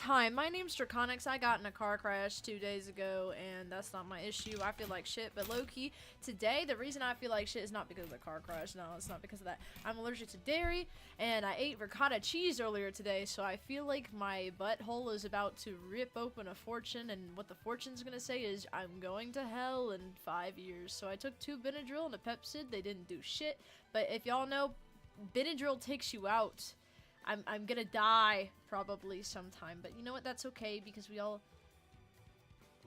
Hi, my name's Draconix. I got in a car crash 2 days ago, and that's not my issue. I feel like shit, but low-key, today, the reason I feel like shit is not because of the car crash. No, it's not because of that. I'm allergic to dairy, and I ate ricotta cheese earlier today, so I feel like my butthole is about to rip open a fortune, and what the fortune's gonna say is, I'm going to hell in 5 years. So I took 2 Benadryl and a Pepsid. They didn't do shit, but if y'all know, Benadryl takes you out. I'm gonna die probably sometime, but you know what? That's okay because we all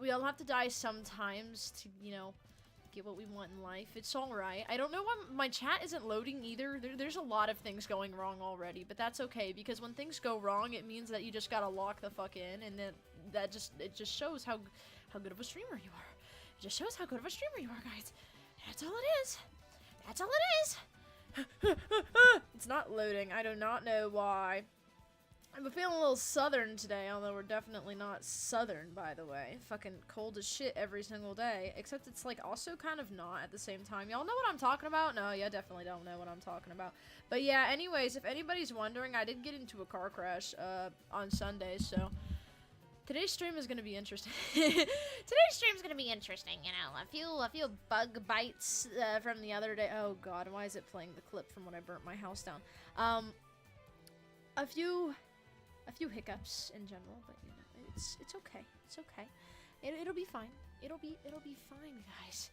have to die sometimes to, you know, get what we want in life. It's all right. I don't know why my chat isn't loading either. There's a lot of things going wrong already, but that's okay because when things go wrong, it means that you just gotta lock the fuck in, and then it just shows how good of a streamer you are. It just shows how good of a streamer you are, guys. That's all it is. That's all it is. It's not loading. I do not know why. I'm feeling a little southern today, although we're definitely not southern, by the way. Fucking cold as shit every single day, except it's like also kind of not at the same time. Y'all know what I'm talking about? No, you definitely don't know what I'm talking about. But yeah, anyways, if anybody's wondering, I did get into a car crash on Sunday, so today's stream is gonna be interesting. Today's stream's gonna be interesting, you know. A few bug bites from the other day. Oh god, why is it playing the clip from when I burnt my house down? A few hiccups in general, but you know, it's okay. It's okay. It'll be fine. It'll be fine, guys.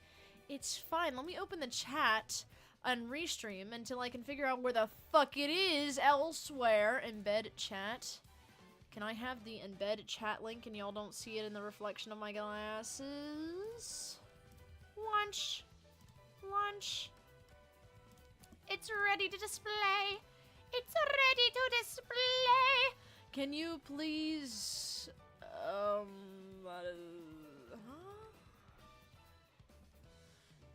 It's fine. Let me open the chat and restream until I can figure out where the fuck it is elsewhere. Embed chat. Can I have the embed chat link and y'all don't see it in the reflection of my glasses? Lunch. Lunch. It's ready to display. It's ready to display. Can you please,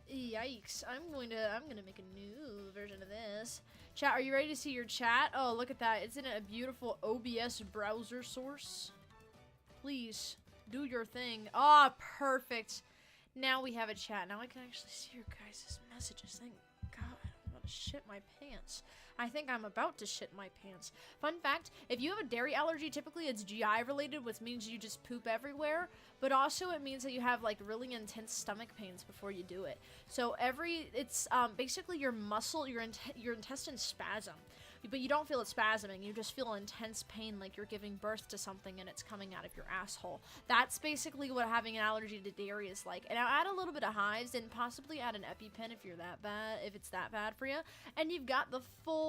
Yikes, I'm gonna make a new version of this. Chat, are you ready to see your chat? Oh, look at that. Isn't it a beautiful OBS browser source? Please, do your thing. Ah, perfect. Now we have a chat. Now I can actually see your guys' messages. Thank God. I'm about to shit my pants. I think I'm about to shit my pants. Fun fact, if you have a dairy allergy, typically it's GI related, which means you just poop everywhere, but also it means that you have like really intense stomach pains before you do it. So it's basically your intestines spasm, but you don't feel it spasming, you just feel intense pain like you're giving birth to something and it's coming out of your asshole. That's basically what having an allergy to dairy is like. And I'll add a little bit of hives and possibly add an EpiPen if it's that bad for you, and you've got the full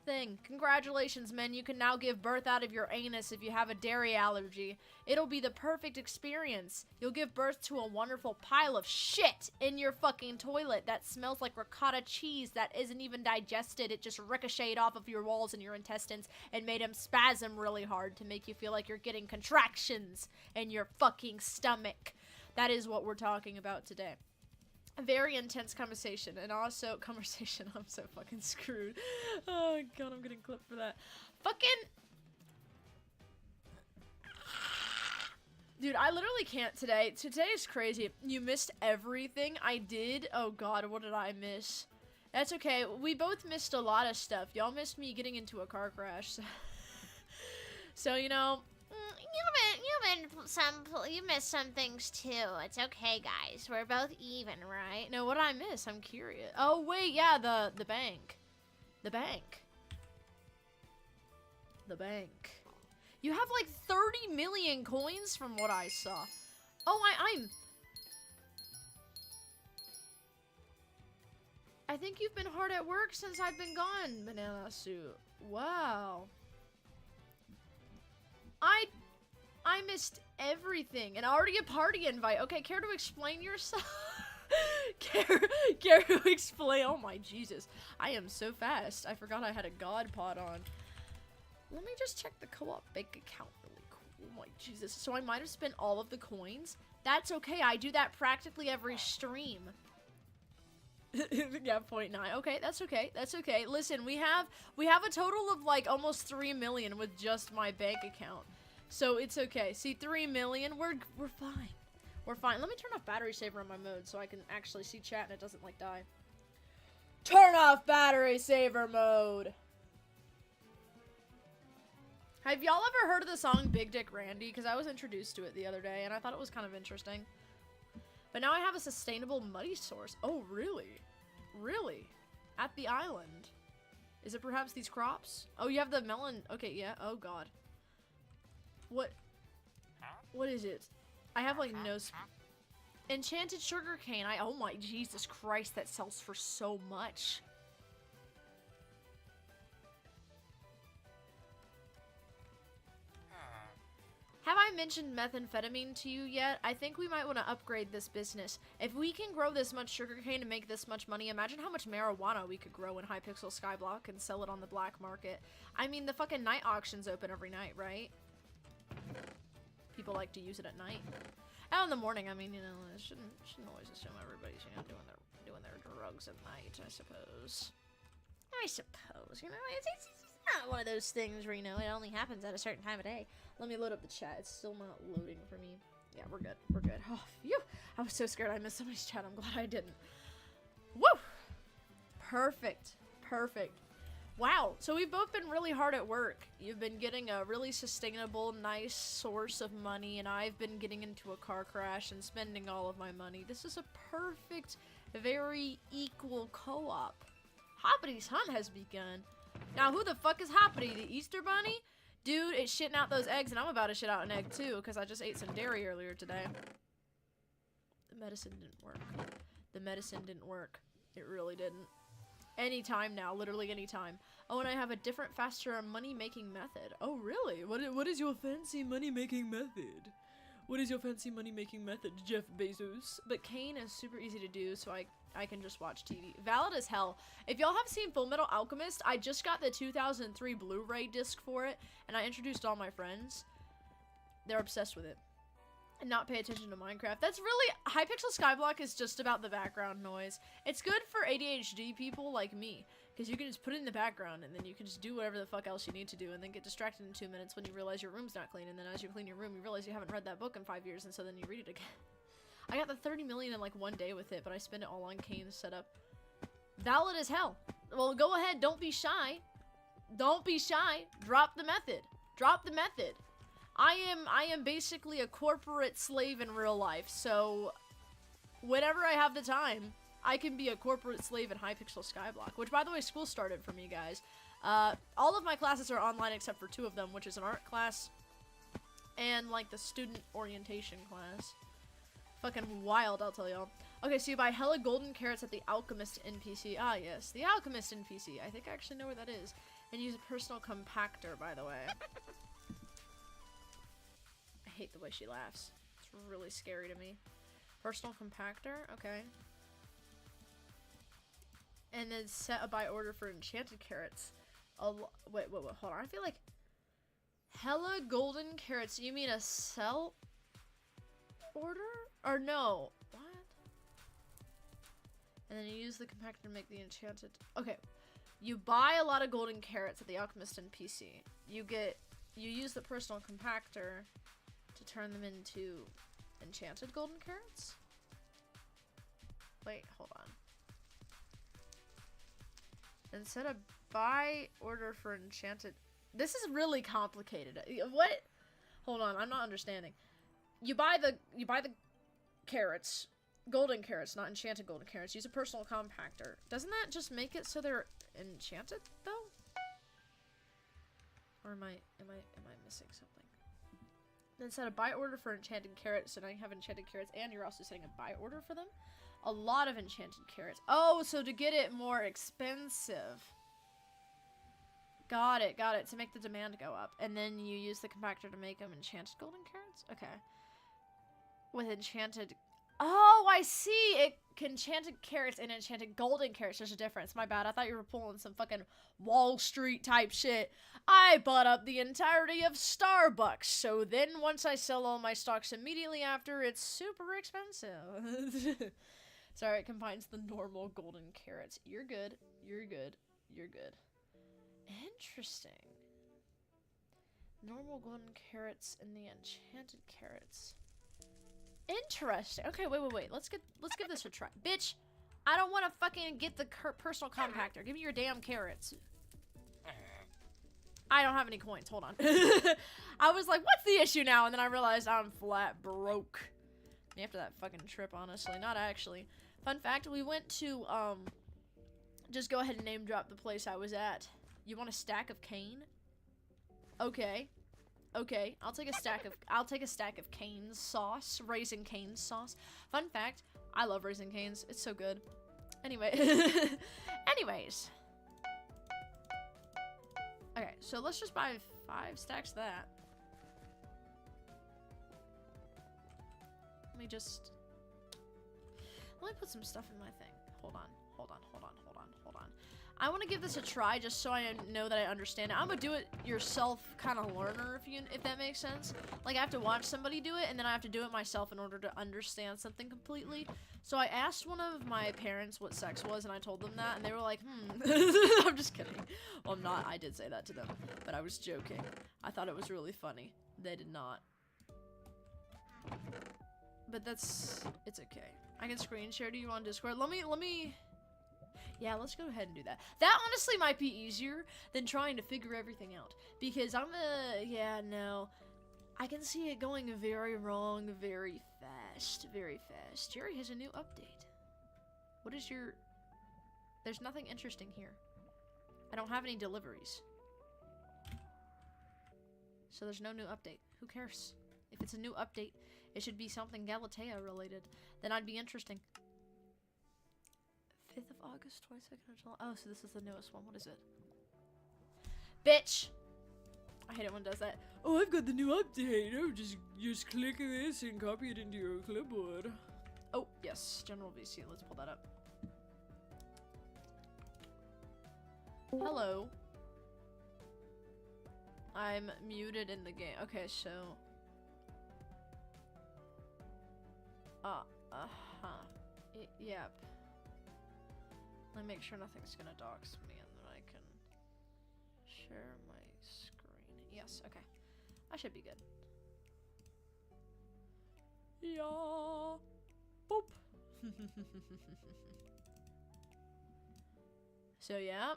thing. Congratulations, men. You can now give birth out of your anus if you have a dairy allergy. It'll be the perfect experience. You'll give birth to a wonderful pile of shit in your fucking toilet that smells like ricotta cheese that isn't even digested. It just ricocheted off of your walls and your intestines and made them spasm really hard to make you feel like you're getting contractions in your fucking stomach. That is what we're talking about today. A very intense conversation, and also conversation. I'm so fucking screwed. Oh god, I'm getting clipped for that. Fucking dude, I literally can't today. Today is crazy. You missed everything I did. Oh god, what did I miss? That's okay. We both missed a lot of stuff. Y'all missed me getting into a car crash. So you know, you missed some things too. It's okay, guys. We're both even, right? No, what did I miss? I'm curious. Oh wait, yeah, the bank. The bank. The bank. You have like 30 million coins from what I saw. Oh, I think you've been hard at work since I've been gone, Banana Suit. Wow. I missed everything, and already a party invite. Okay, care to explain yourself? care to explain? Oh my Jesus, I am so fast. I forgot I had a God pod on. Let me just check the co-op bank account really cool. Oh my Jesus. So I might have spent all of the coins. That's okay. I do that practically every stream. Yeah, 0.9. Okay, that's okay. That's okay. Listen, we have a total of like almost 3 million with just my bank account. So it's okay. See, 3 million, we're fine. We're fine. Let me turn off battery saver on my mode so I can actually see chat and it doesn't like die. Turn off battery saver mode. Have y'all ever heard of the song Big Dick Randy? Because I was introduced to it the other day, and I thought it was kind of interesting. But now I have a sustainable money source. Oh, really? Really? At the island? Is it perhaps these crops? Oh, you have the melon. Okay, yeah. Oh, God. What? What is it? I have, like, no... Enchanted sugarcane. Oh, my Jesus Christ. That sells for so much. Have I mentioned methamphetamine to you yet? I think we might want to upgrade this business. If we can grow this much sugarcane and make this much money, imagine how much marijuana we could grow in Hypixel Skyblock and sell it on the black market. I mean, the fucking night auction's open every night, right? People like to use it at night. Out in the morning, I mean, you know, I shouldn't always assume everybody's, you know, doing their drugs at night, I suppose. I suppose, you know, it's not one of those things where, you know, it only happens at a certain time of day. Let me load up the chat. It's still not loading for me. Yeah, we're good. We're good. Oh, phew. I was so scared I missed somebody's chat. I'm glad I didn't. Woo! Perfect. Perfect. Wow. So we've both been really hard at work. You've been getting a really sustainable, nice source of money, and I've been getting into a car crash and spending all of my money. This is a perfect, very equal co-op. Hoppity's hunt has begun. Now, who the fuck is Hoppity? The Easter Bunny? Dude, it's shitting out those eggs, and I'm about to shit out an egg, too, because I just ate some dairy earlier today. The medicine didn't work. The medicine didn't work. It really didn't. Anytime now, literally anytime. Oh, and I have a different, faster money-making method. Oh, really? What is your fancy money-making method? What is your fancy money-making method, Jeff Bezos? But Kane is super easy to do, so I can just watch TV. Valid as hell. If y'all have seen Full Metal Alchemist, I just got the 2003 Blu-ray disc for it, and I introduced all my friends. They're obsessed with it. And not pay attention to Minecraft. That's really... Hypixel Skyblock is just about the background noise. It's good for ADHD people like me, because you can just put it in the background, and then you can just do whatever the fuck else you need to do, and then get distracted in 2 minutes when you realize your room's not clean, and then as you clean your room, you realize you haven't read that book in 5 years, and so then you read it again. I got the 30 million in like 1 day with it, but I spent it all on Kane's setup. Valid as hell. Well, go ahead. Don't be shy. Don't be shy. Drop the method. Drop the method. I am basically a corporate slave in real life, so whenever I have the time, I can be a corporate slave in Hypixel Skyblock, which, by the way, school started for me, guys. All of my classes are online except for 2 of them, which is an art class and, like, the student orientation class. Fucking wild, I'll tell y'all. Okay, so you buy hella golden carrots at the Alchemist NPC. Ah, yes, the Alchemist NPC. I think I actually know where that is. And use a personal compactor, by the way. I hate the way she laughs. It's really scary to me. Personal compactor? Okay. And then set a buy order for enchanted carrots. Wait, hold on. I feel like hella golden carrots. You mean a sell order? Or no. What? And then you use the compactor to make the enchanted... Okay. You buy a lot of golden carrots at the Alchemist NPC. You use the personal compactor to turn them into enchanted golden carrots? Wait, hold on. And set a buy order for enchanted... This is really complicated. What? Hold on, I'm not understanding. You buy the carrots, golden carrots, not enchanted golden carrots. Use a personal compactor. Doesn't that just make it so they're enchanted though? Or am I missing something? Then set a buy order for enchanted carrots, so now you have enchanted carrots, and you're also setting a buy order for them. A lot of enchanted carrots. Oh, so to get it more expensive. Got it, to make the demand go up. And then you use the compactor to make them enchanted golden carrots? Okay. With enchanted... Oh, I see! Enchanted carrots and enchanted golden carrots. There's a difference. My bad. I thought you were pulling some fucking Wall Street type shit. I bought up the entirety of Starbucks. So then once I sell all my stocks immediately after, it's super expensive. Sorry, it combines the normal golden carrots. You're good. You're good. You're good. Interesting. Normal golden carrots and the enchanted carrots. Interesting. Okay, wait. Let's give this a try. Bitch, I don't want to fucking get the personal compactor. Give me your damn carrots. I don't have any coins. Hold on. I was like, what's the issue now? And then I realized I'm flat broke. After that fucking trip, honestly. Not actually. Fun fact, we went to, just go ahead and name drop the place I was at. You want a stack of cane? Okay. Okay, I'll take a stack of Cane's sauce. Raisin Cane's sauce. Fun fact, I love Raisin Cane's. It's so good. Anyway. Anyways. Okay, so let's just buy 5 stacks of that. Let me put some stuff in my thing. Hold on. I want to give this a try just so I know that I understand it. I'm a do-it-yourself kind of learner, if that makes sense. Like, I have to watch somebody do it, and then I have to do it myself in order to understand something completely. So I asked one of my parents what sex was, and I told them that, and they were like, I'm just kidding. Well, I'm not. I did say that to them, but I was joking. I thought it was really funny. They did not. But it's okay. I can screen share to you on Discord. Let me... Yeah, let's go ahead and do that. That honestly might be easier than trying to figure everything out. Because yeah, no. I can see it going very wrong very fast. Very fast. Jerry has a new update. What is your... There's nothing interesting here. I don't have any deliveries. So there's no new update. Who cares? If it's a new update, it should be something Galatea related. Then I'd be interesting. 5th of August, 22nd of July. Oh, so this is the newest one. What is it? Bitch! I hate it when it does that. Oh, I've got the new update. Oh, just click this and copy it into your clipboard. Oh, yes. General VC. Let's pull that up. Hello. I'm muted in the game. Okay, so... Yep. Let me make sure nothing's gonna dox me and then I can share my screen. Yes, okay. I should be good. Yeah. Boop. So yeah.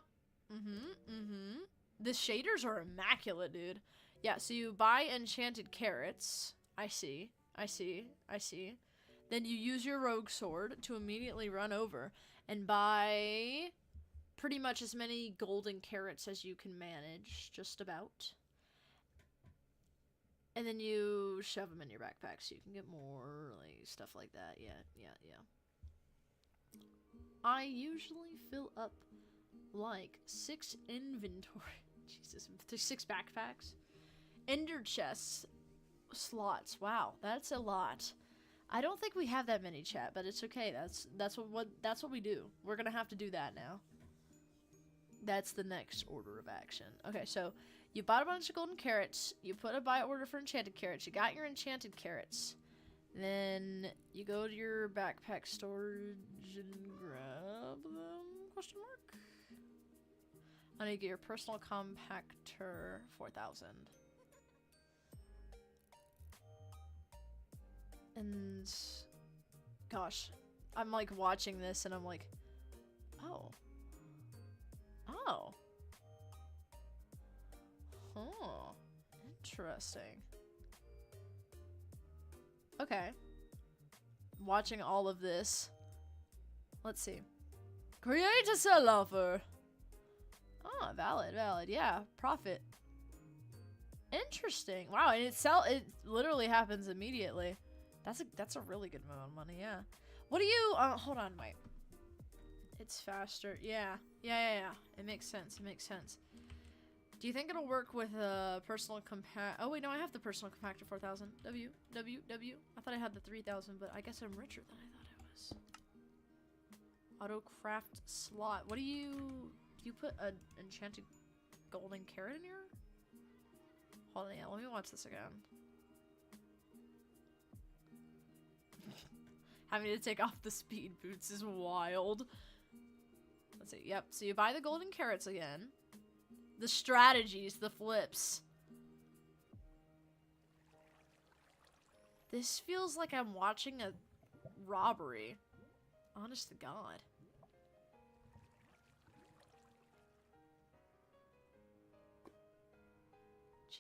The shaders are immaculate, dude. Yeah, so you buy enchanted carrots. I see. Then you use your rogue sword to immediately run over and buy pretty much as many golden carrots as you can manage, just about. And then you shove them in your backpack so you can get more, like, stuff like that. Yeah. I usually fill up, like, 6 inventory. Jesus, 6 backpacks. Ender chests slots. Wow, that's a lot. I don't think we have that many, chat, but it's okay. That's what we do. We're gonna have to do that now. That's the next order of action. Okay, so you bought a bunch of golden carrots. You put a buy order for enchanted carrots. You got your enchanted carrots. Then you go to your backpack storage and grab them? Question mark. I need to get your personal compactor 4,000. And gosh, I'm like watching this and I'm like, oh, interesting. Okay, watching all of this. Let's see. Create a sell offer. Oh, valid, yeah, profit. Interesting. Wow, and it literally happens immediately. That's a really good amount of money, yeah. What do you, hold on, wait. It's faster, yeah. It makes sense, Do you think it'll work with a personal oh wait, no, I have the personal compactor 4,000. W. I thought I had the 3,000, but I guess I'm richer than I thought I was. Auto craft slot. What do you put an enchanted golden carrot in here? Hold on, yeah, let me watch this again. Having to take off the speed boots is wild. Let's see. Yep. So you buy the golden carrots again. The strategies, the flips. This feels like I'm watching a robbery. Honest to God.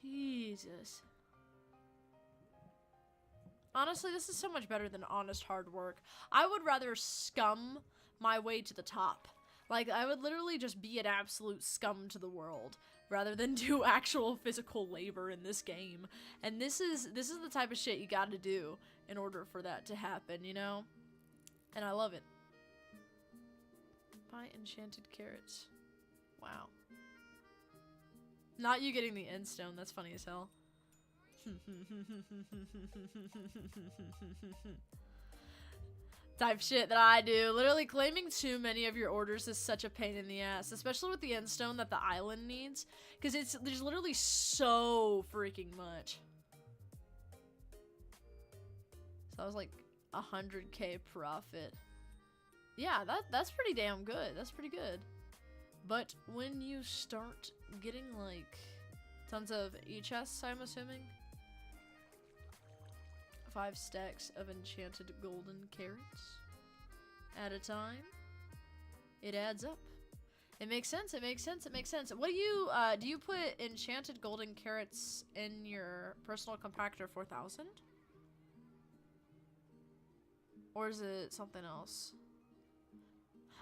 Jesus. Honestly, this is so much better than honest hard work. I would rather scum my way to the top. Like, I would literally just be an absolute scum to the world rather than do actual physical labor in this game. And this is the type of shit you gotta do in order for that to happen, you know? And I love it. Buy enchanted carrots. Wow. Not you getting the end stone, that's funny as hell. Type shit that I do. Literally claiming too many of your orders is such a pain in the ass, especially with the end stone that the island needs, because there's literally so freaking much. So that was like 100k profit. Yeah, that's pretty damn good. That's pretty good. But when you start getting like tons of e-chests, I'm assuming 5 stacks of enchanted golden carrots at a time, it adds up. It makes sense. It makes sense. It makes sense. What do you put enchanted golden carrots in your personal compactor 4000? Or is it something else?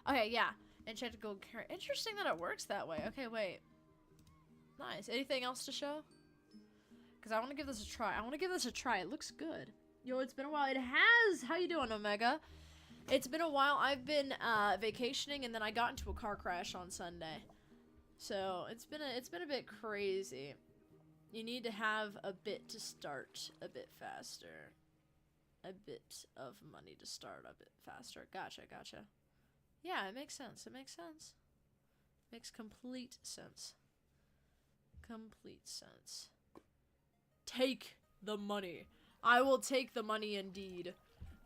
Okay, yeah. Enchanted golden carrot. Interesting that it works that way. Okay, wait. Nice. Anything else to show? Because I want to give this a try. I want to give this a try. It looks good. Yo, it's been a while. It has. How you doing, Omega? It's been a while. I've been vacationing, and then I got into a car crash on Sunday. So it's been a bit crazy. You need to have a bit to start a bit faster. A bit of money to start a bit faster. Gotcha, gotcha. Yeah, it makes sense. It makes sense. Makes complete sense. Complete sense. Take the money. I will take the money indeed.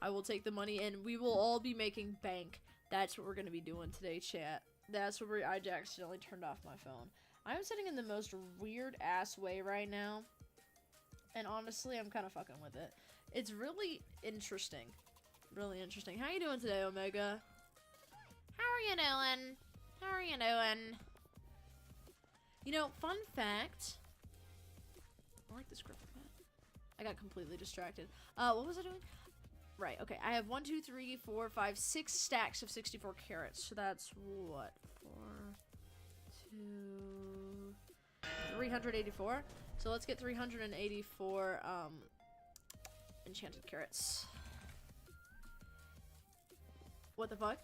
I will take the money and we will all be making bank. That's what we're going to be doing today, chat. That's what I accidentally turned off my phone. I'm sitting in the most weird ass way right now. And honestly, I'm kind of fucking with it. It's really interesting. Really interesting. How you doing today, Omega? How are you doing? How are you doing? You know, fun fact. I like this grip pad. I got completely distracted. What was I doing? Right, okay. I have 1, 2, 3, 4, 5, 6 stacks of 64 carrots. So that's what? 4, 2, 384. So let's get 384 enchanted carrots. What the fuck?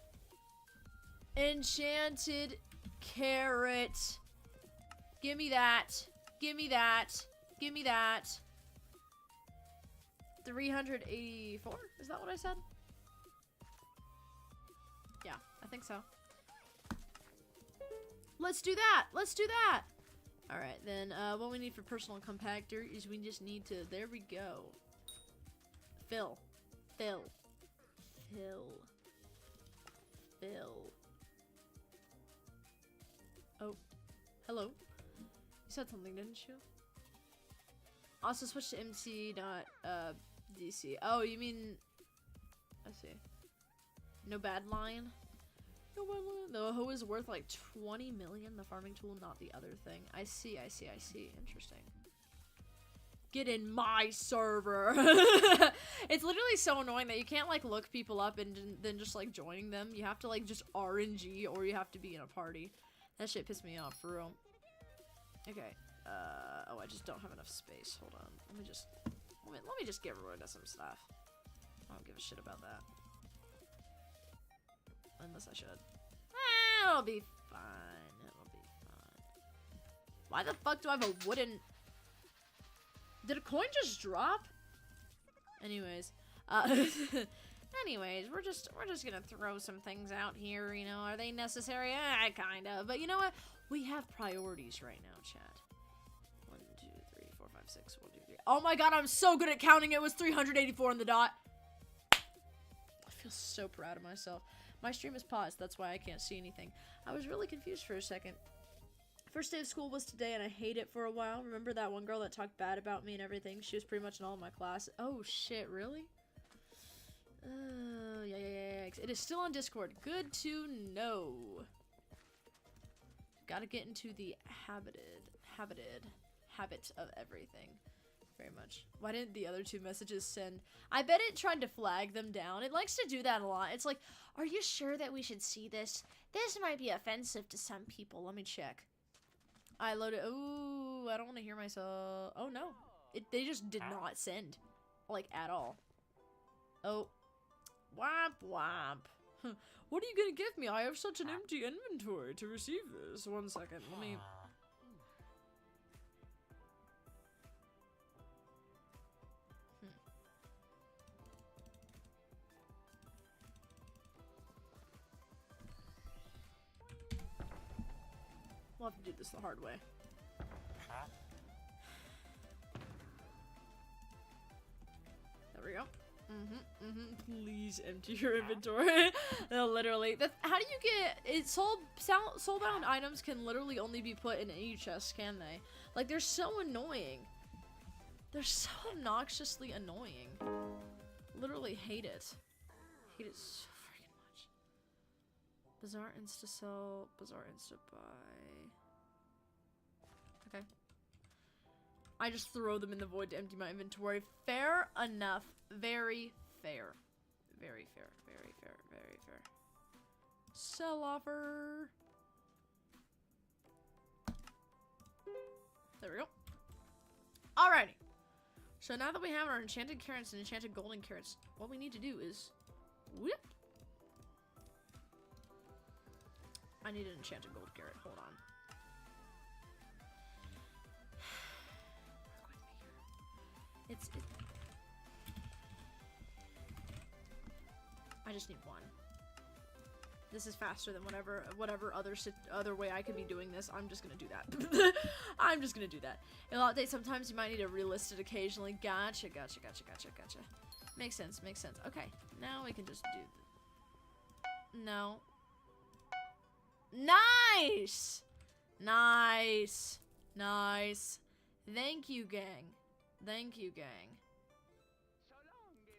Enchanted carrot. Give me that. Give me that. Give me that. 384? Is that what I said? Yeah, I think so. Let's do that. Let's do that. All right, then what we need for personal compactor is we just need to, there we go. Fill. Fill. Fill. Fill. Oh. Hello. You said something, didn't you? Also switch to MC, not DC. Oh, you mean, I see. No bad line? No bad line. The hoe is worth like 20 million, the farming tool, not the other thing. I see, I see, I see. Interesting. Get in my server. It's literally so annoying that you can't like look people up and then just like joining them. You have to like just RNG or you have to be in a party. That shit pissed me off for real. Okay. Oh, I just don't have enough space. Hold on. Let me just get rid of some stuff. I don't give a shit about that. Unless I should. It'll be fine. It'll be fine. Why the fuck do I have a wooden... Did a coin just drop? Anyways. Anyways, we're just gonna throw some things out here, you know. Are they necessary? Kinda. But you know what? We have priorities right now, chat. 1, 2, 3, 4, 5, 6. 1, 2, 3. Oh my god, I'm so good at counting. It was 384 on the dot. I feel so proud of myself. My stream is paused. That's why I can't see anything. I was really confused for a second. First day of school was today, and I hate it for a while. Remember that one girl that talked bad about me and everything? She was pretty much in all of my class. Oh, shit, really? Yeah. It is still on Discord. Good to know. Gotta get into the habited habit of everything. Very much. Why didn't the other two messages send? I bet it tried to flag them down. It likes to do that a lot. It's like, are you sure that we should see this? This might be offensive to some people. Let me check. I loaded. Ooh, I don't want to hear myself. Oh no. They just did not send. Like, at all. Oh. Womp womp. What are you gonna give me? I have such an empty inventory to receive this. 1 second. Let me... We'll have to do this the hard way. There we go. Please empty your inventory. No, literally. How do you get it? Soulbound items can literally only be put in any chest, can they? Like, they're so annoying. They're so obnoxiously annoying. Literally hate it. Hate it so freaking much. Bazaar insta sell. Bazaar insta buy. Okay. I just throw them in the void to empty my inventory. Fair enough. Very fair. Very fair. Very fair. Very fair. Sell offer. There we go. Alrighty. So now that we have our enchanted carrots and enchanted golden carrots, what we need to do is... Whoop. I need an enchanted gold carrot. Hold on. I just need one. This is faster than whatever other way I could be doing this. I'm just gonna do that. I'm just gonna do that. In a lot of days, sometimes you might need to relist it occasionally. Gotcha. Makes sense. Okay, now we can just do. No. Nice. Thank you, gang.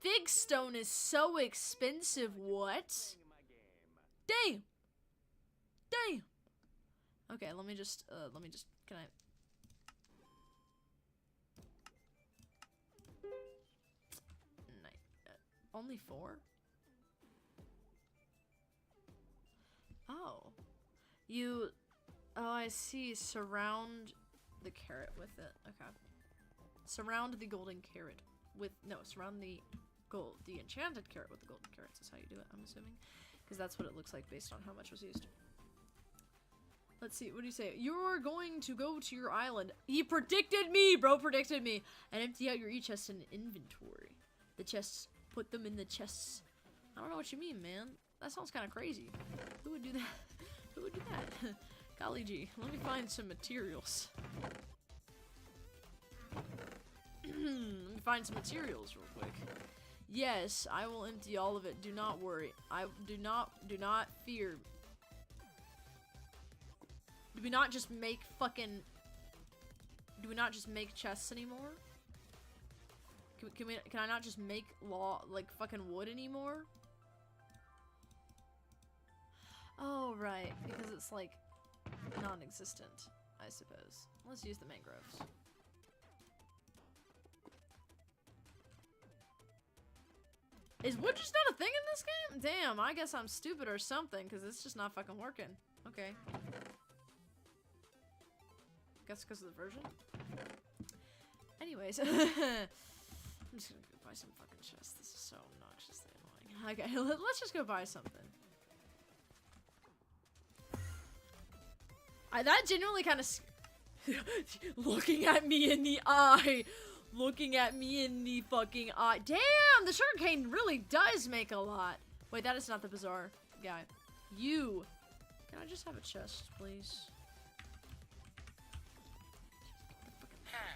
Fig stone is so expensive. What? Damn. Okay, let me just, can I? Only 4? Oh. Oh, I see. Surround the carrot with it. Okay. Surround the golden carrot with, no, surround the enchanted carrot with the golden carrots is how you do it, I'm assuming. Because that's what it looks like based on how much was used. Let's see, what do you say? You're going to go to your island. He predicted me, bro, predicted me. And empty out your e-chest and inventory. The chests, put them in the chests. I don't know what you mean, man. That sounds kind of crazy. Who would do that? Who would do that? Golly gee, let me find some materials. Let me find some materials real quick. Yes, I will empty all of it. Do not worry. I do not fear. Do we not just make chests anymore? Can I not just make fucking wood anymore? Oh, right, because it's like non-existent, I suppose. Let's use the mangroves. Is wood just not a thing in this game? Damn, I guess I'm stupid or something, because it's just not fucking working. Okay. Guess because of the version? Anyways. I'm just gonna go buy some fucking chests. This is so obnoxiously annoying. Okay, let's just go buy something. That genuinely kind of... Looking at me in the eye! Looking at me in the fucking eye. Damn, the sugarcane really does make a lot. Wait, that is not the bazaar guy. You. Can I just have a chest, please?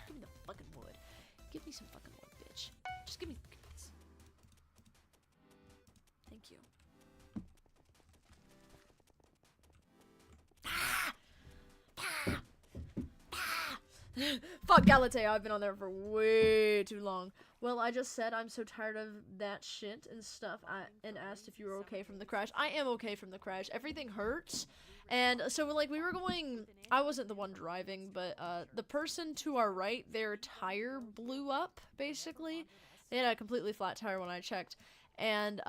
Give me the fucking wood. Give me some fucking wood, bitch. Just give me the goods. Thank you. Fuck Galateo, I've been on there for way too long. Well, I just said I'm so tired of that shit and stuff, and asked if you were okay from the crash. I am okay from the crash. Everything hurts, and so, like, we were going, I wasn't the one driving, but, the person to our right, their tire blew up, basically. They had a completely flat tire when I checked, and,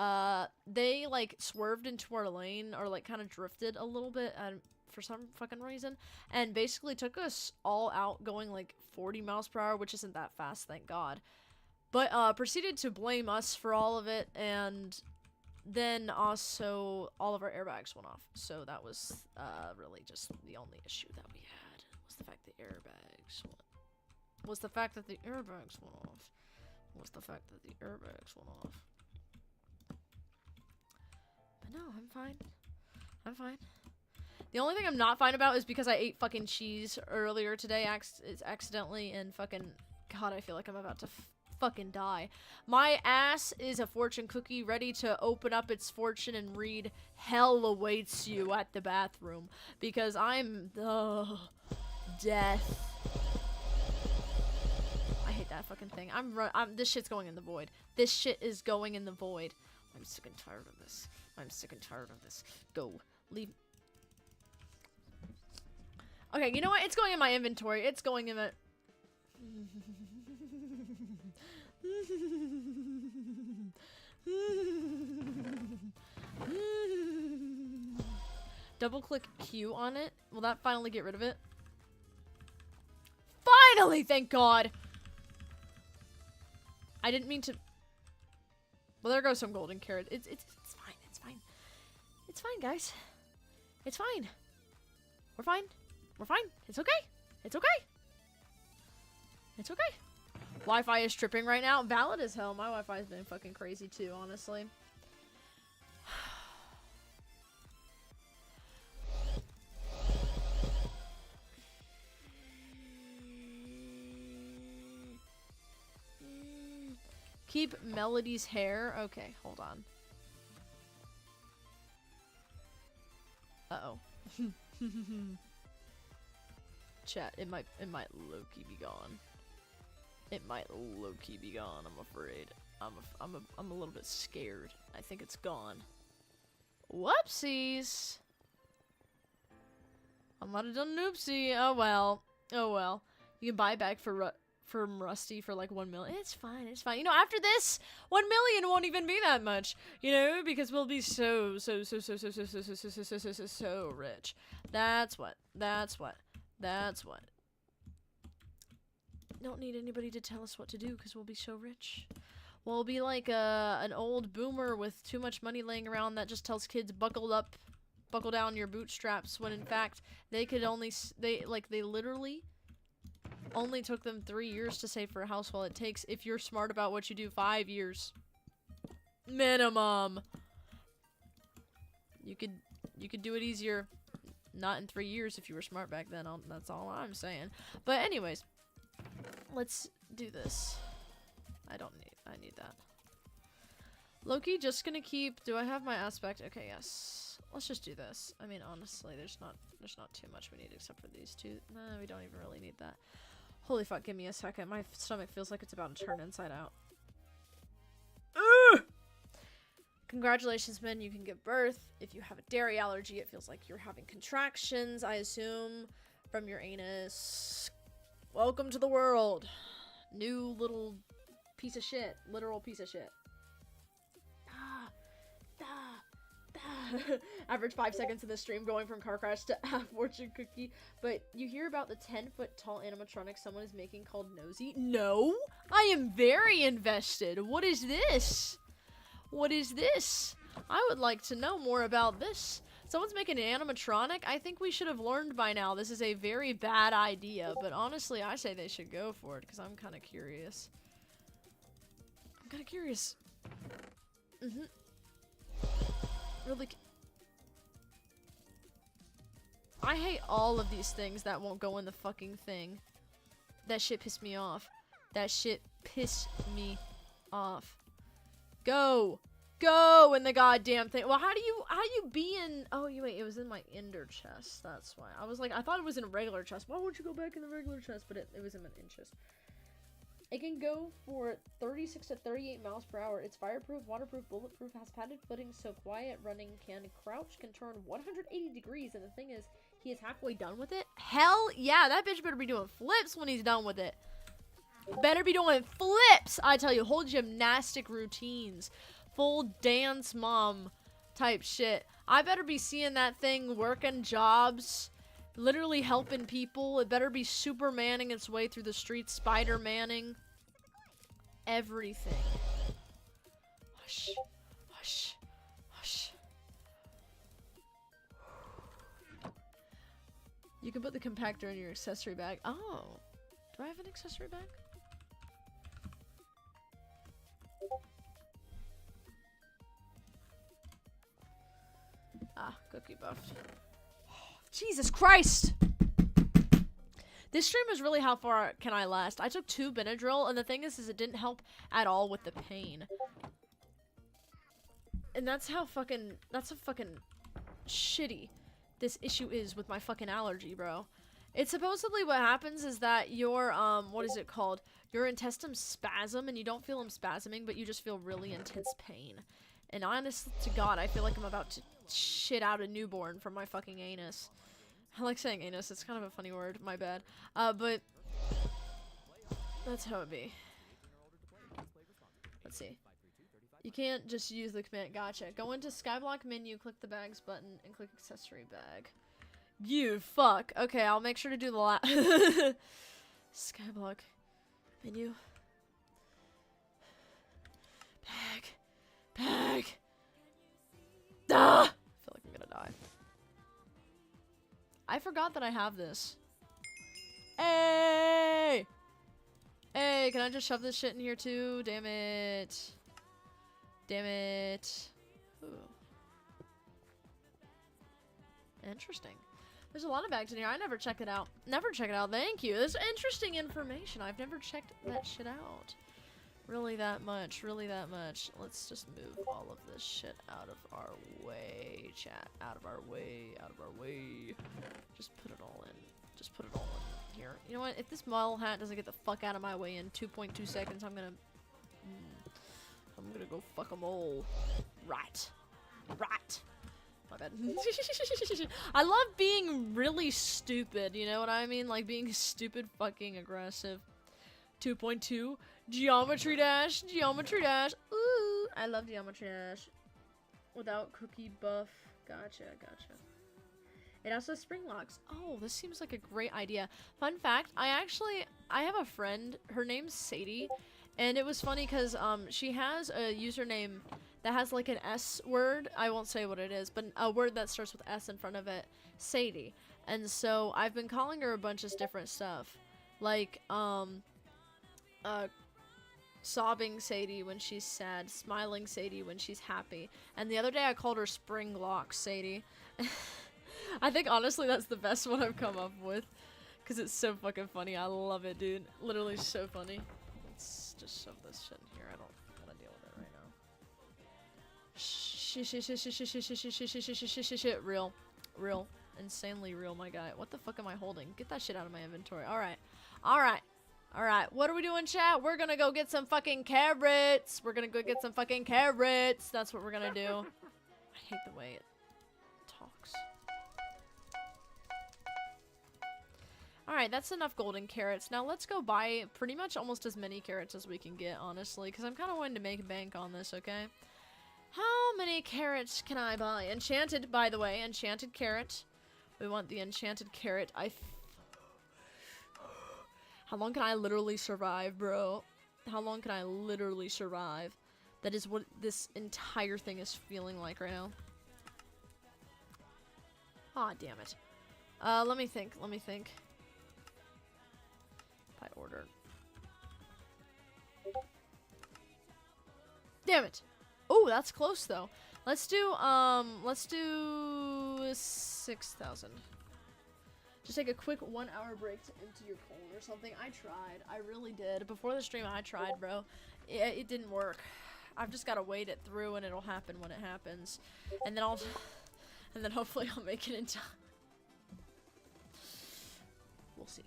they, like, swerved into our lane, or, like, kind of drifted a little bit, for some fucking reason, and basically took us all out going, like, 40 miles per hour, which isn't that fast, thank God. But, proceeded to blame us for all of it, and then also all of our airbags went off. So that was, really just the only issue that we had, was the fact that airbags went. Was the fact that the airbags went off. Was the fact that the airbags went off. But no, I'm fine. I'm fine. The only thing I'm not fine about is because I ate fucking cheese earlier today, accidentally, and fucking, God, I feel like I'm about to fucking die. My ass is a fortune cookie ready to open up its fortune and read "Hell awaits you at the bathroom," because I'm death. I hate that fucking thing. This shit's going in the void. This shit is going in the void. I'm sick and tired of this. I'm sick and tired of this. Go. Leave. Okay, you know what? It's going in my inventory. It's going in the double click Q on it. Will that finally get rid of it? Finally, thank God. I didn't mean to. Well, there goes some golden carrot. It's fine. It's fine. It's fine, guys. It's fine. We're fine. We're fine. It's okay. It's okay. It's okay. Wi-Fi is tripping right now. Valid as hell. My Wi-Fi has been fucking crazy too, honestly. Keep Melody's hair. Okay, hold on. Uh-oh. Chat, it might low-key be gone. It might low-key be gone, I'm afraid. I'm a little bit scared. I think it's gone. Whoopsies! I might have done an oopsie. Oh well. Oh well. You can buy it back from Rusty for like 1 million. It's fine, it's fine. You know, after this, 1 million won't even be that much. You know, because we'll be so rich. That's what. Don't need anybody to tell us what to do because we'll be so rich. We'll be like an old boomer with too much money laying around that just tells kids buckle down your bootstraps, when in fact they could only they literally only took them 3 years to save for a house, while it takes, if you're smart about what you do, 5 years minimum. You could do it easier. Not in 3 years if you were smart back then. That's all I'm saying. But anyways, let's do this. I need that. Loki, just gonna keep. Do I have my aspect? Okay, yes. Let's just do this. I mean, honestly, there's not too much we need except for these two. No, we don't even really need that. Holy fuck! Give me a second. My stomach feels like it's about to turn inside out. Ugh! Congratulations, men. You can give birth. If you have a dairy allergy, it feels like you're having contractions, I assume, from your anus. Welcome to the world. New little piece of shit. Literal piece of shit. Average 5 seconds of the stream going from car crash to fortune cookie. But you hear about the 10-foot tall animatronic someone is making called Nosy? No! I am very invested. What is this? What is this? I would like to know more about this. Someone's making an animatronic? I think we should have learned by now this is a very bad idea, but honestly, I say they should go for it, because I'm kind of curious. I'm kind of curious. Really. I hate all of these things that won't go in the fucking thing. That shit pissed me off. That shit pissed me off. Go! Go in the goddamn thing. Well, how do you be in? Oh, you wait. It was in my ender chest. That's why. I was like, I thought it was in a regular chest. Why won't you go back in the regular chest? But it was in an in chest. It can go for 36 to 38 miles per hour. It's fireproof, waterproof, bulletproof, has padded footing, so quiet running can crouch, can turn 180 degrees. And the thing is, he is halfway done with it. Hell yeah, that bitch better be doing flips when he's done with it. Better be doing flips, I tell you. Whole gymnastic routines. Full dance mom type shit. I better be seeing that thing working jobs. Literally helping people. It better be Supermaning its way through the streets. Spider-Manning. Everything. Hush. Hush. Hush. You can put the compactor in your accessory bag. Oh. Do I have an accessory bag? Ah, cookie buffed. Jesus Christ! This stream is really how far can I last. I took 2 Benadryl, and the thing is it didn't help at all with the pain. And that's how fucking shitty this issue is with my fucking allergy, bro. It's supposedly what happens is that your, what is it called? Your intestines spasm, and you don't feel them spasming, but you just feel really intense pain. And honest to God, I feel like I'm about to shit out a newborn from my fucking anus. I like saying anus, it's kind of a funny word, my bad. But that's how it be. Let's see. You can't just use the command, gotcha. Go into Skyblock menu, click the bags button, and click accessory bag. You fuck. Okay, I'll make sure to do the Skyblock menu. Bag. Ah! I feel like I'm gonna die. I forgot that I have this. Hey! Hey, can I just shove this shit in here too? Damn it. Damn it. Ooh. Interesting. There's a lot of bags in here. I never checked it out. Never check it out. Thank you. This is interesting information. I've never checked that shit out. Really that much. Really that much. Let's just move all of this shit out of our way, chat. Out of our way. Out of our way. Just put it all in. Just put it all in here. You know what? If this model hat doesn't get the fuck out of my way in 2.2 seconds, I'm gonna go fuck 'em all. Right. Right. My bad. I love being really stupid, you know what I mean? Like being stupid fucking aggressive. 2.2. Geometry dash. Geometry dash. Ooh. I love geometry dash. Without cookie buff. Gotcha, gotcha. It also has spring locks. Oh, this seems like a great idea. Fun fact, I have a friend, her name's Sadie, and it was funny because she has a username that has like an S word. I won't say what it is, but a word that starts with S in front of it. Sadie. And so I've been calling her a bunch of different stuff. Like, sobbing Sadie when she's sad, smiling Sadie when she's happy. And the other day I called her Spring Locks Sadie. I think honestly that's the best one I've come up with. Because it's so fucking funny. I love it, dude. Literally so funny. Let's just shove this shit in here. I don't gotta deal with it right now. Shit. Real. Real. Insanely real, my guy. What the fuck am I holding? Get that shit out of my inventory. Alright. Alright. Alright. What are we doing, chat? We're gonna go get some fucking carrots. We're gonna go get some fucking carrots. That's what we're gonna do. I hate the way it talks. Alright, that's enough golden carrots. Now let's go buy pretty much almost as many carrots as we can get, honestly. Because I'm kind of wanting to make a bank on this, okay? How many carrots can I buy? Enchanted, by the way. Enchanted carrot. We want the enchanted carrot. How long can I literally survive, bro? How long can I literally survive? That is what this entire thing is feeling like right now. Aw, damn it. Let me think. I ordered. Damn it. Oh, that's close though. Let's do 6,000. Just take a quick 1 hour break to empty your colon or something. I tried. I really did. Before the stream, I tried, bro. It didn't work. I've just gotta wait it through, and it'll happen when it happens. And then and then hopefully I'll make it in time. We'll see.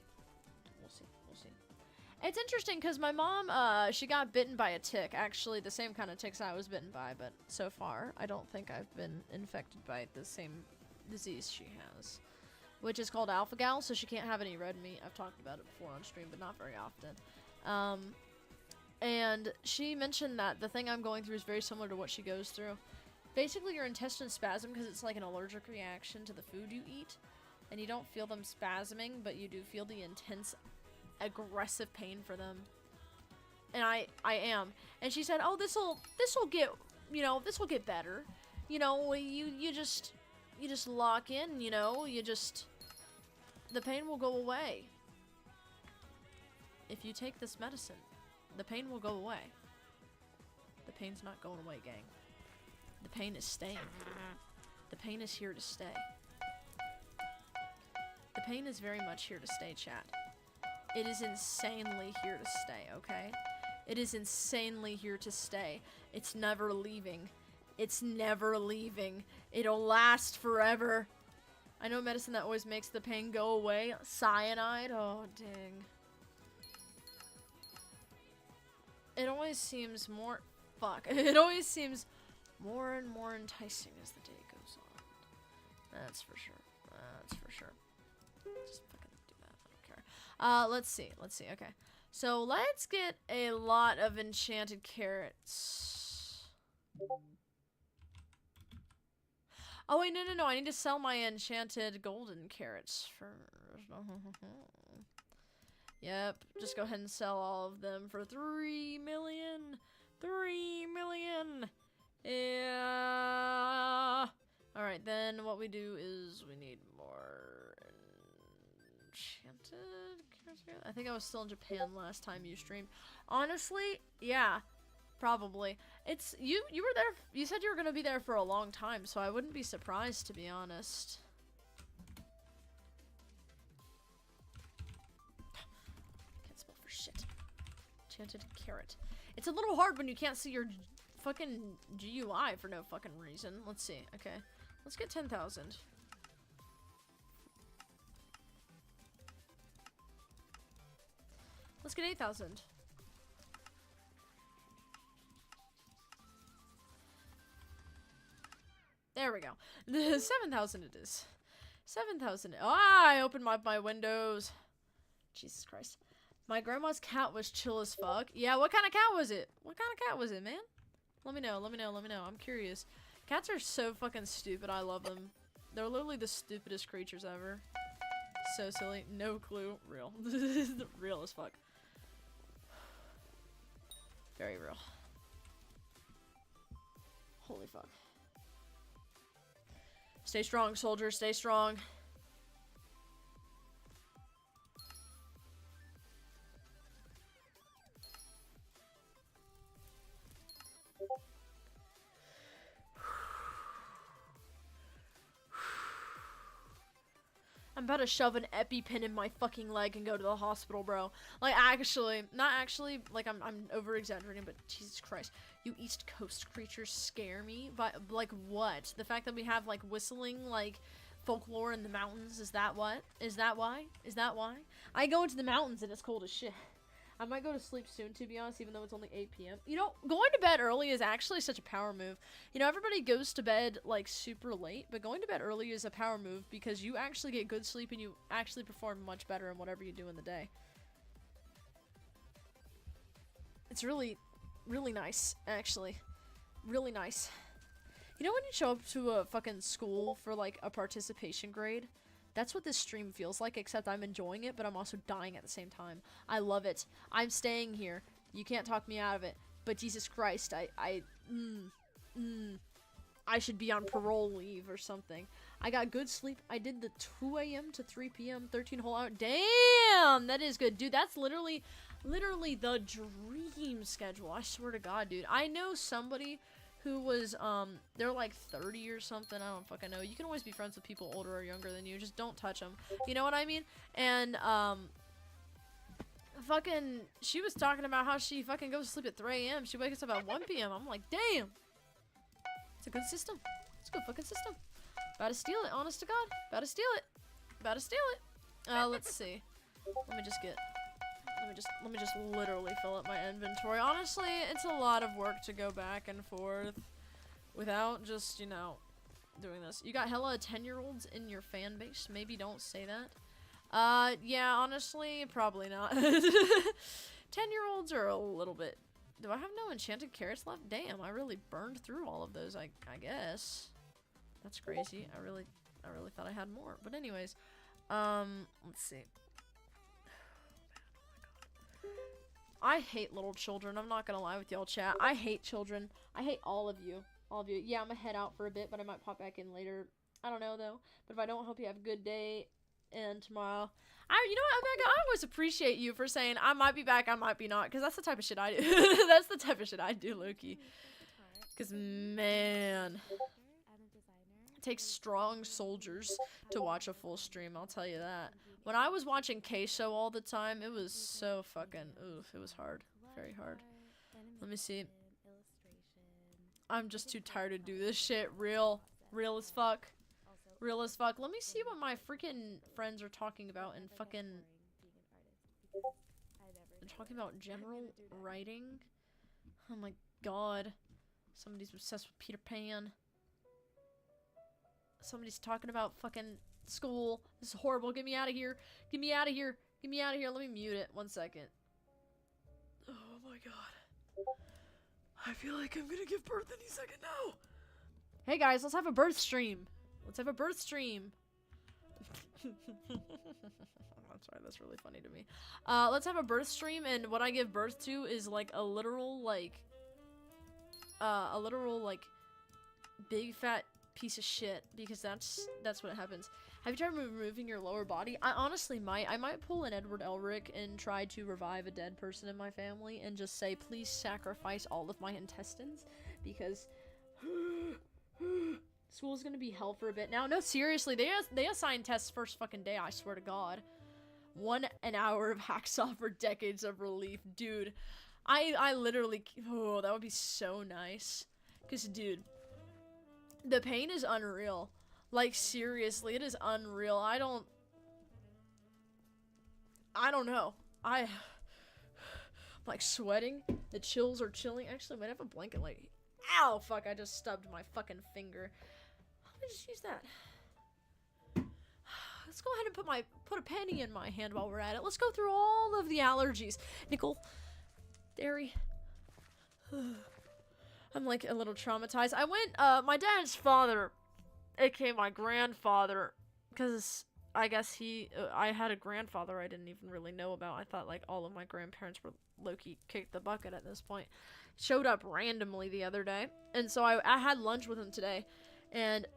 We'll see. We'll see. It's interesting because my mom, she got bitten by a tick. Actually, the same kind of ticks I was bitten by, but so far, I don't think I've been infected by the same disease she has. Which is called alpha-gal, so she can't have any red meat. I've talked about it before on stream, but not very often. And she mentioned that the thing I'm going through is very similar to what she goes through. Basically, your intestines spasm because it's like an allergic reaction to the food you eat. And you don't feel them spasming, but you do feel the intense, aggressive pain for them. And I am. And she said, oh, this'll get, you know, this'll get better. You know, you just lock in, you know, the pain will go away. If you take this medicine, the pain will go away. The pain's not going away, gang. The pain is staying. The pain is here to stay. The pain is very much here to stay, chat. It is insanely here to stay, okay? It is insanely here to stay. It's never leaving. It's never leaving. It'll last forever. I know medicine that always makes the pain go away. Cyanide? Oh, dang. It always seems more... Fuck. It always seems more and more enticing as the day goes on. That's for sure. That's for sure. Just fucking do that. I don't care. Let's see. Let's see. Okay. So, let's get a lot of enchanted carrots. Oh, wait, no. I need to sell my enchanted golden carrots first. Yep. Just go ahead and sell all of them for 3 million. 3 million. Yeah. Alright, then what we do is we need more enchanted carrots. I think I was still in Japan last time you streamed. Honestly, yeah. Probably. It's you were there, you said you were gonna be there for a long time, so I wouldn't be surprised, to be honest. Can't spell for shit. Enchanted carrot. It's a little hard when you can't see your fucking GUI for no fucking reason. Let's see. Okay. Let's get 10,000. Let's get 8,000. There we go. 7,000 it is. 7,000. Ah, I opened my windows. Jesus Christ. My grandma's cat was chill as fuck. Yeah, what kind of cat was it? What kind of cat was it, man? Let me know, let me know, let me know. I'm curious. Cats are so fucking stupid. I love them. They're literally the stupidest creatures ever. So silly. No clue. Real. Real as fuck. Very real. Holy fuck. Stay strong, soldier. Stay strong. I'm about to shove an EpiPen in my fucking leg and go to the hospital, bro. Like, actually, not actually, like, I'm over-exaggerating, but Jesus Christ. You East Coast creatures scare me. But, like, what? The fact that we have, like, whistling, like, folklore in the mountains, is that what? Is that why? Is that why? I go into the mountains and it's cold as shit. I might go to sleep soon, to be honest, even though it's only 8 p.m. You know, going to bed early is actually such a power move. You know, everybody goes to bed, like, super late, but going to bed early is a power move because you actually get good sleep and you actually perform much better in whatever you do in the day. It's really, really nice, actually. Really nice. You know when you show up to a fucking school for, like, a participation grade? That's what this stream feels like, except I'm enjoying it, but I'm also dying at the same time. I love it. I'm staying here. You can't talk me out of it. But Jesus Christ, I should be on parole leave or something. I got good sleep. I did the 2 a.m. to 3 p.m. 13 whole hours. Damn! That is good. Dude, that's literally the dream schedule. I swear to God, dude. I know somebody who was, they're like 30 or something, I don't fucking know. You can always be friends with people older or younger than you, just don't touch them. You know what I mean? And, fucking, she was talking about how she fucking goes to sleep at 3 a.m. She wakes up at 1 p.m. I'm like, damn. It's a good system. It's a good fucking system. About to steal it, honest to God. About to steal it. About to steal it. Let's see. Let me just literally fill up my inventory. Honestly, it's a lot of work to go back and forth without just, you know, doing this. You got hella 10-year-olds in your fan base? Maybe don't say that. Yeah, honestly, probably not. 10-year-olds are a little bit... Do I have no enchanted carrots left? Damn, I really burned through all of those, I guess. That's crazy. I really thought I had more. But anyways, let's see. I hate little children. I'm not gonna lie with y'all, chat. I hate children. I hate all of you. All of you. Yeah, I'm gonna head out for a bit, but I might pop back in later. I don't know, though. But if I don't, hope you have a good day. And tomorrow... you know what, Omega? I always appreciate you for saying, I might be back, I might be not. Because that's the type of shit I do. That's the type of shit I do, Loki. Because, man... It takes strong soldiers to watch a full stream, I'll tell you that. When I was watching K-Show all the time, it was so fucking, oof, it was hard. Very hard. Let me see. I'm just too tired to do this shit. Real as fuck. Real as fuck. Let me see what my freaking friends are talking about in fucking... They're talking about general writing? Oh my god. Somebody's obsessed with Peter Pan. Somebody's talking about fucking school. This is horrible. Get me out of here. Get me out of here. Get me out of here. Let me mute it. 1 second. Oh my god. I feel like I'm gonna give birth any second now. Hey guys, let's have a birth stream. Let's have a birth stream. I'm sorry, that's really funny to me. Let's have a birth stream, and what I give birth to is like a literal big fat piece of shit, because that's what happens. Have you tried removing your lower body? I honestly might. I might pull an Edward Elric and try to revive a dead person in my family and just say, please sacrifice all of my intestines, because school's gonna be hell for a bit now. No, seriously, they assign tests first fucking day, I swear to God. An hour of hacksaw for decades of relief. Dude, I literally, oh, that would be so nice. Because, dude, the pain is unreal. Like, seriously, it is unreal. I don't know. I'm like sweating. The chills are chilling. Actually, I might have a blanket, like, ow, fuck, I just stubbed my fucking finger. Let me just use that. Let's go ahead and put a penny in my hand while we're at it. Let's go through all of the allergies. Nickel, dairy. I'm like a little traumatized. I went, my dad's father, aka my grandfather, because I guess I had a grandfather I didn't even really know about. I thought like all of my grandparents were low-key kicked the bucket at this point. Showed up randomly the other day, and so I had lunch with him today, and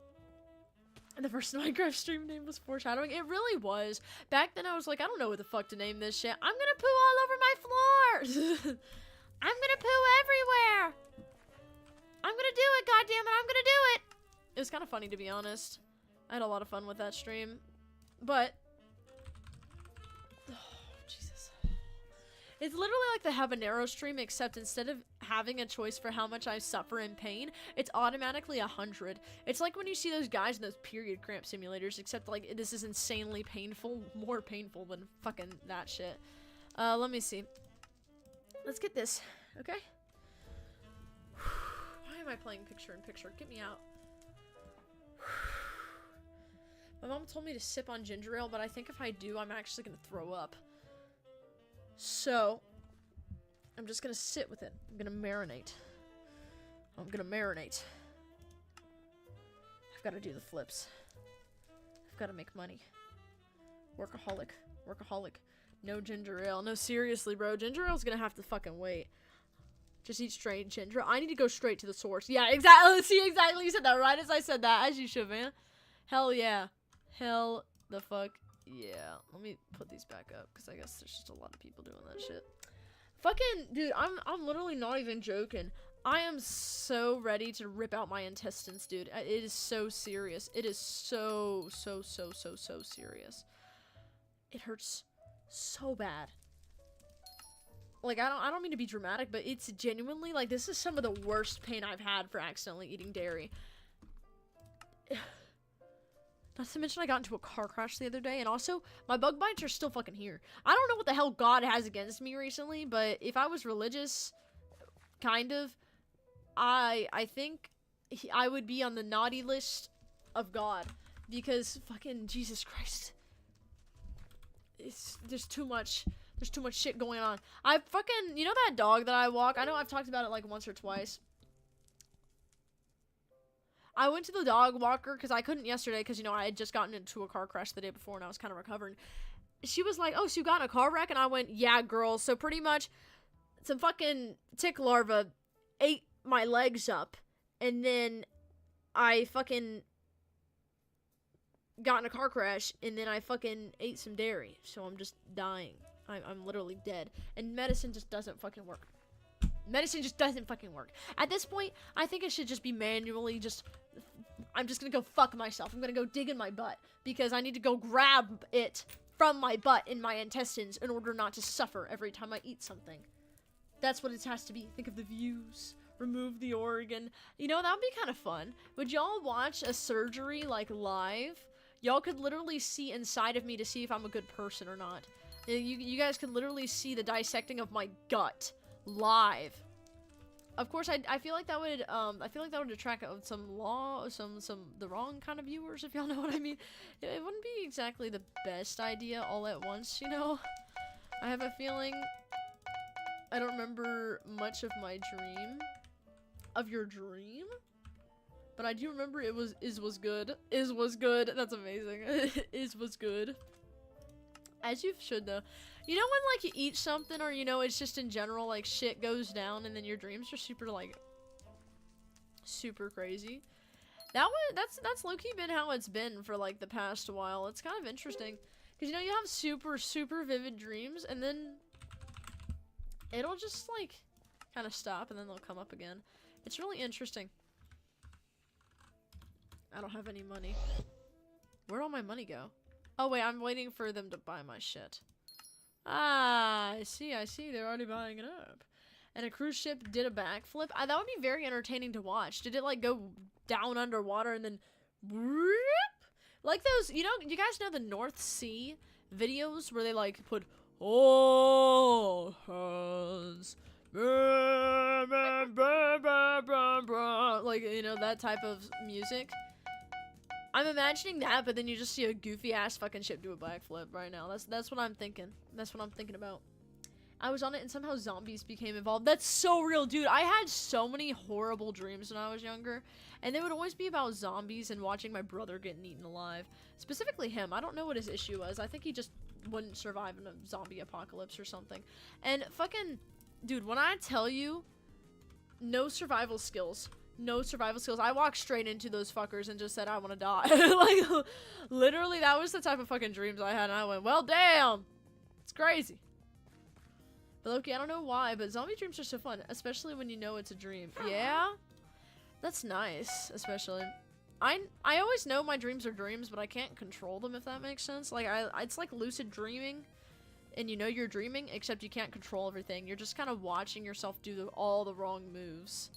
the first Minecraft stream name was Foreshadowing. It really was. Back then I was like, I don't know what the fuck to name this shit. I'm gonna poo all over my floors. I'm gonna poo everywhere. I'm gonna do it, goddammit, I'm gonna do it. It was kind of funny, to be honest. I had a lot of fun with that stream. But, oh, Jesus. It's literally like the habanero stream, except instead of having a choice for how much I suffer in pain, it's automatically 100. It's like when you see those guys in those period cramp simulators, except like this is insanely painful, more painful than fucking that shit. Let me see. Let's get this, okay? Why am I playing picture-in-picture? Get me out. My mom told me to sip on ginger ale, but I think if I do, I'm actually gonna throw up. So, I'm just gonna sit with it. I'm gonna marinate. I'm gonna marinate. I've gotta do the flips. I've gotta make money. Workaholic. Workaholic. No ginger ale. No, seriously, bro. Ginger ale's gonna have to fucking wait. Just eat straight ginger. I need to go straight to the source. Yeah, exactly. See, exactly. You said that right as I said that. As you should, man. Hell yeah. Hell the fuck yeah. Let me put these back up, because I guess there's just a lot of people doing that shit. Fucking, dude, I'm literally not even joking. I am so ready to rip out my intestines, dude. It is so serious. It is so serious. It hurts so bad. like, I don't mean to be dramatic, but it's genuinely, like, this is some of the worst pain I've had for accidentally eating dairy. Not to mention I got into a car crash the other day, and also, my bug bites are still fucking here. I don't know what the hell God has against me recently, but if I was religious, kind of, I think I would be on the naughty list of God, because fucking Jesus Christ. There's too much shit going on. I fucking, you know that dog that I walk? I know I've talked about it like once or twice. I went to the dog walker because I couldn't yesterday because, you know, I had just gotten into a car crash the day before and I was kind of recovering. She was like, oh, so you got in a car wreck? And I went, yeah, girl. So pretty much some fucking tick larva ate my legs up. And then I fucking got in a car crash and then I fucking ate some dairy. So I'm just dying. I'm literally dead. And medicine just doesn't fucking work. Medicine just doesn't fucking work. At this point, I think it should just be manually I'm just gonna go fuck myself. I'm gonna go dig in my butt. Because I need to go grab it from my butt in my intestines in order not to suffer every time I eat something. That's what it has to be. Think of the views. Remove the organ. You know, that would be kind of fun. Would y'all watch a surgery, like, live? Y'all could literally see inside of me to see if I'm a good person or not. You guys could literally see the dissecting of my gut live. Of course, I feel like that would attract some the wrong kind of viewers, if y'all know what I mean. It wouldn't be exactly the best idea all at once, you know. I have a feeling I don't remember much of my dream. Of your dream? But I do remember it was good. Was good. That's amazing. Was good. As you should, though. You know when, like, you eat something, or, you know, it's just in general, like, shit goes down, and then your dreams are super, like, super crazy? That's low-key been how it's been for, like, the past while. It's kind of interesting. Because, you know, you have super, super vivid dreams, and then it'll just, like, kind of stop, and then they'll come up again. It's really interesting. I don't have any money. Where'd all my money go? Oh, wait, I'm waiting for them to buy my shit. Ah, I see. They're already buying it up. And a cruise ship did a backflip. That would be very entertaining to watch. Did it, like, go down underwater and then... Like those, you know, you guys know the North Sea videos where they, like, put... Oh, hands... Like, you know, that type of music. I'm imagining that, but then you just see a goofy ass fucking ship do a backflip right now. That's what I'm thinking. That's what I'm thinking about. I was on it and somehow zombies became involved. That's so real, dude. I had so many horrible dreams when I was younger, and they would always be about zombies and watching my brother getting eaten alive. Specifically him. I don't know what his issue was. I think he just wouldn't survive in a zombie apocalypse or something. And fucking, dude, when I tell you, no survival skills. No survival skills. I walked straight into those fuckers and just said, I want to die. Like, literally, that was the type of fucking dreams I had, and I went, well, damn. It's crazy. But, Loki, I don't know why, but zombie dreams are so fun, especially when you know it's a dream. Yeah? That's nice, especially. I always know my dreams are dreams, but I can't control them, if that makes sense. Like, it's like lucid dreaming, and you know you're dreaming, except you can't control everything. You're just kind of watching yourself do all the wrong moves.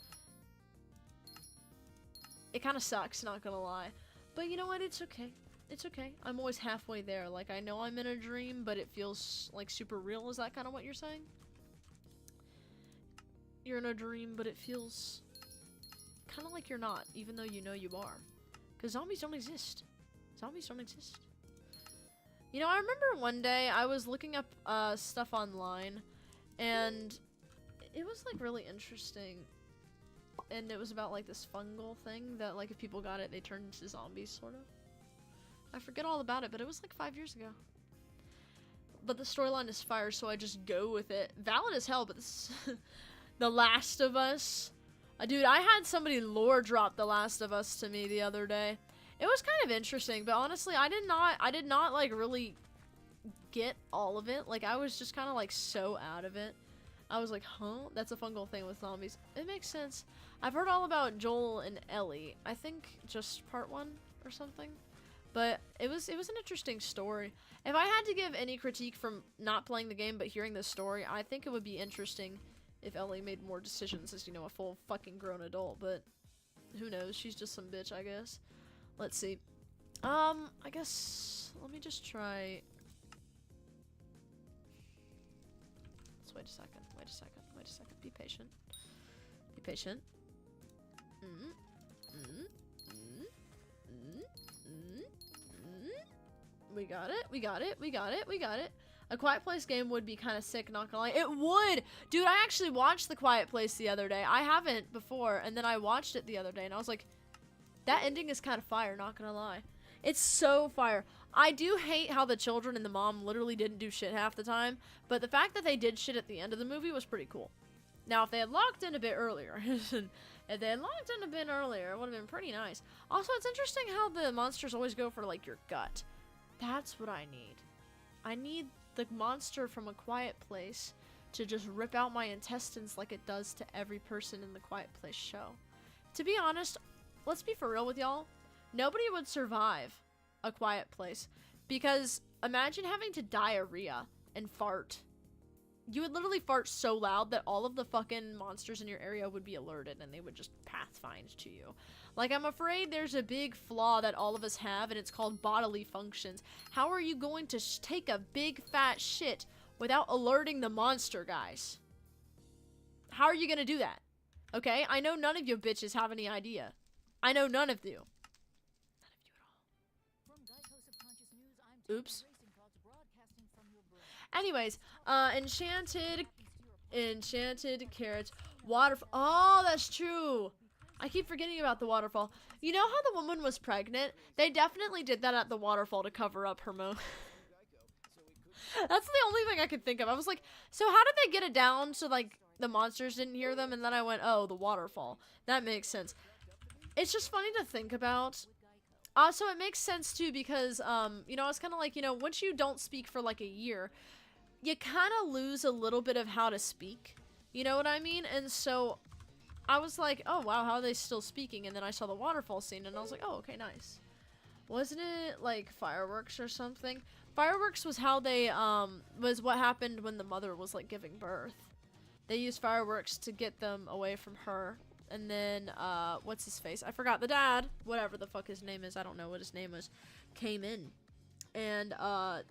It kind of sucks, not gonna lie. But you know what? It's okay. It's okay. I'm always halfway there. Like, I know I'm in a dream, but it feels, like, super real. Is that kind of what you're saying? You're in a dream, but it feels kind of like you're not, even though you know you are. Because zombies don't exist. Zombies don't exist. You know, I remember one day I was looking up stuff online, and it was, like, really interesting. And it was about, like, this fungal thing that, like, if people got it, they turned into zombies, sort of. I forget all about it, but it was, like, 5 years ago. But the storyline is fire, so I just go with it. Valid as hell, but this... The Last of Us. Dude, I had somebody lore drop The Last of Us to me the other day. It was kind of interesting, but honestly, I did not, like, really get all of it. Like, I was just kind of, like, so out of it. I was like, huh? That's a fungal thing with zombies. It makes sense. I've heard all about Joel and Ellie. I think just part 1 or something. But it was an interesting story. If I had to give any critique from not playing the game but hearing this story, I think it would be interesting if Ellie made more decisions as, you know, a full fucking grown adult, but who knows? She's just some bitch, I guess. Let's see. I guess let me just try. Let's wait a second. Wait a second. Wait a second. Be patient. Be patient. We got it. We got it. We got it. We got it. A Quiet Place game would be kind of sick, not gonna lie. It would! Dude, I actually watched The Quiet Place the other day. I haven't before, and then I watched it the other day, and I was like, that ending is kind of fire, not gonna lie. It's so fire. I do hate how the children and the mom literally didn't do shit half the time, but the fact that they did shit at the end of the movie was pretty cool. Now, if they had locked in a bit earlier, it would have been pretty nice. Also, it's interesting how the monsters always go for, like, your gut. That's what I need. I need the monster from A Quiet Place to just rip out my intestines like it does to every person in the Quiet Place show. To be honest, let's be for real with y'all. Nobody would survive A Quiet Place because imagine having to diarrhea and fart. You would literally fart so loud that all of the fucking monsters in your area would be alerted and they would just pathfind to you. Like, I'm afraid there's a big flaw that all of us have, and it's called bodily functions. How are you going to take a big fat shit without alerting the monster, guys? How are you gonna do that? Okay? I know none of you bitches have any idea. I know none of you. None of you at all. Oops. Anyways, enchanted carrots, waterfall. Oh, that's true. I keep forgetting about the waterfall. You know how the woman was pregnant? They definitely did that at the waterfall to cover up her That's the only thing I could think of. I was like, so how did they get it down so, like, the monsters didn't hear them? And then I went, oh, the waterfall. That makes sense. It's just funny to think about. Also, it makes sense, too, because, you know, it's kind of like, you know, once you don't speak for, like, a year, you kind of lose a little bit of how to speak. You know what I mean? And so I was like, oh, wow, how are they still speaking? And then I saw the waterfall scene, and I was like, oh, okay, nice. Wasn't it, like, fireworks or something? Fireworks was how they, was what happened when the mother was, like, giving birth. They used fireworks to get them away from her. And then, what's his face? I forgot the dad. Whatever the fuck his name is. I don't know what his name was. Came in. And,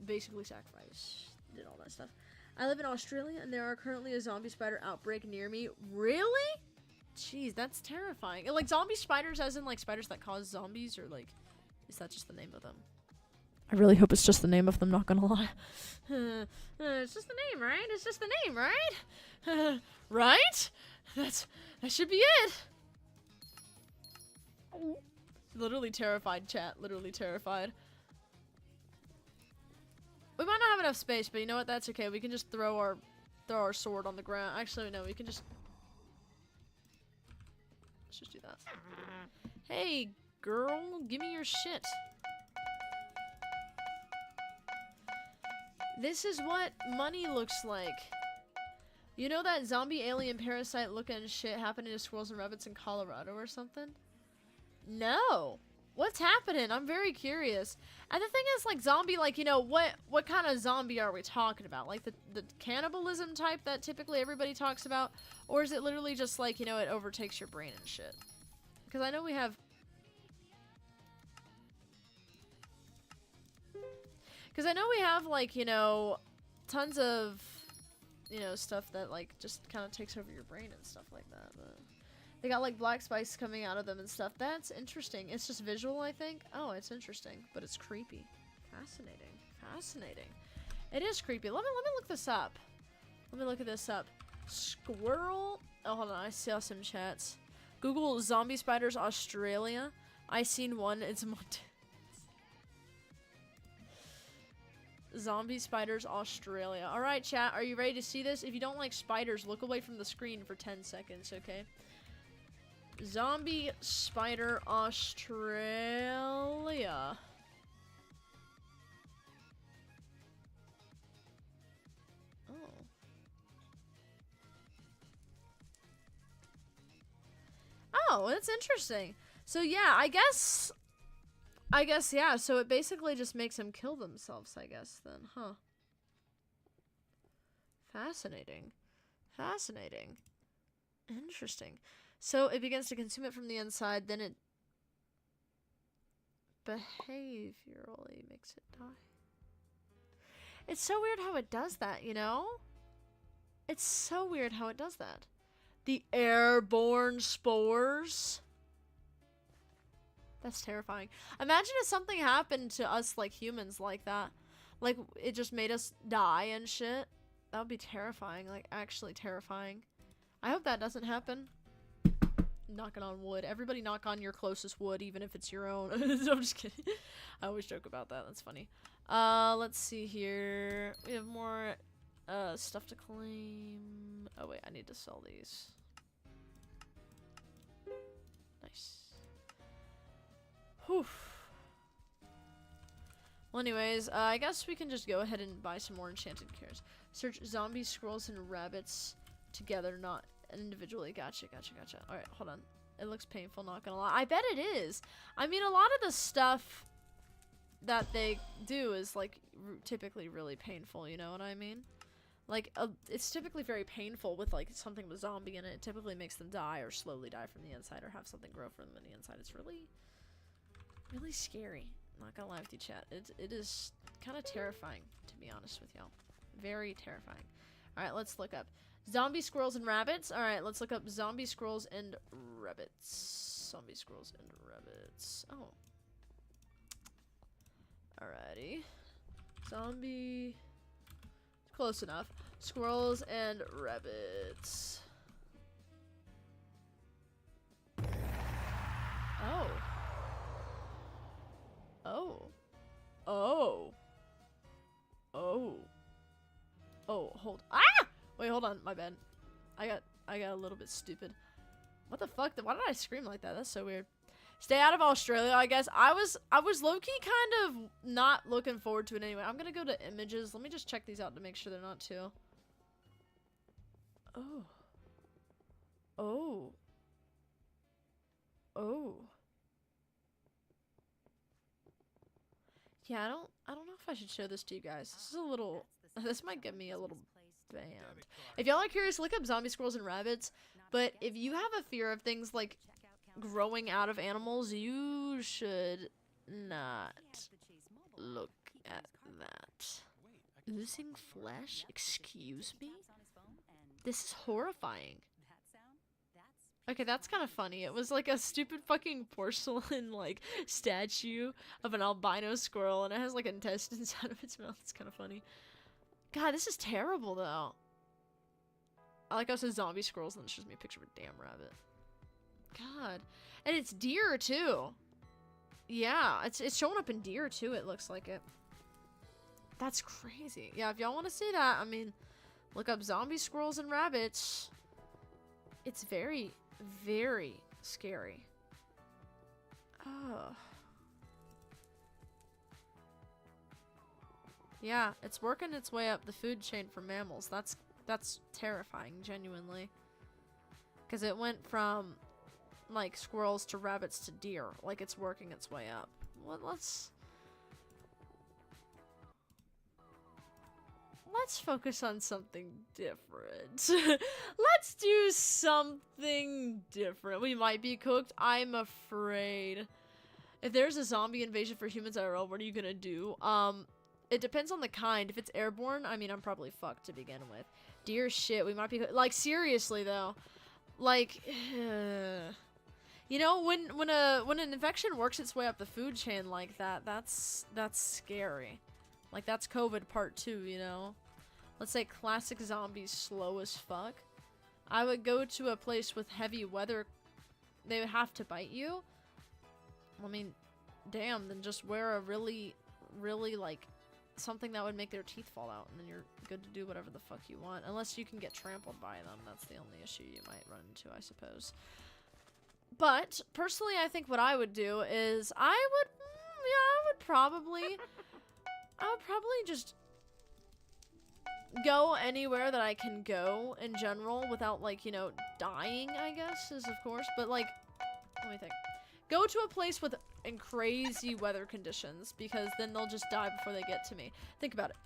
basically sacrificed. Did all that stuff. I live in Australia, and there are currently a zombie spider outbreak near me. Really? Jeez, that's terrifying. Like, zombie spiders as in, like, spiders that cause zombies? Or, like, is that just the name of them? I really hope it's just the name of them, not gonna lie. It's just the name, right? It's just the name, right? Right? That should be it. Literally terrified, chat. Literally terrified. We might not have enough space, but you know what? That's okay. We can just throw our sword on the ground. Actually, no. We can just... Let's just do that. Hey, girl. Give me your shit. This is what money looks like. You know that zombie alien parasite looking shit happening to squirrels and rabbits in Colorado or something? No. What's happening? I'm very curious. And the thing is, like, zombie, like, you know, what kind of zombie are we talking about? Like, the cannibalism type that typically everybody talks about? Or is it literally just, like, you know, it overtakes your brain and shit? Because I know we have... Because I know we have, like, you know, tons of, you know, stuff that, like, just kind of takes over your brain and stuff like that, but... They got, like, black spice coming out of them and stuff. That's interesting. It's just visual, I think. Oh, it's interesting. But it's creepy. Fascinating. Fascinating. It is creepy. Let me look this up. Let me look at this up. Squirrel... Oh, hold on. I saw some chats. Google zombie spiders Australia. I seen one. It's zombie spiders Australia. Alright, chat. Are you ready to see this? If you don't like spiders, look away from the screen for 10 seconds, okay? Zombie spider Australia. Oh. Oh, that's interesting. So yeah, I guess I guess, yeah, so it basically just makes them kill themselves, I guess, then, huh? Fascinating. Fascinating. Interesting. So it begins to consume it from the inside, then it behaviorally makes it die. It's so weird how it does that, you know? It's so weird how it does that. The airborne spores. That's terrifying. Imagine if something happened to us like humans like that. Like, it just made us die and shit. That would be terrifying. Like, actually terrifying. I hope that doesn't happen. Knocking on wood. Everybody knock on your closest wood, even if it's your own. I'm just kidding. I always joke about that. That's funny. Let's see here. We have more stuff to claim. Oh wait, I need to sell these. Nice. Whew. Well, anyways, I guess we can just go ahead and buy some more enchanted carrots. Search zombies, squirrels, and rabbits together, not individually. Gotcha, gotcha, gotcha. Alright, hold on. It looks painful, not gonna lie. I bet it is. I mean, a lot of the stuff that they do is, like, typically really painful, you know what I mean? Like, it's typically very painful with, like, something with zombie in it. It typically makes them die or slowly die from the inside or have something grow from them in the inside. It's really, really scary. Not gonna lie with you, chat. It is kind of terrifying, to be honest with y'all. Very terrifying. Alright, let's look up zombie squirrels and rabbits. Alright, let's look up zombie squirrels and rabbits. Zombie squirrels and rabbits. Oh. Alrighty. Zombie. Close enough. Squirrels and rabbits. Oh. Oh. Oh. Oh. Oh, hold. Ah! Wait, hold on. My bad. I got a little bit stupid. What the fuck? Why did I scream like that? That's so weird. Stay out of Australia, I guess. I was low-key kind of not looking forward to it anyway. I'm gonna go to images. Let me just check these out to make sure they're not too. Oh. Oh. Oh. Yeah, I don't know if I should show this to you guys. This is a little, this might get me a little banned. If y'all are curious, look up zombie squirrels and rabbits. But if you have a fear of things like growing out of animals, you should not look at that. Oozing flesh? Excuse me? This is horrifying. Okay, that's kind of funny. It was like a stupid fucking porcelain, like, statue of an albino squirrel, and it has, like, intestines out of its mouth. It's kind of funny. God, this is terrible, though. I like how it says zombie squirrels, and then it shows me a picture of a damn rabbit. God. And it's deer, too. Yeah, it's showing up in deer, too, it looks like it. That's crazy. Yeah, if y'all want to see that, I mean, look up zombie squirrels and rabbits. It's very, very scary. Oh. Yeah, it's working its way up the food chain for mammals. That's terrifying, genuinely. Because it went from, like, squirrels to rabbits to deer. Like, it's working its way up. Well, let's focus on something different. Let's do something different. We might be cooked. I'm afraid. If there's a zombie invasion for humans IRL, what are you gonna do? It depends on the kind. If it's airborne, I mean, I'm probably fucked to begin with. Dear shit, we might be like, seriously though. Like, you know, when an infection works its way up the food chain like that, that's scary. Like, that's COVID part 2, you know? Let's say classic zombies slow as fuck. I would go to a place with heavy weather. They would have to bite you. I mean, damn, then just wear a really, really, like, something that would make their teeth fall out, and then you're good to do whatever the fuck you want. Unless you can get trampled by them. That's the only issue you might run into, I suppose. But, personally, I think what I would do is I would probably just go anywhere that I can go in general without, like, you know, dying, I guess, is of course. But, like, let me think. Go to a place with crazy weather conditions, because then they'll just die before they get to me. Think about it.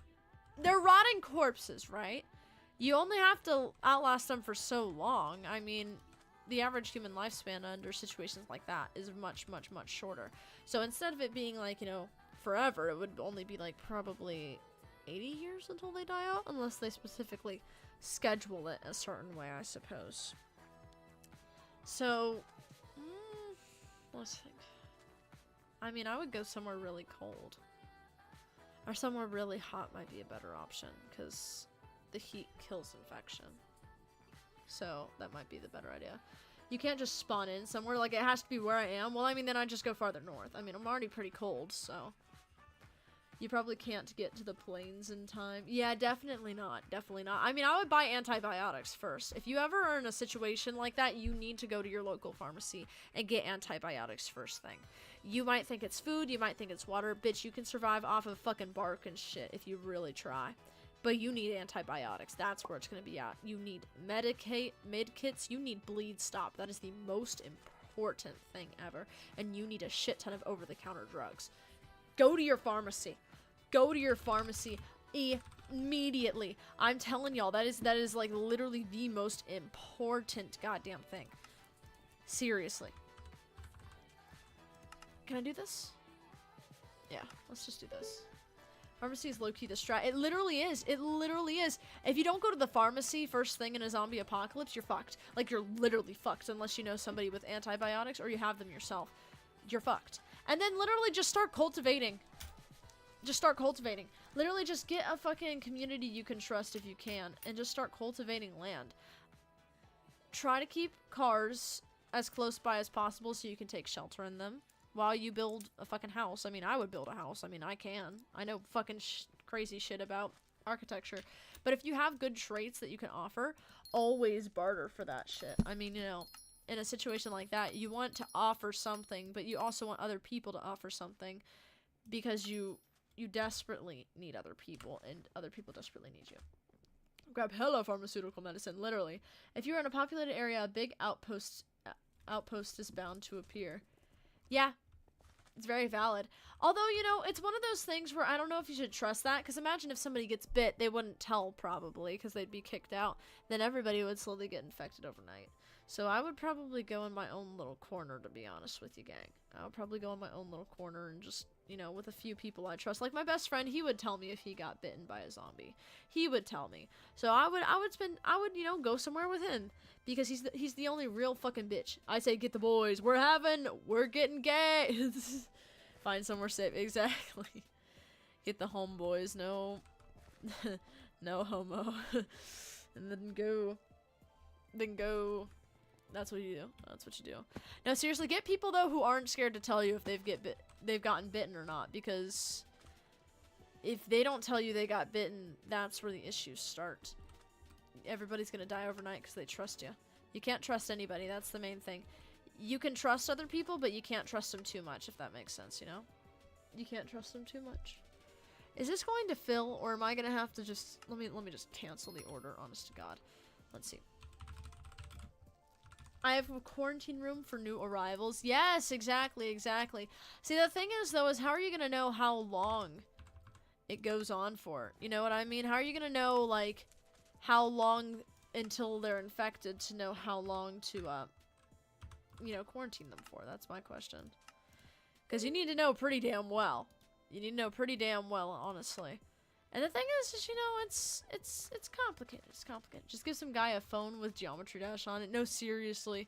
They're rotting corpses, right? You only have to outlast them for so long. I mean, the average human lifespan under situations like that is much, much, much shorter. So instead of it being like, you know, forever, it would only be like probably 80 years until they die out, unless they specifically schedule it a certain way, I suppose. So, let's think. I mean, I would go somewhere really cold. Or somewhere really hot might be a better option, because the heat kills infection. So, that might be the better idea. You can't just spawn in somewhere, like it has to be where I am. Well, I mean, then I just go farther north. I mean, I'm already pretty cold, so. You probably can't get to the plains in time. Yeah, definitely not. Definitely not. I mean, I would buy antibiotics first. If you ever are in a situation like that, you need to go to your local pharmacy and get antibiotics first thing. You might think it's food, you might think it's water. Bitch, you can survive off of fucking bark and shit if you really try. But you need antibiotics. That's where it's going to be at. You need med-kits. You need bleed stop. That is the most important thing ever. And you need a shit ton of over-the-counter drugs. Go to your pharmacy. Go to your pharmacy immediately. I'm telling y'all, that is like literally the most important goddamn thing. Seriously. Can I do this? Yeah, let's just do this. Pharmacy is low-key the strat. It literally is. It literally is. If you don't go to the pharmacy first thing in a zombie apocalypse, you're fucked. Like, you're literally fucked unless you know somebody with antibiotics or you have them yourself. You're fucked. And then literally just start cultivating. Just start cultivating. Literally just get a fucking community you can trust if you can, and just start cultivating land. Try to keep cars as close by as possible so you can take shelter in them while you build a fucking house. I mean, I would build a house. I mean, I can. I know fucking crazy shit about architecture. But if you have good traits that you can offer, always barter for that shit. I mean, you know, in a situation like that, you want to offer something, but you also want other people to offer something, because you desperately need other people, and other people desperately need you. Grab hella pharmaceutical medicine, literally. If you're in a populated area, a big outpost is bound to appear. Yeah, it's very valid. Although, you know, it's one of those things where I don't know if you should trust that, because imagine if somebody gets bit, they wouldn't tell probably, because they'd be kicked out. Then everybody would slowly get infected overnight. So I would probably go in my own little corner, to be honest with you, gang. I would probably go in my own little corner and just, you know, with a few people I trust. Like my best friend, he would tell me if he got bitten by a zombie. He would tell me. So I would, you know, go somewhere with him, because he's the only real fucking bitch. I say, get the boys. We're getting gay. Find somewhere safe. Exactly. Get the homeboys. No, no homo. And then go. That's what you do. That's what you do. Now, seriously, get people, though, who aren't scared to tell you if they've gotten bitten or not, because if they don't tell you they got bitten, that's where the issues start. Everybody's gonna die overnight because they trust you. You can't trust anybody. That's the main thing. You can trust other people, but you can't trust them too much, if that makes sense, you know? You can't trust them too much. Is this going to fill, or am I gonna have to just... Let me just cancel the order, honest to God. Let's see. I have a quarantine room for new arrivals. Yes, exactly. See, the thing is, though, is how are you gonna know how long it goes on for? You know what I mean? How are you gonna know, like, how long until they're infected to know how long to, you know, quarantine them for? That's my question. Because you need to know pretty damn well. You need to know pretty damn well, honestly. And the thing is, you know, it's complicated. It's complicated. Just give some guy a phone with Geometry Dash on it. No, seriously.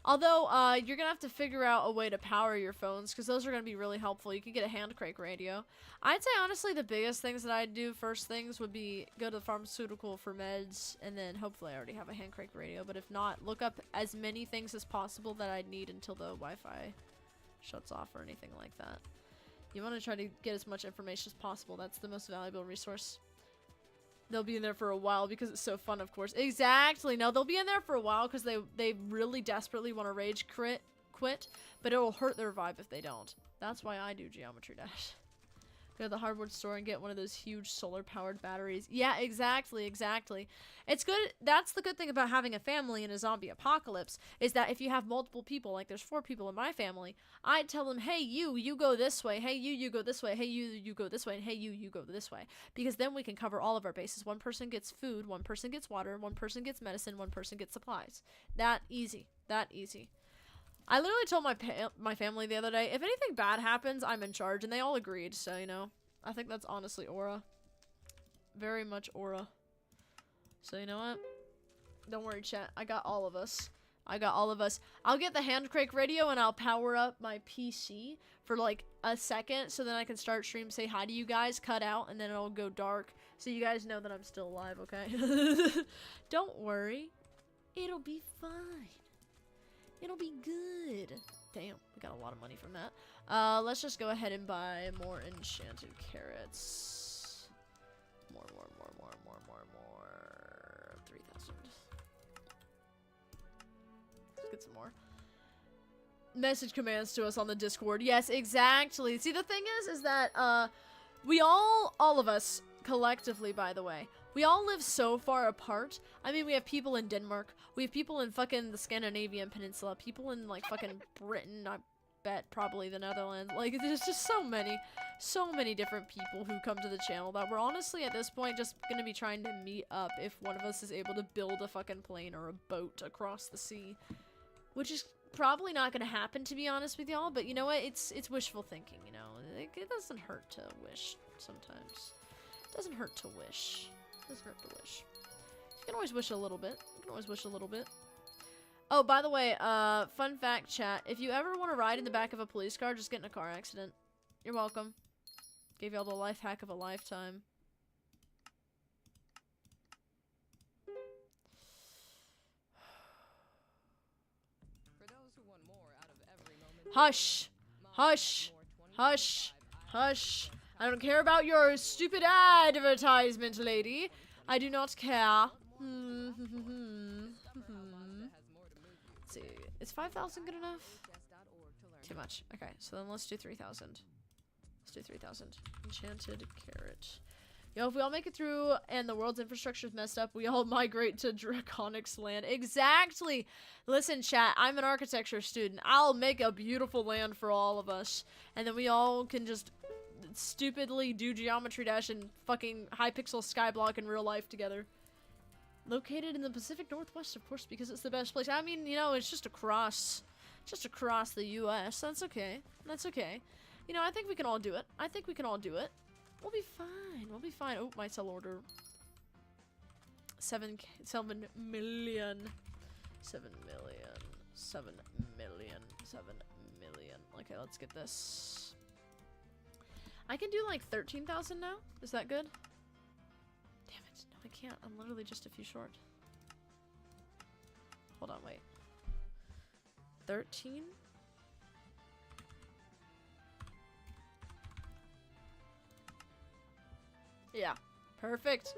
Although, you're gonna have to figure out a way to power your phones, because those are gonna be really helpful. You can get a hand crank radio. I'd say, honestly, the biggest things that I'd do first things would be go to the pharmaceutical for meds, and then hopefully I already have a hand crank radio. But if not, look up as many things as possible that I'd need until the Wi-Fi shuts off or anything like that. You want to try to get as much information as possible. That's the most valuable resource. They'll be in there for a while because it's so fun, of course. Exactly. No, they'll be in there for a while because they really desperately want to rage quit, but it will hurt their vibe if they don't. That's why I do Geometry Dash. Go to the hardware store and get one of those huge solar-powered batteries. Yeah, exactly, exactly. It's good. That's the good thing about having a family in a zombie apocalypse, is that if you have multiple people, like there's 4 people in my family, I'd tell them, hey, you go this way. Hey, you go this way. Hey, you go this way. And hey, you go this way. Because then we can cover all of our bases. One person gets food, one person gets water, one person gets medicine, one person gets supplies. That easy. That easy. I literally told my family the other day, if anything bad happens, I'm in charge, and they all agreed, so, you know, I think that's honestly aura. Very much aura. So, you know what? Don't worry, chat. I got all of us. I got all of us. I'll get the handcrake radio, and I'll power up my PC for, like, a second, so then I can start stream, say hi to you guys, cut out, and then it'll go dark, so you guys know that I'm still alive, okay? Don't worry. It'll be fine. It'll be good. Damn, we got a lot of money from that. Let's just go ahead and buy more enchanted carrots. More. 3,000. Let's get some more. Message commands to us on the Discord. Yes, exactly. See, the thing is that, we all of us, collectively, by the way, we all live so far apart. I mean, we have people in Denmark. We have people in fucking the Scandinavian Peninsula. People in, like, fucking Britain. I bet probably the Netherlands. Like, there's just so many different people who come to the channel that we're honestly, at this point, just gonna be trying to meet up if one of us is able to build a fucking plane or a boat across the sea. Which is probably not gonna happen, to be honest with y'all. But you know what? It's wishful thinking, you know? It doesn't hurt to wish sometimes. It doesn't hurt to wish. Doesn't hurt to wish. You can always wish a little bit. You can always wish a little bit. Oh, by the way, fun fact, chat. If you ever want to ride in the back of a police car, just get in a car accident. You're welcome. Gave y'all the life hack of a lifetime. For those who want more out of every moment. Hush! Hush! Hush! Hush! I don't care about your stupid advertisement, lady. I do not care. Let's see. Is 5,000 good enough? Too much. Okay, so then let's do 3,000. Let's do 3,000. Enchanted carrot. Yo, if we all make it through and the world's infrastructure is messed up, we all migrate to Draconic's land. Exactly! Listen, chat, I'm an architecture student. I'll make a beautiful land for all of us. And then we all can just stupidly do Geometry Dash and fucking Hypixel Skyblock in real life together. Located in the Pacific Northwest, of course, because it's the best place. I mean, you know, it's just across the U.S. That's okay. That's okay. You know, I think we can all do it. I think we can all do it. We'll be fine. We'll be fine. Oh, my sell order. 7 million. Okay, let's get this. I can do like 13,000 now. Is that good? Damn it. No, I can't. I'm literally just a few short. Hold on, wait. 13? Yeah. Perfect.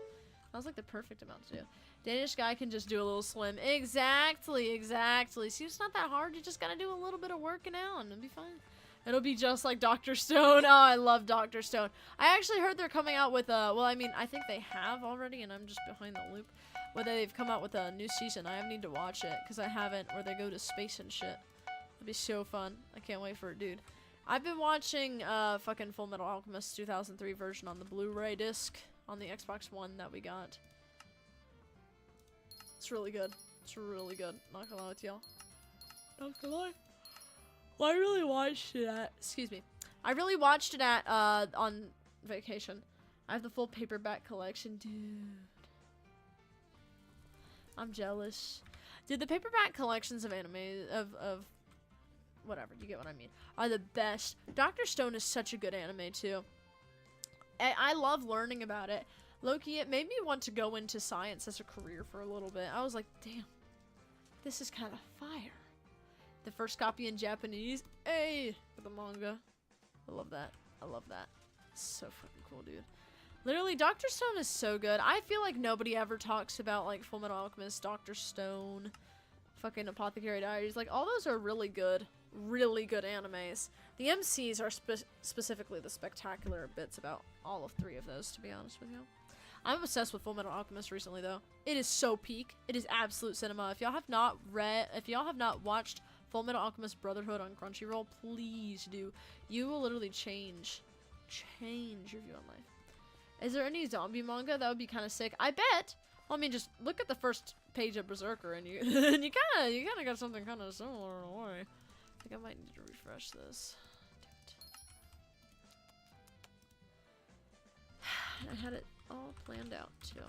That was like the perfect amount to do. Danish guy can just do a little slim. Exactly, exactly. See, it's not that hard. You just gotta do a little bit of working out and it'll be fine. It'll be just like Dr. Stone. Oh, I love Dr. Stone. I actually heard they're coming out with well, I mean, I think they have already, and I'm just behind the loop. Whether they've come out with a new season. I need to watch it, because I haven't, where they go to space and shit. It'll be so fun. I can't wait for it, dude. I've been watching, fucking Full Metal Alchemist 2003 version on the Blu-ray disc on the Xbox One that we got. It's really good. It's really good. Not gonna lie with y'all. Not gonna lie. Well, I really watched it at, excuse me. I really watched it at, on vacation. I have the full paperback collection, dude. I'm jealous. Dude, the paperback collections of anime, of whatever, you get what I mean, are the best. Dr. Stone is such a good anime, too. I love learning about it. Loki, it made me want to go into science as a career for a little bit. I was like, damn, this is kind of fire. The first copy in Japanese, hey, for the manga. I love that. I love that. It's so fucking cool, dude. Literally, Dr. Stone is so good. I feel like nobody ever talks about, like, Fullmetal Alchemist, Dr. Stone, fucking Apothecary Diaries. Like, all those are really good. really good animes. The MCs are specifically the spectacular bits about all of 3 of those, to be honest with you. I'm obsessed with Fullmetal Alchemist recently, though. It is so peak. It is absolute cinema. If y'all have not watched Fullmetal Alchemist Brotherhood on Crunchyroll, please do. You will literally change your view on life. Is there any zombie manga that would be kind of sick? I bet. Well, I mean, just look at the first page of Berserker, and you you kind of got something kind of similar in a way. I think I might need to refresh this. Damn it. I had it all planned out too.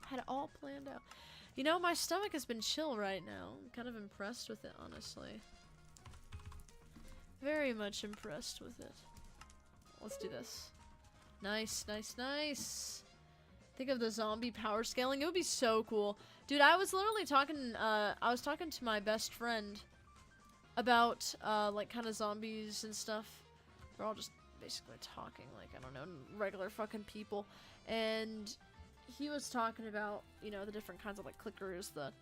I had it all planned out. You know, my stomach has been chill right now. I'm kind of impressed with it, honestly. Very much impressed with it. Let's do this. Nice, nice, nice. Think of the zombie power scaling. It would be so cool. Dude, I was literally talking, I was talking to my best friend about, like, kind of zombies and stuff. We're all just basically talking, like, I don't know, regular fucking people. And he was talking about, you know, the different kinds of, like, clickers, the,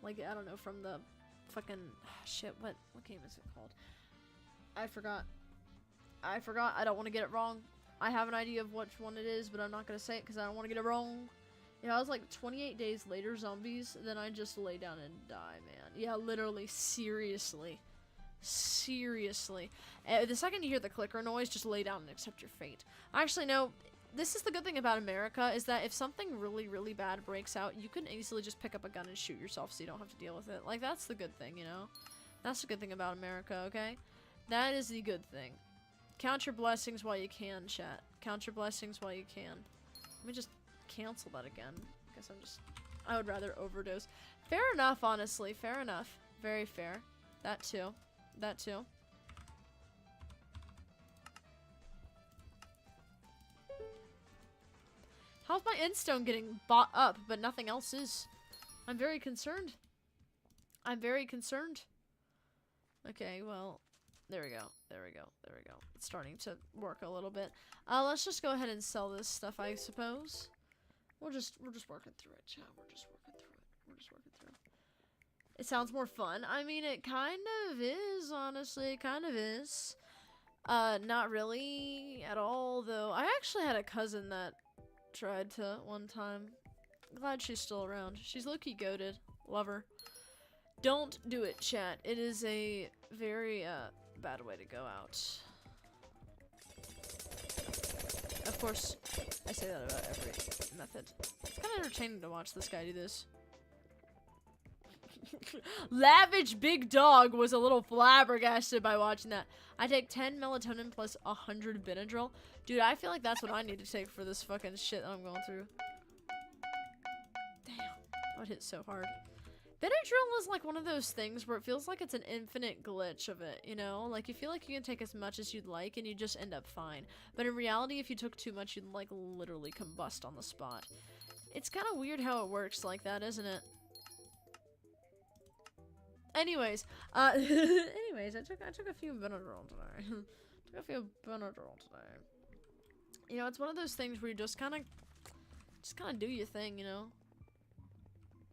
like, I don't know, from the fucking, shit, what game is it called? I forgot. I don't want to get it wrong. I have an idea of which one it is, but I'm not going to say it because I don't want to get it wrong. Yeah, I was like 28 days later zombies, then I just lay down and die, man. Yeah, literally, seriously. Seriously. The second you hear the clicker noise, just lay down and accept your fate. Actually, no, this is the good thing about America, is that if something really, really bad breaks out, you can easily just pick up a gun and shoot yourself so you don't have to deal with it. Like, that's the good thing, you know? That's the good thing about America, okay? That is the good thing. Count your blessings while you can, chat. Count your blessings while you can. Let me just cancel that again. I would rather overdose. Fair enough, honestly. Fair enough. Very fair. That too. That too. How's my endstone getting bought up, but nothing else is? I'm very concerned. I'm very concerned. Okay, well, there we go. There we go. There we go. It's starting to work a little bit. Let's just go ahead and sell this stuff, I suppose. We're just working through it, chat. We're just working through it. We're just working through it. It sounds more fun. I mean, it kind of is, honestly. It kind of is. Not really at all, though. I actually had a cousin that tried to one time. Glad she's still around. She's low-key goated. Love her. Don't do it, chat. It is a very, bad way to go out. Of course, I say that about every method. It's kind of entertaining to watch this guy do this. Lavish Big Dog was a little flabbergasted by watching that. I take 10 melatonin plus 100 Benadryl. Dude, I feel like that's what I need to take for this fucking shit that I'm going through. Damn. That would hit so hard. Benadryl is like one of those things where it feels like it's an infinite glitch of it, you know? Like, you feel like you can take as much as you'd like and you just end up fine. But in reality, if you took too much, you'd, like, literally combust on the spot. It's kind of weird how it works like that, isn't it? Anyways, anyways, I took a few Benadryl today. Took a few Benadryl today. You know, it's one of those things where you just kind of do your thing, you know?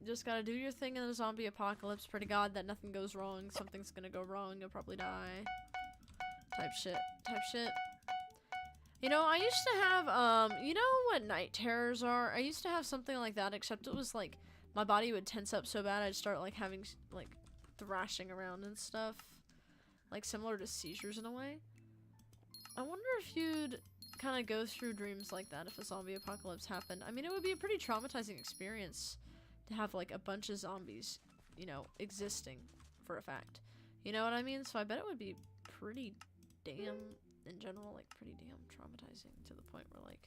You just gotta do your thing in a zombie apocalypse. Pray to God that nothing goes wrong. Something's gonna go wrong. You'll probably die. Type shit. Type shit. You know, I used to have, you know what night terrors are? I used to have something like that, except it was like, my body would tense up so bad I'd start like having, like, thrashing around and stuff. Like, similar to seizures in a way. I wonder if you'd kind of go through dreams like that if a zombie apocalypse happened. I mean, it would be a pretty traumatizing experience to have, like, a bunch of zombies, you know, existing for a fact. You know what I mean? So I bet it would be pretty damn, in general, like, pretty damn traumatizing to the point where, like,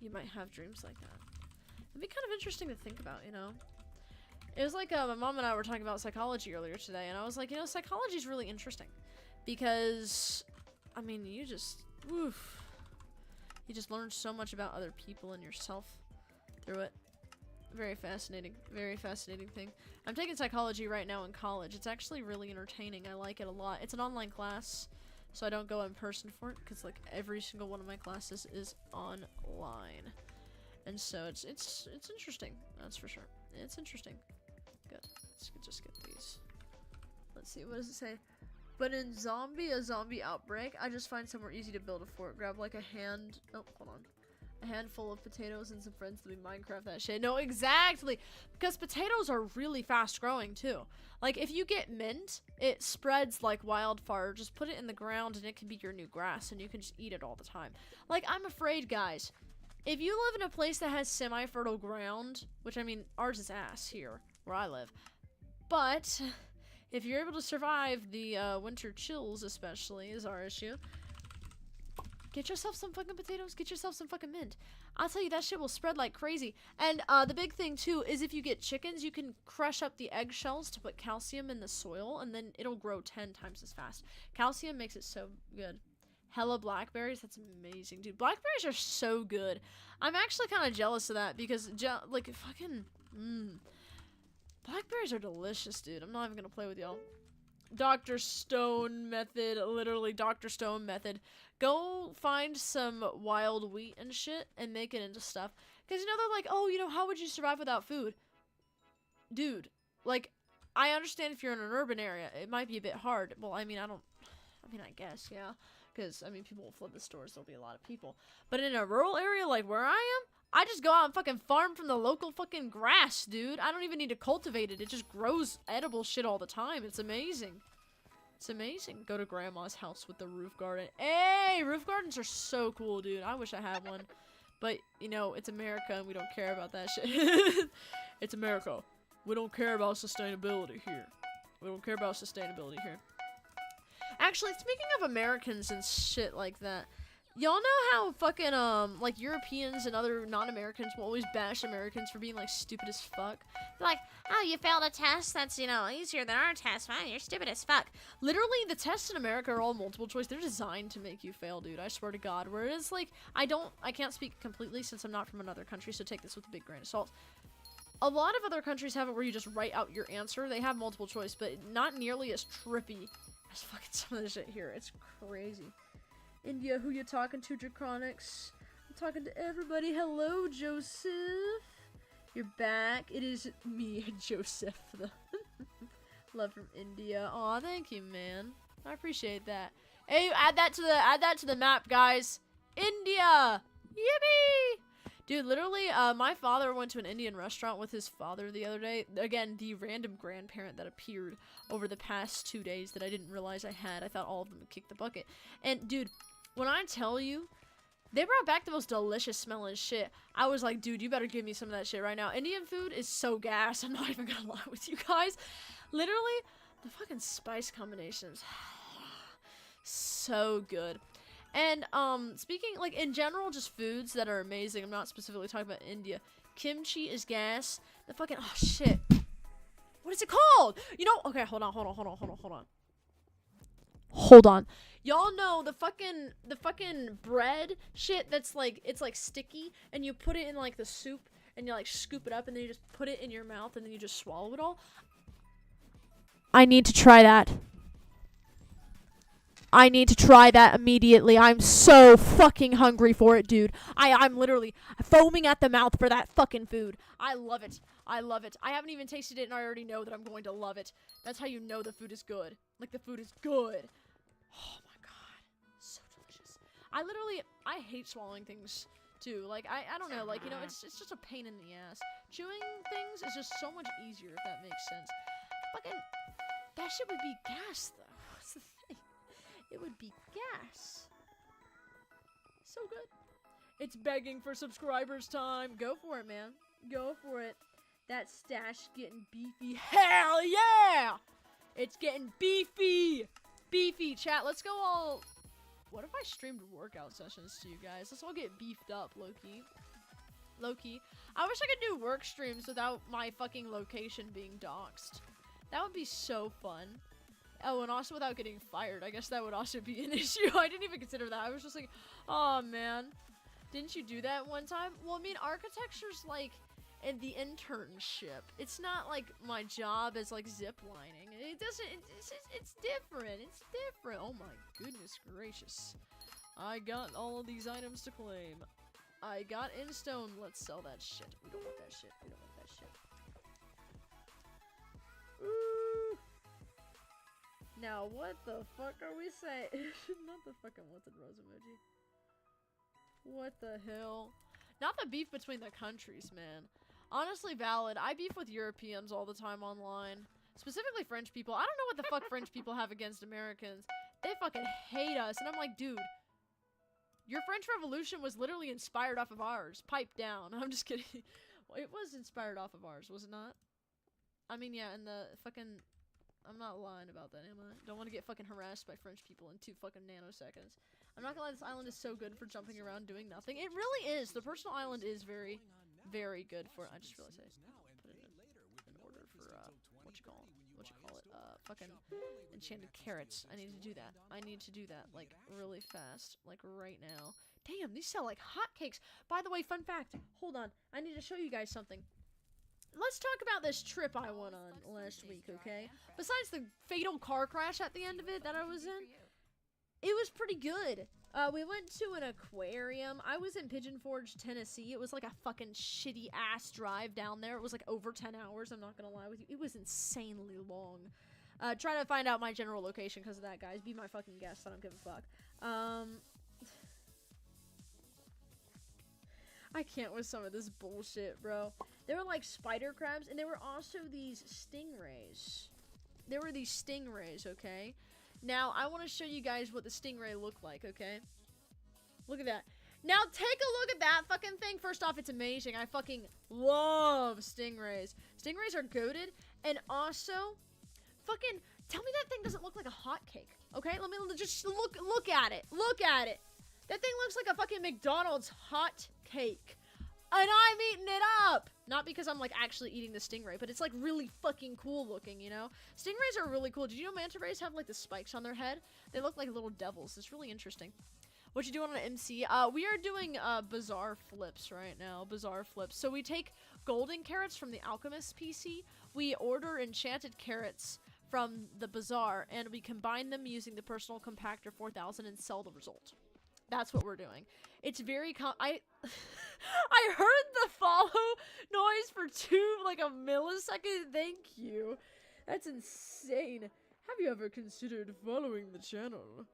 you might have dreams like that. It'd be kind of interesting to think about, you know? It was like, my mom and I were talking about psychology earlier today, and I was like, you know, psychology is really interesting. Because, I mean, you just, woof. You just learn so much about other people and yourself through it. Very fascinating thing. I'm taking psychology right now in college. It's actually really entertaining. I like it a lot. It's an online class, so I don't go in person for it, because, like, every single one of my classes is online. And so it's interesting, that's for sure. It's interesting. Good. Let's just get these. see, what does it say? But in a zombie outbreak, I just find somewhere easy to build a fort. Grab like a handful of potatoes and some friends to be Minecraft that shit. No, exactly. Because potatoes are really fast growing too. Like if you get mint, it spreads like wildfire. Just put it in the ground and it can be your new grass and you can just eat it all the time. Like I'm afraid, guys, if you live in a place that has semi-fertile ground, which I mean, ours is ass here where I live, but if you're able to survive the winter chills, especially, is our issue. Get yourself some fucking potatoes. Get yourself some fucking mint. I'll tell you, that shit will spread like crazy. And the big thing, too, is if you get chickens, you can crush up the eggshells to put calcium in the soil, and then it'll grow 10 times as fast. Calcium makes it so good. Hella blackberries. That's amazing, dude. Blackberries are so good. I'm actually kind of jealous of that because, like, fucking... Blackberries are delicious, dude. I'm not even gonna play with y'all. Dr. Stone method, literally Dr. Stone method. Go find some wild wheat and shit and make it into stuff. Because, you know, they're like, oh, you know, how would you survive without food? Dude, like, I understand if you're in an urban area, it might be a bit hard. Well, I mean, I guess, yeah. Because, I mean, people will flood the stores, there'll be a lot of people. But in a rural area like where I am, I just go out and fucking farm from the local fucking grass, dude. I don't even need to cultivate it. It just grows edible shit all the time. It's amazing. It's amazing. Go to grandma's house with the roof garden. Hey, roof gardens are so cool, dude. I wish I had one. But, you know, it's America and we don't care about that shit. It's America. We don't care about sustainability here. We don't care about sustainability here. Actually, speaking of Americans and shit like that, y'all know how fucking, like, Europeans and other non-Americans will always bash Americans for being, like, stupid as fuck? They're like, oh, you failed a test that's, you know, easier than our test. Wow, you're stupid as fuck. Literally, the tests in America are all multiple choice. They're designed to make you fail, dude. I swear to God. Whereas, like, I can't speak completely since I'm not from another country, so take this with a big grain of salt. A lot of other countries have it where you just write out your answer. They have multiple choice, but not nearly as trippy as fucking some of the shit here. It's crazy. India, who you talking to, Draconics? I'm talking to everybody. Hello, Joseph. You're back. It is me, Joseph. Love from India. Aw, thank you, man. I appreciate that. Hey, add that to the map, guys. India. Yippee! Dude, literally, my father went to an Indian restaurant with his father the other day. Again, the random grandparent that appeared over the past 2 days that I didn't realize I had. I thought all of them would kick the bucket. And, dude, when I tell you, they brought back the most delicious smelling shit. I was like, dude, you better give me some of that shit right now. Indian food is so gas. I'm not even gonna lie with you guys. Literally, the fucking spice combinations. So good. And, speaking, like, in general, just foods that are amazing. I'm not specifically talking about India. Kimchi is gas. The fucking, oh, shit. What is it called? You know, okay, hold on. Hold on. Y'all know the fucking bread shit that's, like, it's, like, sticky, and you put it in, like, the soup, and you, like, scoop it up, and then you just put it in your mouth, and then you just swallow it all. I need to try that. I need to try that immediately. I'm so fucking hungry for it, dude. I'm literally foaming at the mouth for that fucking food. I love it. I love it. I haven't even tasted it, and I already know that I'm going to love it. That's how you know the food is good. Like, the food is good. Oh, my God. So delicious. I hate swallowing things, too. Like, I don't know. Like, you know, it's just a pain in the ass. Chewing things is just so much easier, if that makes sense. Fucking, that shit would be gas, though. What's the thing? It would be gas. So good. It's begging for subscribers time. Go for it, man. Go for it. That stash getting beefy. Hell yeah! It's getting beefy. Beefy. Chat, let's go all... What if I streamed workout sessions to you guys? Let's all get beefed up, low-key. Low-key. I wish I could do work streams without my fucking location being doxxed. That would be so fun. Oh, and also without getting fired. I guess that would also be an issue. I didn't even consider that. I was just like, oh, man. Didn't you do that one time? Well, I mean, architecture's like in the internship. It's not like my job as like ziplining. It doesn't, it's different. It's different. Oh my goodness gracious. I got all of these items to claim. I got in stone. Let's sell that shit. We don't want that shit. We don't want that shit. Ooh. Now, what the fuck are we saying? Not the fucking wilted rose emoji. What the hell? Not the beef between the countries, man. Honestly valid. I beef with Europeans all the time online. Specifically French people. I don't know what the fuck French people have against Americans. They fucking hate us. And I'm like, dude, your French Revolution was literally inspired off of ours. Pipe down. I'm just kidding. Well, it was inspired off of ours, was it not? I mean, yeah, and the fucking... I'm not lying about that, am I? Don't want to get fucking harassed by French people in 2 fucking nanoseconds. I'm not gonna lie, this island is so good for jumping around doing nothing. It really is. The personal island is very, very good for... I just realized I put it in order for, what you call it, fucking enchanted carrots. I need to do that. I need to do that, like, really fast. Like, right now. Damn, these sell like hotcakes. By the way, fun fact. Hold on. I need to show you guys something. Let's talk about this trip I went on last week, okay? Besides the fatal car crash at the end of it that I was in, it was pretty good. We went to an aquarium. I was in Pigeon Forge, Tennessee. It was like a fucking shitty ass drive down there. It was like over 10 hours, I'm not gonna lie with you. It was insanely long. Try to find out my general location because of that, guys. Be my fucking guest. I don't give a fuck. I can't with some of this bullshit, bro. There were like spider crabs, and there were also these stingrays. There were these stingrays, okay? Now, I want to show you guys what the stingray looked like, okay? Look at that. Now, take a look at that fucking thing. First off, it's amazing. I fucking love stingrays. Stingrays are goated, and also, fucking, tell me that thing doesn't look like a hotcake, okay? Let me just look at it. Look at it. That thing looks like a fucking McDonald's hot cake. And I'm eating it up! Not because I'm, like, actually eating the stingray, but it's, like, really fucking cool looking, you know? Stingrays are really cool. Did you know manta rays have, like, the spikes on their head? They look like little devils. It's really interesting. What you doing on an MC? We are doing, bizarre flips right now. Bizarre flips. So we take golden carrots from the Alchemist PC. We order enchanted carrots from the bazaar, and we combine them using the Personal Compactor 4000 and sell the result. That's what we're doing. It's very I heard the follow noise for like a millisecond. Thank you. That's insane. Have you ever considered following the channel?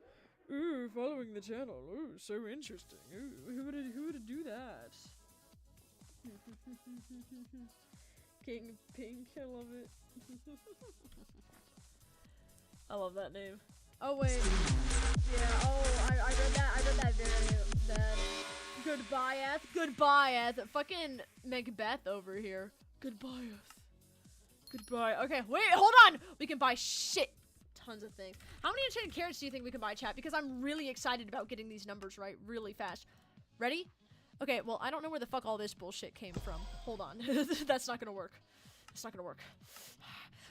Ooh, following the channel. Ooh, so interesting. Ooh, who would do that? King Pink, I love it. I love that name. Oh wait. Yeah, oh, I read that very Goodbye, Goodbye, fucking Macbeth over here. Goodbye, Goodbye. Okay, wait, hold on! We can buy shit. Tons of things. How many enchanted carrots do you think we can buy, chat? Because I'm really excited about getting these numbers right really fast. Ready? Okay, well, I don't know where the fuck all this bullshit came from. Hold on. That's not gonna work. It's not gonna work.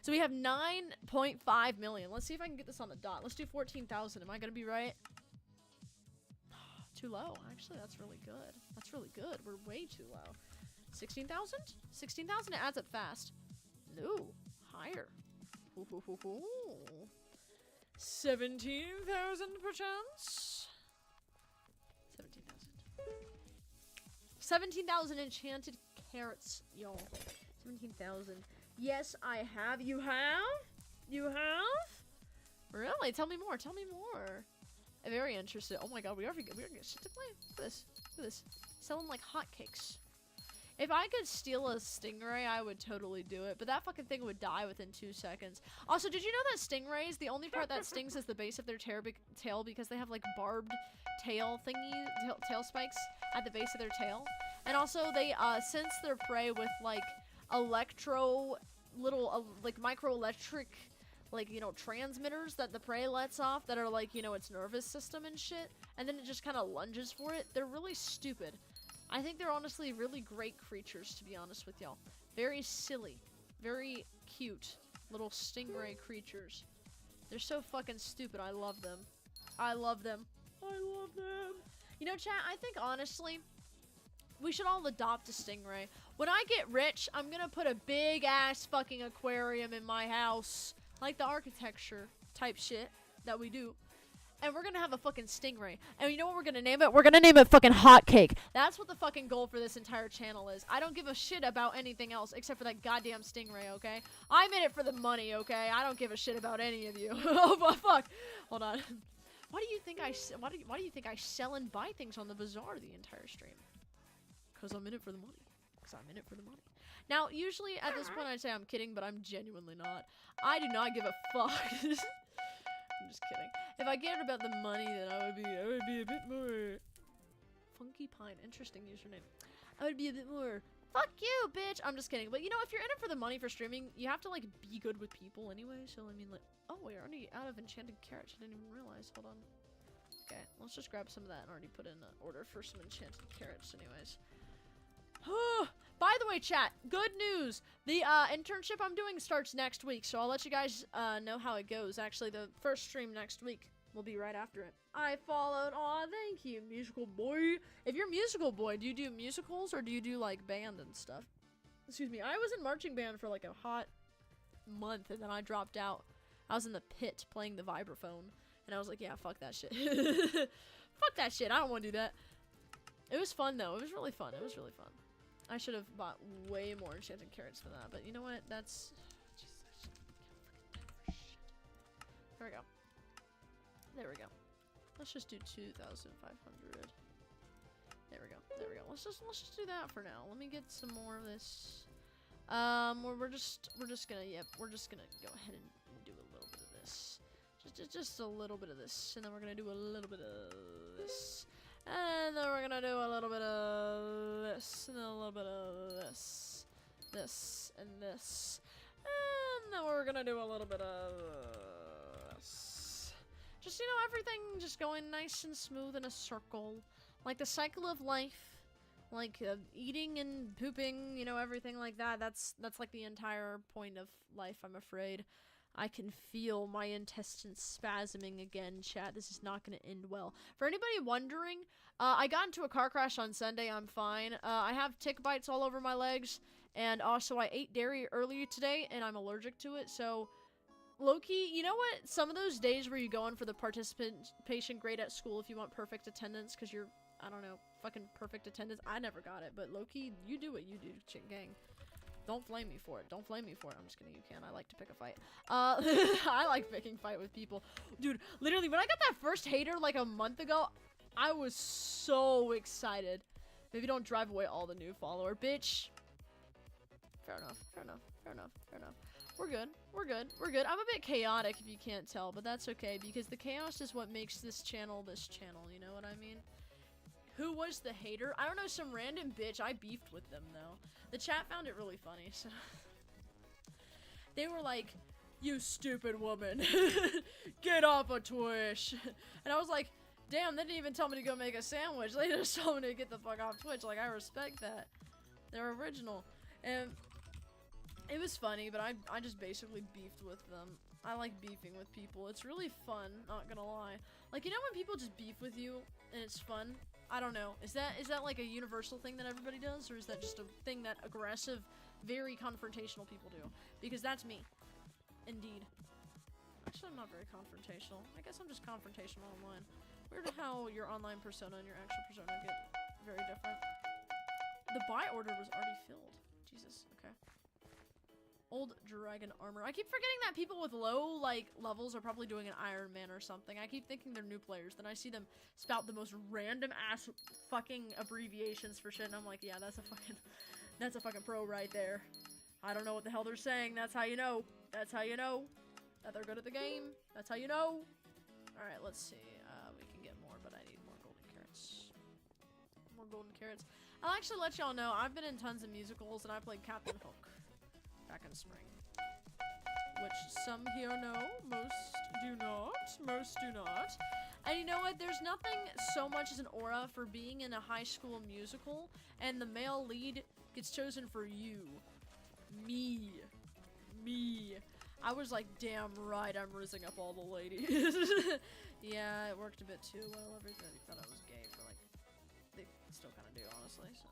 So we have 9.5 million. Let's see if I can get this on the dot. Let's do 14,000. Am I gonna be right? Too low. Actually, that's really good. That's really good. We're way too low. 16,000? 16,000, it adds up fast. No. Higher. 17,000 perchance? 17,000. 17,000 enchanted carrots, y'all. 17,000. Yes, I have. You have? You have? Really? Tell me more. Tell me more. I'm very interested. Oh my god, we are getting shit to play. Look at this. Look at this. Selling like hotcakes. If I could steal a stingray, I would totally do it. But that fucking thing would die within 2 seconds. Also, did you know that stingrays, the only part that stings is the base of their tail because they have like barbed tail tail spikes at the base of their tail. And also they sense their prey with like like microelectric, like, you know, transmitters that the prey lets off that are like, you know, its nervous system and shit. And then it just kind of lunges for it. They're really stupid. I think they're honestly really great creatures, to be honest with y'all. Very silly. Very cute little stingray creatures. They're so fucking stupid. I love them. I love them. I love them. You know, chat, I think honestly, we should all adopt a stingray. When I get rich, I'm gonna put a big ass fucking aquarium in my house. Like the architecture type shit that we do. and we're gonna have a fucking stingray. And you know what we're gonna name it? We're gonna name it fucking Hot Cake. That's what the fucking goal for this entire channel is. I don't give a shit about anything else except for that goddamn stingray, okay? I'm in it for the money, okay? I don't give a shit about any of you. Oh, fuck. Hold on. Why do you think I sell and buy things on the bazaar the entire stream? Because I'm in it for the money. Now, usually at this point I'd say I'm kidding, but I'm genuinely not. I do not give a fuck. I'm just kidding. If I cared about the money, then I would be a bit more Funky Pine. Interesting username. I would be a bit more fuck you, bitch. I'm just kidding. But you know, if you're in it for the money for streaming, you have to like be good with people anyway. So I mean, like, oh, we're already out of enchanted carrots. I didn't even realize. Hold on. Okay, let's just grab some of that and already put in an order for some enchanted carrots, anyways. By the way, chat, good news. The internship I'm doing starts next week, so I'll let you guys know how it goes. Actually, the first stream next week will be right after it. I followed. Aw, thank you, musical boy. If you're a musical boy, do you do musicals or do you do like band and stuff? Excuse me. I was in marching band for like a hot month, and then I dropped out. I was in the pit playing the vibraphone, and I was like, yeah, fuck that shit. Fuck that shit. I don't want to do that. It was fun though. It was really fun. I should have bought way more enchanted carrots than that, but you know what? That's... There we go. There we go. Let's just do 2,500. There we go. Let's just do that for now. Let me get some more of this. We're just gonna go ahead and do a little bit of this. Just a little bit of this, and then we're gonna do a little bit of this. And then we're gonna do a little bit of this, and then a little bit of this, and this. And then we're gonna do a little bit of this. Just, you know, everything just going nice and smooth in a circle. Like the cycle of life. Like eating and pooping, you know, everything like that. That's like the entire point of life, I'm afraid. I can feel my intestines spasming again, chat. This is not going to end well. For anybody wondering, I got into a car crash on Sunday. I'm fine. I have tick bites all over my legs, and also I ate dairy earlier today, and I'm allergic to it. So, low-key, you know what? Some of those days where you go in for the participation grade at school if you want perfect attendance because you're, I don't know, fucking perfect attendance. I never got it, but low-key, you do what you do, chick gang. Don't flame me for it. I'm just kidding. You can. I like to pick a fight. I like picking fight with people. Dude, literally, when I got that first hater like a month ago, I was so excited. Maybe don't drive away all the new follower, bitch. Fair enough. We're good. I'm a bit chaotic if you can't tell, but that's okay because the chaos is what makes this channel, you know what I mean? Who was the hater? I don't know, some random bitch. I beefed with them, though. The chat found it really funny, so... They were like, you stupid woman. Get off of Twitch. And I was like, damn, they didn't even tell me to go make a sandwich. They just told me to get the fuck off Twitch. Like, I respect that. They're original. And it was funny, but I just basically beefed with them. I like beefing with people. It's really fun, not gonna lie. Like, you know when people just beef with you, and it's fun? I don't know. Is that like a universal thing that everybody does, or is that just a thing that aggressive, very confrontational people do? Because that's me. Indeed. Actually, I'm not very confrontational. I guess I'm just confrontational online. Weird how your online persona and your actual persona get very different. The buy order was already filled. Jesus, okay. Old dragon armor. I keep forgetting that people with low, like, levels are probably doing an Iron Man or something. I keep thinking they're new players. Then I see them spout the most random ass fucking abbreviations for shit, and I'm like, yeah, that's a fucking pro right there. I don't know what the hell they're saying. That's how you know. That's how you know that they're good at the game. That's how you know. Alright, let's see. We can get more, but I need more golden carrots. More golden carrots. I'll actually let y'all know, I've been in tons of musicals, and I played Captain Hook back in spring, which some here know, most do not. And you know what, there's nothing so much as an aura for being in a high school musical and the male lead gets chosen for you. Me. I was like, damn right, I'm rizzing up all the ladies. Yeah, it worked a bit too well. Everybody thought I was gay for like, they still kind of do, honestly, so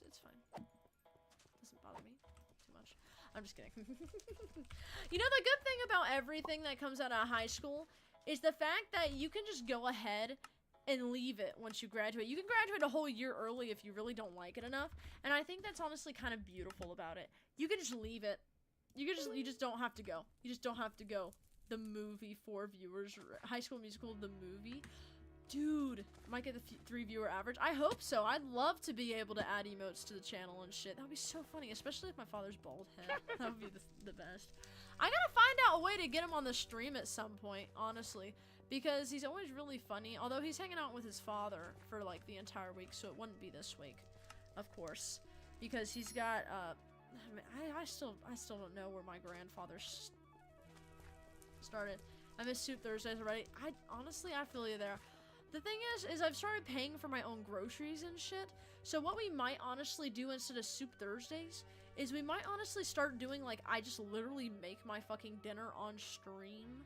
it's fine. Doesn't bother me too much. I'm just kidding. You know, the good thing about everything that comes out of high school is the fact that you can just go ahead and leave it once you graduate. You can graduate a whole year early if you really don't like it enough, and I think that's honestly kind of beautiful about it. You can just leave it. You just don't have to go. You just don't have to go. The movie, 4 viewers, High School Musical, the movie. Dude, might get the 3 viewer average. I hope so. I'd love to be able to add emotes to the channel and shit. That would be so funny, especially if my father's bald head. That would be the best. I gotta find out a way to get him on the stream at some point, honestly. Because he's always really funny, although he's hanging out with his father for like the entire week, so it wouldn't be this week, of course, because he's got I still don't know where my grandfather started. I miss Soup Thursdays already. Honestly, I feel you there. The thing is I've started paying for my own groceries and shit, so what we might honestly do instead of Soup Thursdays is we might honestly start doing, like, I just literally make my fucking dinner on stream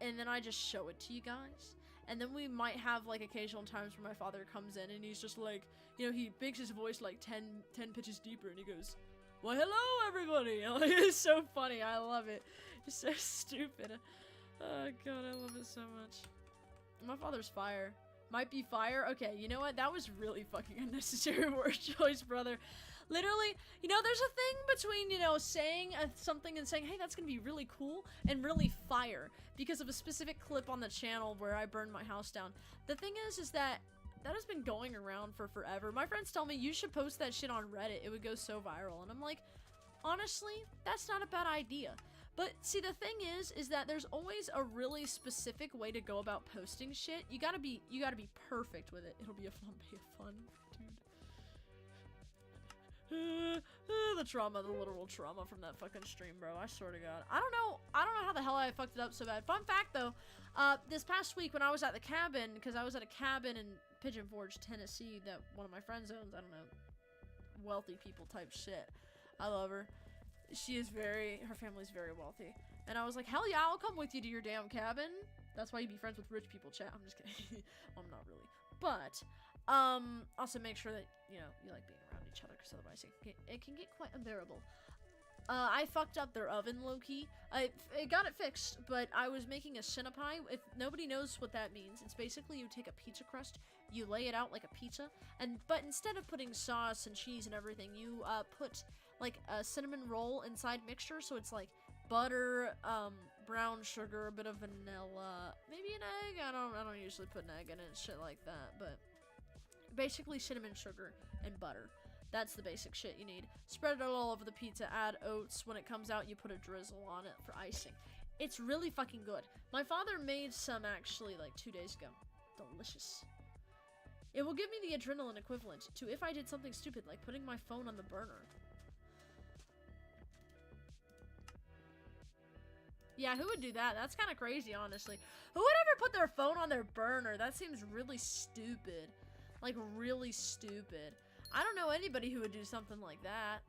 and then I just show it to you guys. And then we might have, like, occasional times where my father comes in and he's just like, you know, he makes his voice like 10 pitches deeper and he goes, "Well, hello, everybody." Like, it's so funny. I love it. It's so stupid. Oh, God, I love it so much. My father's fire. Might be fire. Okay, you know what? That was really fucking unnecessary word choice, brother. Literally, you know, there's a thing between, you know, saying something and saying, hey, that's gonna be really cool, and really fire, because of a specific clip on the channel where I burned my house down. The thing is that has been going around for forever. My friends tell me, you should post that shit on Reddit, it would go so viral, and I'm like, honestly, that's not a bad idea. But see, the thing is that there's always a really specific way to go about posting shit. You gotta be perfect with it. It'll be fun, dude. The trauma, the literal trauma from that fucking stream, bro. I swear to God. I don't know how the hell I fucked it up so bad. Fun fact, though, this past week when I was at the cabin, because I was at a cabin in Pigeon Forge, Tennessee, that one of my friends owns. I don't know, wealthy people type shit. I love her. Her family's very wealthy. And I was like, hell yeah, I'll come with you to your damn cabin. That's why you be friends with rich people, chat. I'm just kidding. Well, I'm not really. But, also make sure that, you know, you like being around each other, because otherwise it can get quite unbearable. I fucked up their oven, low-key. I got it fixed, but I was making a cinnapie. If nobody knows what that means, it's basically you take a pizza crust, you lay it out like a pizza, but instead of putting sauce and cheese and everything, you, put, like, a cinnamon roll inside mixture, so it's, like, butter, brown sugar, a bit of vanilla, maybe an egg. I don't usually put an egg in it and shit like that, but basically cinnamon sugar and butter. That's the basic shit you need. Spread it all over the pizza, add oats. When it comes out, you put a drizzle on it for icing. It's really fucking good. My father made some actually like 2 days ago. Delicious. It will give me the adrenaline equivalent to if I did something stupid like putting my phone on the burner. Yeah, who would do that? That's kind of crazy, honestly. Who would ever put their phone on their burner? That seems really stupid. Like, really stupid. I don't know anybody who would do something like that.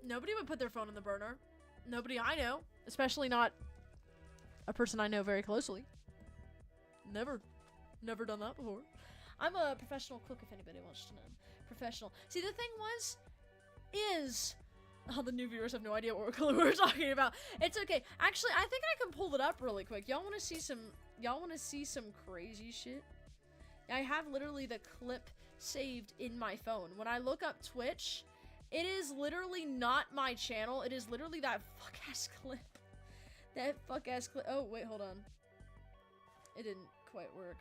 Nobody would put their phone on the burner. Nobody I know. Especially not a person I know very closely. Never done that before. I'm a professional cook, if anybody wants to know. Professional. See, the thing is... Oh, the new viewers have no idea what we're talking about. It's okay. Actually, I think I can pull it up really quick. Y'all want to see some crazy shit? I have literally the clip saved in my phone. When I look up Twitch, it is literally not my channel. It is literally that fuck-ass clip. That fuck-ass clip. Oh, wait, hold on. It didn't quite work.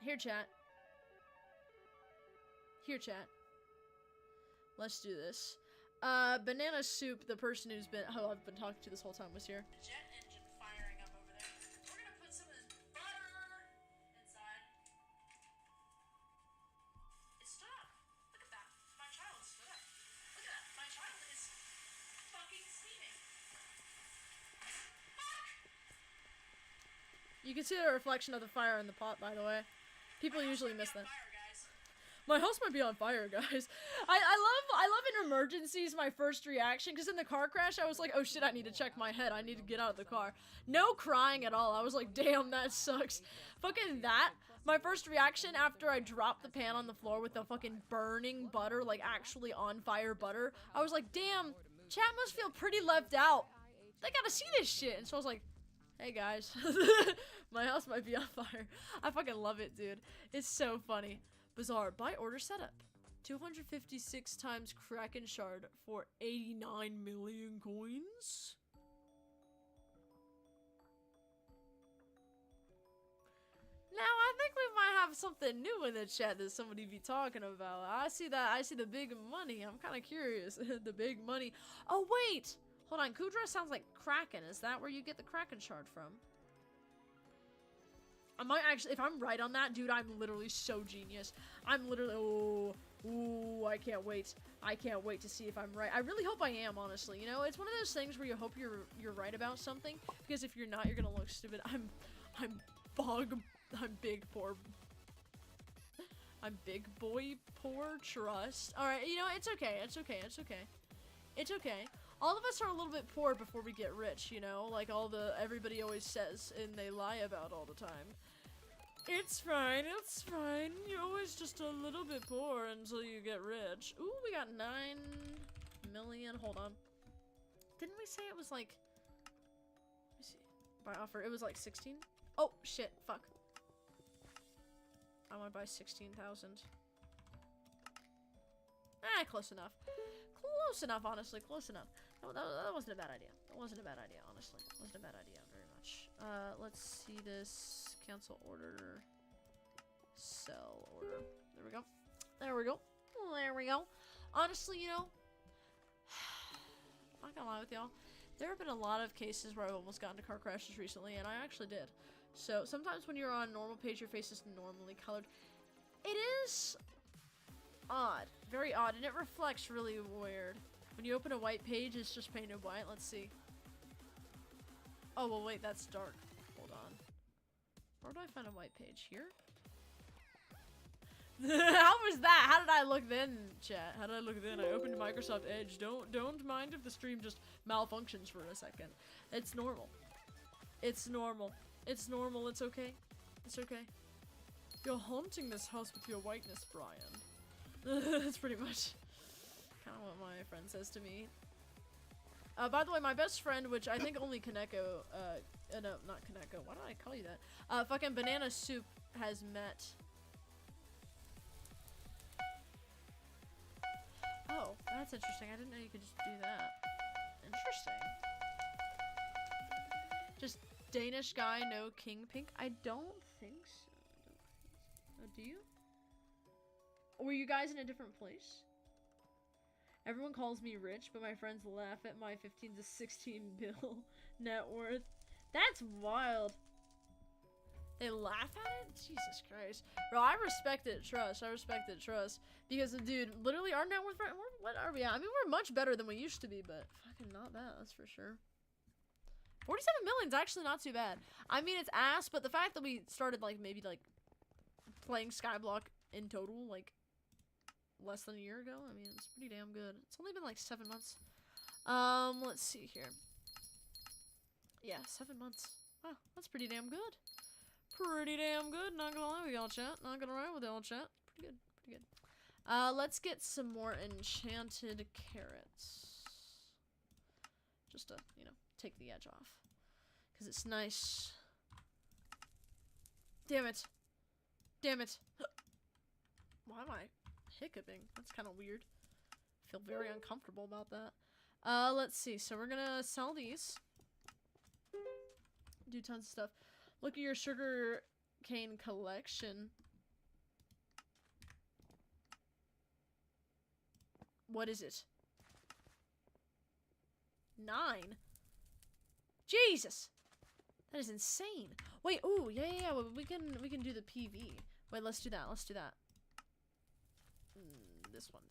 Here, chat. Here, chat. Let's do this. Banana Soup, the person who's been, I've been talking to this whole time, was here. The jet engine firing up over there. We're gonna put some of this butter inside. It stood up. Look at that. My child stood up. Look at that. My child is fucking steaming. Fuck! You can see the reflection of the fire in the pot, by the way. People usually miss that. My house might be on fire, guys. I love in emergencies my first reaction, because in the car crash I was like, oh shit, I need to check my head, I need to get out of the car. No crying at all. I was like, damn, that sucks. Fucking that. My first reaction after I dropped the pan on the floor with the fucking burning butter, like actually on fire butter, I was like, damn, Chat must feel pretty left out. They gotta see this shit. And so I was like, hey guys, my house might be on fire. I fucking love it, dude. It's so funny. Bizarre. Buy order setup. 256 times Kraken shard for 89 million coins. Now I think we might have something new in the chat that somebody be talking about. I see that. I see the big money. I'm kind of curious. The big money. Oh wait, hold on. Kudra sounds like Kraken. Is that where you get the Kraken shard from? I might actually, if I'm right on that, dude, I'm literally so genius. I'm literally, ooh, I can't wait. I can't wait to see if I'm right. I really hope I am, honestly. You know, it's one of those things where you hope you're right about something, because if you're not, you're gonna look stupid. I'm big poor. I'm big boy poor trust. All right, you know, it's okay. It's okay. It's okay. It's okay. All of us are a little bit poor before we get rich, you know, like everybody always says and they lie about all the time. It's fine, it's fine. You're always just a little bit poor until you get rich. Ooh, we got 9 million. Hold on. Didn't we say it was like, let me see. By offer, it was like 16? Oh, shit, fuck. I want to buy 16,000. Close enough. Close enough, honestly, close enough. No, that wasn't a bad idea. That wasn't a bad idea, honestly. It wasn't a bad idea, very much. Let's see this. Cancel order. Sell order. There we go. There we go. There we go. Honestly, you know, not gonna lie with y'all, there have been a lot of cases where I've almost gotten into car crashes recently, and I actually did. So, sometimes when you're on normal page, your face is normally colored. It is odd. Very odd, and it reflects really weird. When you open a white page, it's just painted white. Let's see. Oh, well, wait, that's dark. Hold on. Where do I find a white page? Here? How was that? How did I look then, chat? How did I look then? I opened Microsoft Edge. Don't mind if the stream just malfunctions for a second. It's normal. It's normal. It's normal. It's okay. It's okay. You're haunting this house with your whiteness, Brian. That's pretty much kind of what my friend says to me. By the way, my best friend, which I think only Kaneko, no, not Kaneko, why did I call you that? Fucking Banana Soup has met. Oh, that's interesting. I didn't know you could just do that. Interesting. Just Danish guy, no king pink? I don't think so. Oh, do you? Were you guys in a different place? Everyone calls me rich, but my friends laugh at my 15 to 16 bill net worth. That's wild. They laugh at it? Jesus Christ. Bro, I respect it, trust. I respect it, trust. Because, dude, literally our net worth, what are we at? I mean, we're much better than we used to be, but fucking not that, that's for sure. 47 million's actually not too bad. I mean, it's ass, but the fact that we started, like, maybe, like, playing Skyblock in total, like, less than a year ago, I mean, it's pretty damn good. It's only been, like, 7 months. Let's see here. Yeah, 7 months. Wow, that's pretty damn good. Pretty damn good, not gonna lie with y'all, chat. Not gonna lie with y'all, chat. Pretty good, pretty good. Let's get some more enchanted carrots. Just to, you know, take the edge off. Because it's nice. Damn it. Damn it. Why am I hiccuping? That's kind of weird. I feel very uncomfortable about that. Let's see. So we're gonna sell these. Do tons of stuff. Look at your sugar cane collection. What is it? 9? Jesus! That is insane. Wait, ooh, yeah, well, we can do the PV. Wait, let's do that, let's do that. This one.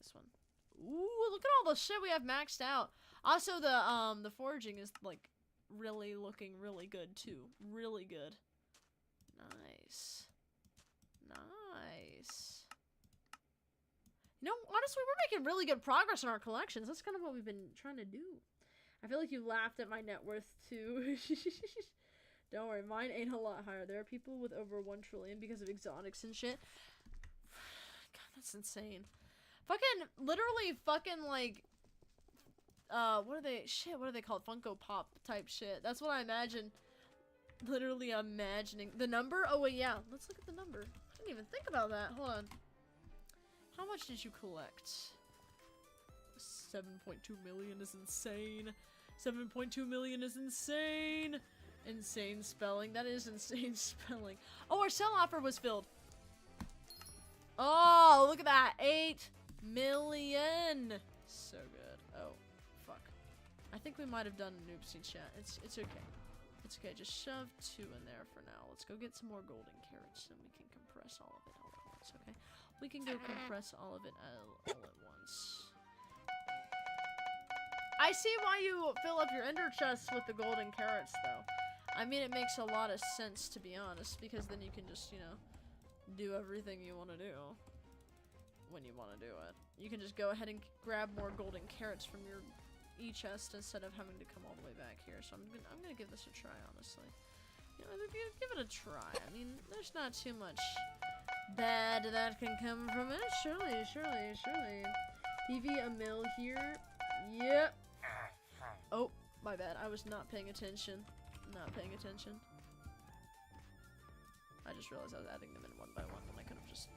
Ooh, look at all the shit we have maxed out. Also, the foraging is, like, really looking really good, too. Really good. Nice. Nice. You know, honestly, we're making really good progress in our collections. That's kind of what we've been trying to do. I feel like you laughed at my net worth, too. Don't worry, mine ain't a lot higher. There are people with over 1 trillion because of exotics and shit. God, that's insane. Fucking, literally fucking, like, what are they? Shit, what are they called? Funko Pop type shit. That's what I imagine. Literally imagining. The number? Oh, wait, yeah. Let's look at the number. I didn't even think about that. Hold on. How much did you collect? 7.2 million is insane. 7.2 million is insane. Insane spelling. That is insane spelling. Oh, our sell offer was filled. Oh, look at that. 8 million. So good. Oh, fuck. I think we might have done an oopsie chat. It's okay. It's okay. Just shove 2 in there for now. Let's go get some more golden carrots and we can compress all of it all at once, okay? We can go compress all of it all at once. I see why you fill up your ender chests with the golden carrots, though. I mean, it makes a lot of sense, to be honest, because then you can just, you know, do everything you want to do when you want to do it. You can just go ahead and grab more golden carrots from your e-chest instead of having to come all the way back here. So I'm gonna give this a try, honestly. You know, give it a try. I mean, there's not too much bad that can come from it. Surely. PV a mill here. Yep. Oh, my bad. I was not paying attention. I just realized I was adding them in one by one when I could have just...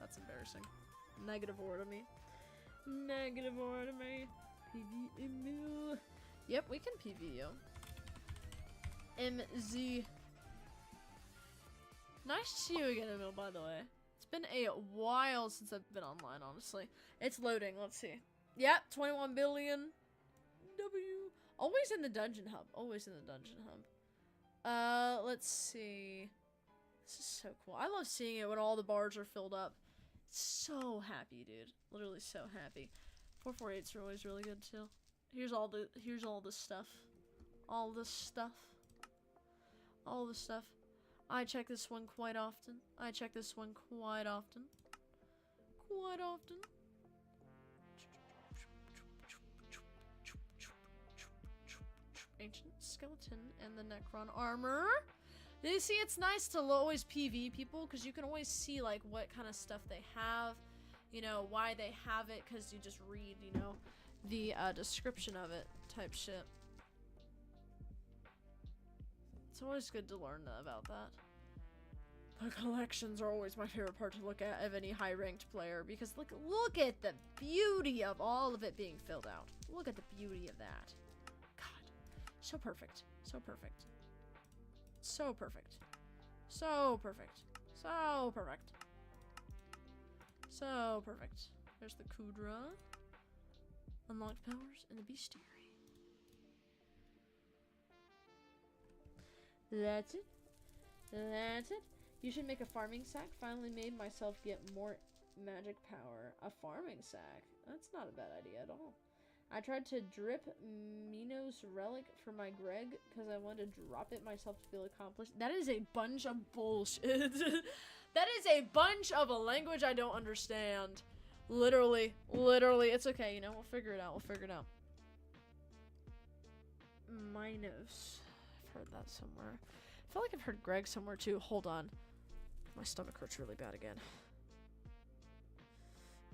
That's embarrassing. Negative ore to me. PV a mill. Yep, we can PV you. MZ. Nice to see you again, Emil, by the way. It's been a while since I've been online, honestly. It's loading, let's see. Yep, 21 billion. W. Always in the dungeon hub. Let's see. This is so cool. I love seeing it when all the bars are filled up. So happy, dude. Literally so happy. 448s are always really good too. Here's all the stuff. All the stuff. I check this one quite often. Ancient skeleton and the Necron armor. You see, it's nice to always PV people because you can always see like what kind of stuff they have, you know, why they have it, because you just read, you know, the description of it type shit. It's always good to learn about that. The collections are always my favorite part to look at of any high-ranked player because look at the beauty of all of it being filled out. Look at the beauty of that. God, so perfect. There's the Kudra. Unlocked powers and the bestiary. That's it. You should make a farming sack. Finally made myself get more magic power. A farming sack? That's not a bad idea at all. I tried to drip Minos relic for my Greg because I wanted to drop it myself to feel accomplished. That is a bunch of bullshit. That is a bunch of a language I don't understand. Literally. It's okay, you know, we'll figure it out. Minos. I've heard that somewhere. I feel like I've heard Greg somewhere too. Hold on. My stomach hurts really bad again.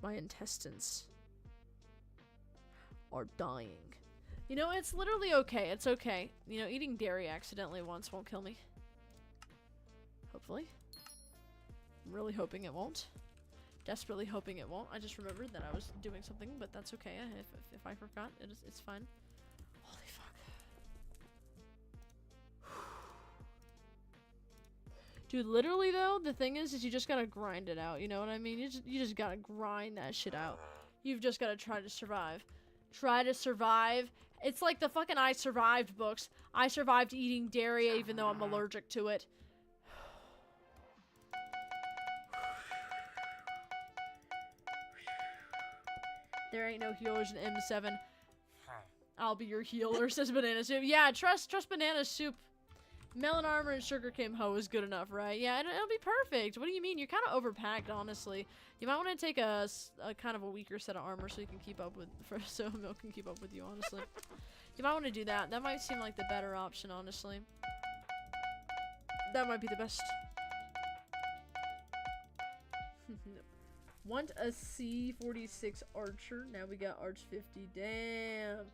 My intestines are dying. You know, it's literally okay. It's okay. You know, eating dairy accidentally once won't kill me. Hopefully. I'm really hoping it won't. Desperately hoping it won't. I just remembered that I was doing something, but that's okay. If I forgot, it's fine. Holy fuck. Dude, literally though, the thing is you just gotta grind it out. You know what I mean? You just gotta grind that shit out. You've just gotta try to survive. It's like the fucking I Survived books. I survived eating dairy even though I'm allergic to it. There ain't no healers in M7. I'll be your healer, says Banana Soup. Yeah, trust Banana Soup. Melon armor and sugarcane hoe is good enough, right? Yeah, it'll be perfect. What do you mean? You're kind of overpacked, honestly. You might want to take a kind of a weaker set of armor so you can keep up with, so Milk can keep up with you, honestly. You might want to do that. That might seem like the better option, honestly. That might be the best. Want a C-46 Archer. Now we got Arch 50. Damn.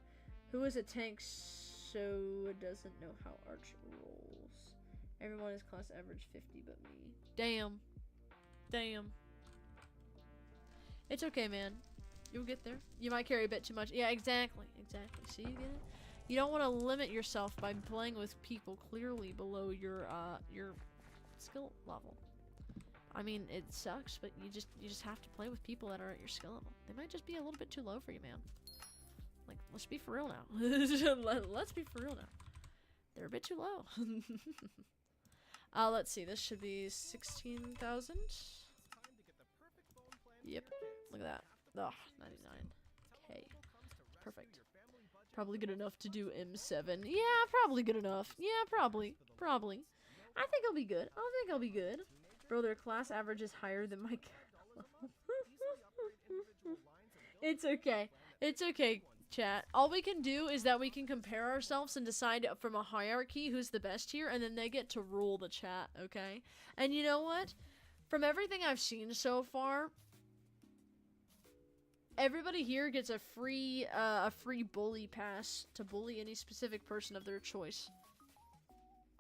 Who is a tank so doesn't know how Arch rolls? Everyone is class average 50 but me. Damn. Damn. It's okay, man. You'll get there. You might carry a bit too much. Yeah, exactly. Exactly. See, you get it? You don't want to limit yourself by playing with people clearly below your skill level. I mean, it sucks, but you just have to play with people that are at your skill level. They might just be a little bit too low for you, man. Like, let's be for real now. Let's be for real now. They're a bit too low. Let's see. This should be 16,000. Yep. Look at that. Ugh, 99k. Perfect. Probably good enough to do M7. Yeah, probably good enough. Yeah, probably. Probably. I think I'll be good. I think I'll be good. Bro, their class average is higher than my It's okay. It's okay, chat. All we can do is that we can compare ourselves and decide from a hierarchy who's the best here, and then they get to rule the chat, okay? And you know what? From everything I've seen so far, everybody here gets a free bully pass to bully any specific person of their choice.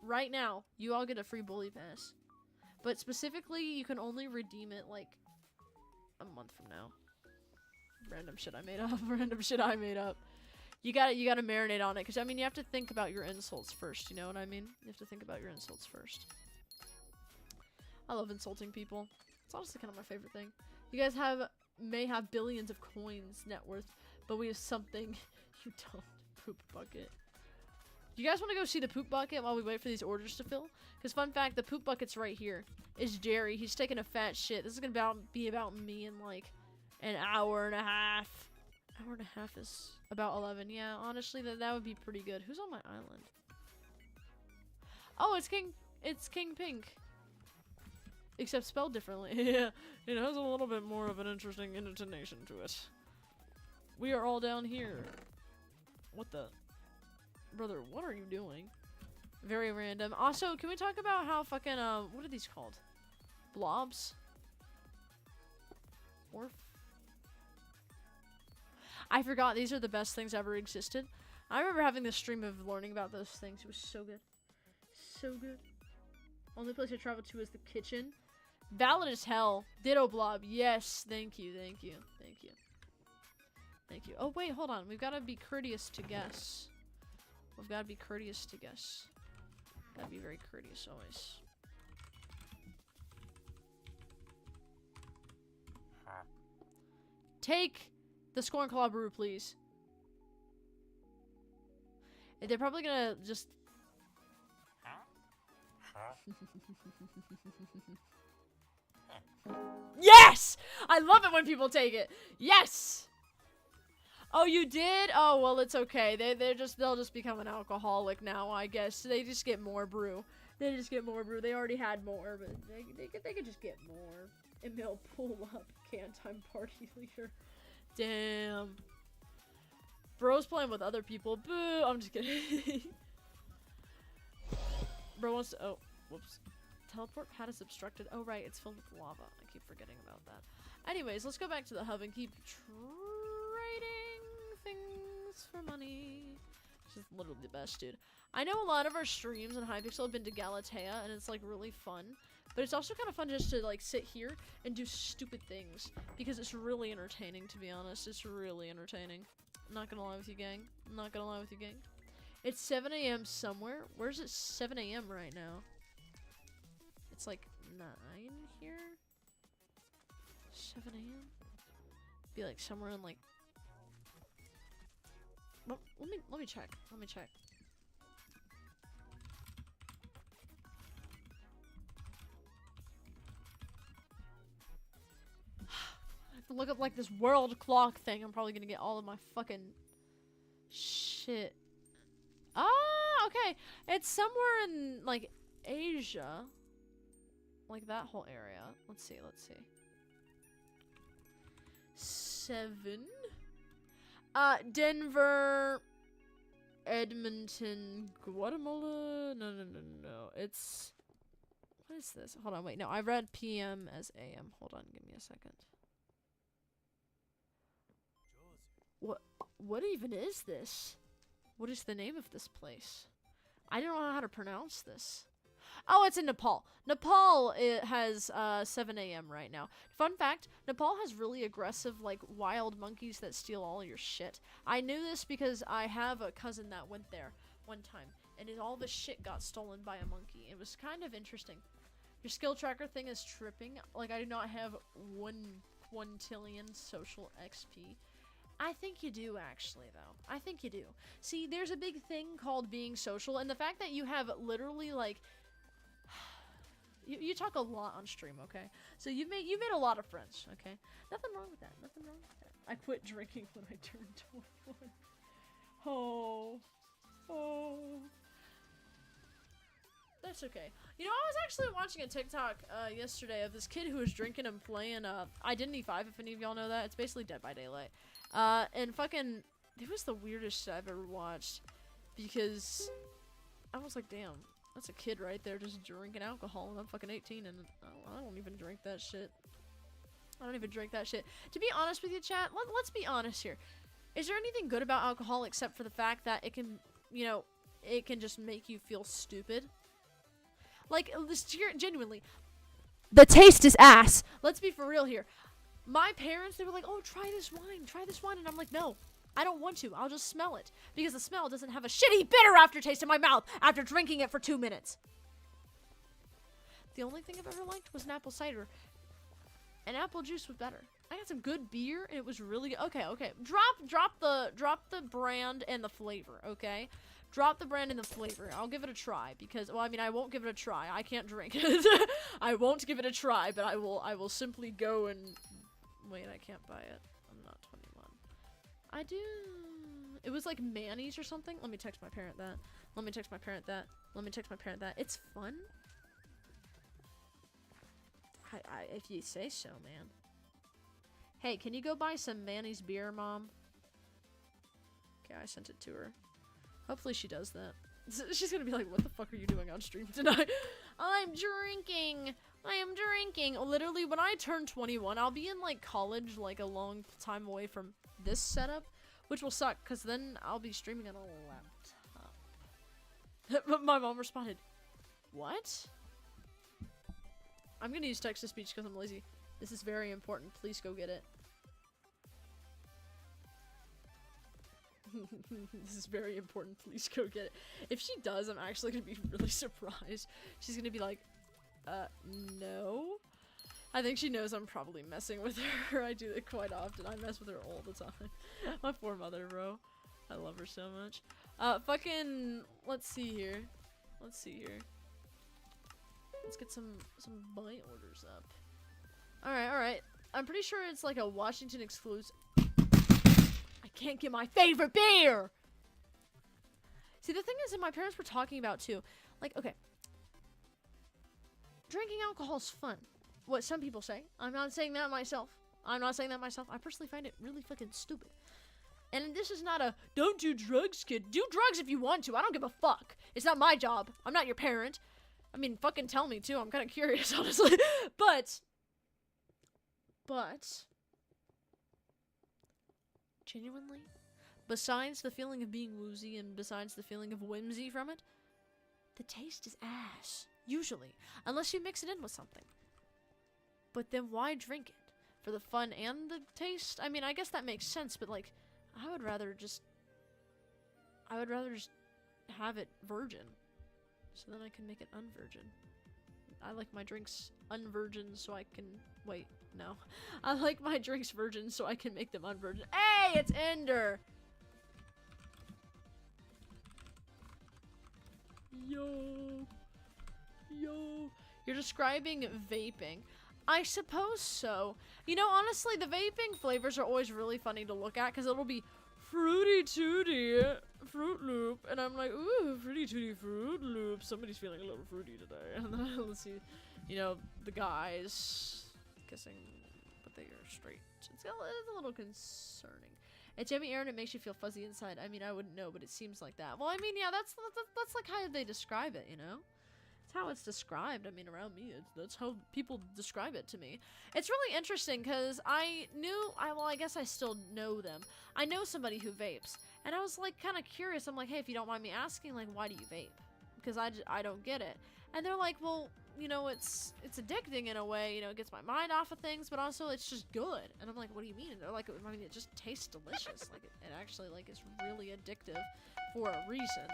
Right now, you all get a free bully pass. But specifically, you can only redeem it, like, a month from now. Random shit I made up. Random shit I made up. You gotta marinate on it, because, I mean, you have to think about your insults first, you know what I mean? You have to think about your insults first. I love insulting people. It's honestly kind of my favorite thing. You guys may have billions of coins net worth, but we have something you don't. Poop bucket. You guys want to go see the poop bucket while we wait for these orders to fill? Because fun fact, the poop bucket's right here. It's Jerry. He's taking a fat shit. This is gonna be about me in like an hour and a half. Hour and a half is about 11. Yeah, honestly, that would be pretty good. Who's on my island? Oh, it's King Pink. Except spelled differently. Yeah, it has a little bit more of an interesting intonation to it. We are all down here. What the? Brother, what are you doing? Very random. Also, can we talk about how fucking, what are these called? Blobs? Orf? I forgot, these are the best things ever existed. I remember having this stream of learning about those things. It was so good. So good. Only place I traveled to is the kitchen. Valid as hell. Ditto blob. Yes. Thank you, thank you, thank you. Thank you. Oh, wait, hold on. We've got to be courteous to guests. We've got to be courteous to guests. Gotta be very courteous always. Take the Scorn Claw brew, please. They're probably gonna just... Yes! I love it when people take it. Yes! Oh, you did? Oh, well, it's okay. They'll just become an alcoholic now, I guess. They just get more brew. They just get more brew. They already had more, but they could just get more. Emil, pull up. Can't I'm party leader. Damn. Bro's playing with other people. Boo! I'm just kidding. Bro wants to... Oh, whoops. Teleport pad is obstructed. Oh, right. It's filled with lava. I keep forgetting about that. Anyways, let's go back to the hub and keep trading things for money. This is literally the best, dude. I know a lot of our streams on Hypixel have been to Galatea, and it's, like, really fun. But it's also kind of fun just to, like, sit here and do stupid things. Because it's really entertaining, to be honest. It's really entertaining. I'm not gonna lie with you, gang. I'm not gonna lie with you, gang. It's 7 a.m. somewhere. Where's it 7 a.m. right now? It's, like, 9 here? 7 a.m.? Be, like, somewhere in, like... Well, let me check. Let me check. I have to look up like this world clock thing. I'm probably gonna get all of my fucking shit. Ah, okay. It's somewhere in like Asia. Like that whole area. Let's see, let's see. 7. Denver, Edmonton, Guatemala. No. It's... What is this? Hold on, wait. No, I read PM as AM. Hold on, give me a second. What even is this? What is the name of this place? I don't know how to pronounce this. Oh, it's in Nepal. Nepal, it has 7 a.m. right now. Fun fact, Nepal has really aggressive, like, wild monkeys that steal all your shit. I knew this because I have a cousin that went there one time, and all the shit got stolen by a monkey. It was kind of interesting. Your skill tracker thing is tripping. Like, I do not have 1,000,000,000 social XP. I think you do, actually, though. I think you do. See, there's a big thing called being social, and the fact that you have literally, like... You talk a lot on stream, okay? So you made a lot of friends, okay? Nothing wrong with that. Nothing wrong with that. I quit drinking when I turned 21. Oh. That's okay. You know, I was actually watching a TikTok yesterday of this kid who was drinking and playing Identity 5, if any of y'all know that. It's basically Dead by Daylight. And fucking, it was the weirdest shit I've ever watched. Because I was like, damn, that's a kid right there just drinking alcohol, and I'm fucking 18, and I don't even drink that shit. I don't even drink that shit. To be honest with you, chat, let's be honest here. Is there anything good about alcohol except for the fact that it can, you know, it can just make you feel stupid? Like, genuinely, the taste is ass. Let's be for real here. My parents, they were like, oh, try this wine, and I'm like, no. I don't want to. I'll just smell it. Because the smell doesn't have a shitty, bitter aftertaste in my mouth after drinking it for 2 minutes. The only thing I've ever liked was an apple cider. And apple juice was better. I got some good beer, and it was really good. Okay. Drop the brand and the flavor, okay? Drop the brand and the flavor. I'll give it a try because, well, I mean, I won't give it a try. I can't drink it. I won't give it a try, but I will simply go and... Wait, I can't buy it. I'm not 21. I do. It was like Manny's or something. Let me text my parent that. Let me text my parent that. Let me text my parent that. It's fun. If you say so, man. Hey, can you go buy some Manny's beer, Mom? Okay, I sent it to her. Hopefully she does that. She's gonna be like, what the fuck are you doing on stream tonight? I'm drinking. I am drinking. Literally, when I turn 21, I'll be in, like, college, like, a long time away from this setup, which will suck, because then I'll be streaming on a laptop. But my mom responded, what? I'm gonna use text-to-speech because I'm lazy. This is very important. Please go get it. This is very important. Please go get it. If she does, I'm actually gonna be really surprised. She's gonna be like, no. I think she knows I'm probably messing with her. I do it quite often. I mess with her all the time. My poor mother, bro. I love her so much. Fucking, let's see here. Let's get some buy orders up. Alright. I'm pretty sure it's like a Washington exclusive. I can't get my favorite beer! See, the thing is that my parents were talking about too. Like, okay. Drinking alcohol is fun. What some people say. I'm not saying that myself. I personally find it really fucking stupid. And this is not a, don't do drugs, kid. Do drugs if you want to. I don't give a fuck. It's not my job. I'm not your parent. I mean, fucking tell me too. I'm kind of curious, honestly. But, genuinely, besides the feeling of being woozy and besides the feeling of whimsy from it, the taste is ass. Usually. Unless you mix it in with something. But then why drink it? For the fun and the taste? I mean, I guess that makes sense, but like, I would rather just have it virgin. So then I can make it unvirgin. I like my drinks unvirgin so I can... Wait, no. I like my drinks virgin so I can make them unvirgin. Hey, it's Ender! Yo. You're describing vaping. I suppose so. You know, honestly, the vaping flavors are always really funny to look at because it'll be Fruity Tooty Fruit Loop, and I'm like, ooh, Fruity Tooty Fruit Loop. Somebody's feeling a little fruity today. And then let's see, you know, the guys kissing, but they are straight. It's a little concerning. It's yummy air and it makes you feel fuzzy inside. I mean, I wouldn't know, but it seems like that. Well, I mean, yeah, that's like how they describe it, you know? That's how it's described. I mean, around me, that's how people describe it to me. It's really interesting because well, I guess I still know them. I know somebody who vapes, and I was like kind of curious. I'm like, hey, if you don't mind me asking, like, why do you vape? Because I don't get it. And they're like, well, you know, it's addicting in a way. You know, it gets my mind off of things, but also it's just good. And I'm like, what do you mean? And they're like, I mean, it just tastes delicious. Like, it actually, like, is really addictive for a reason.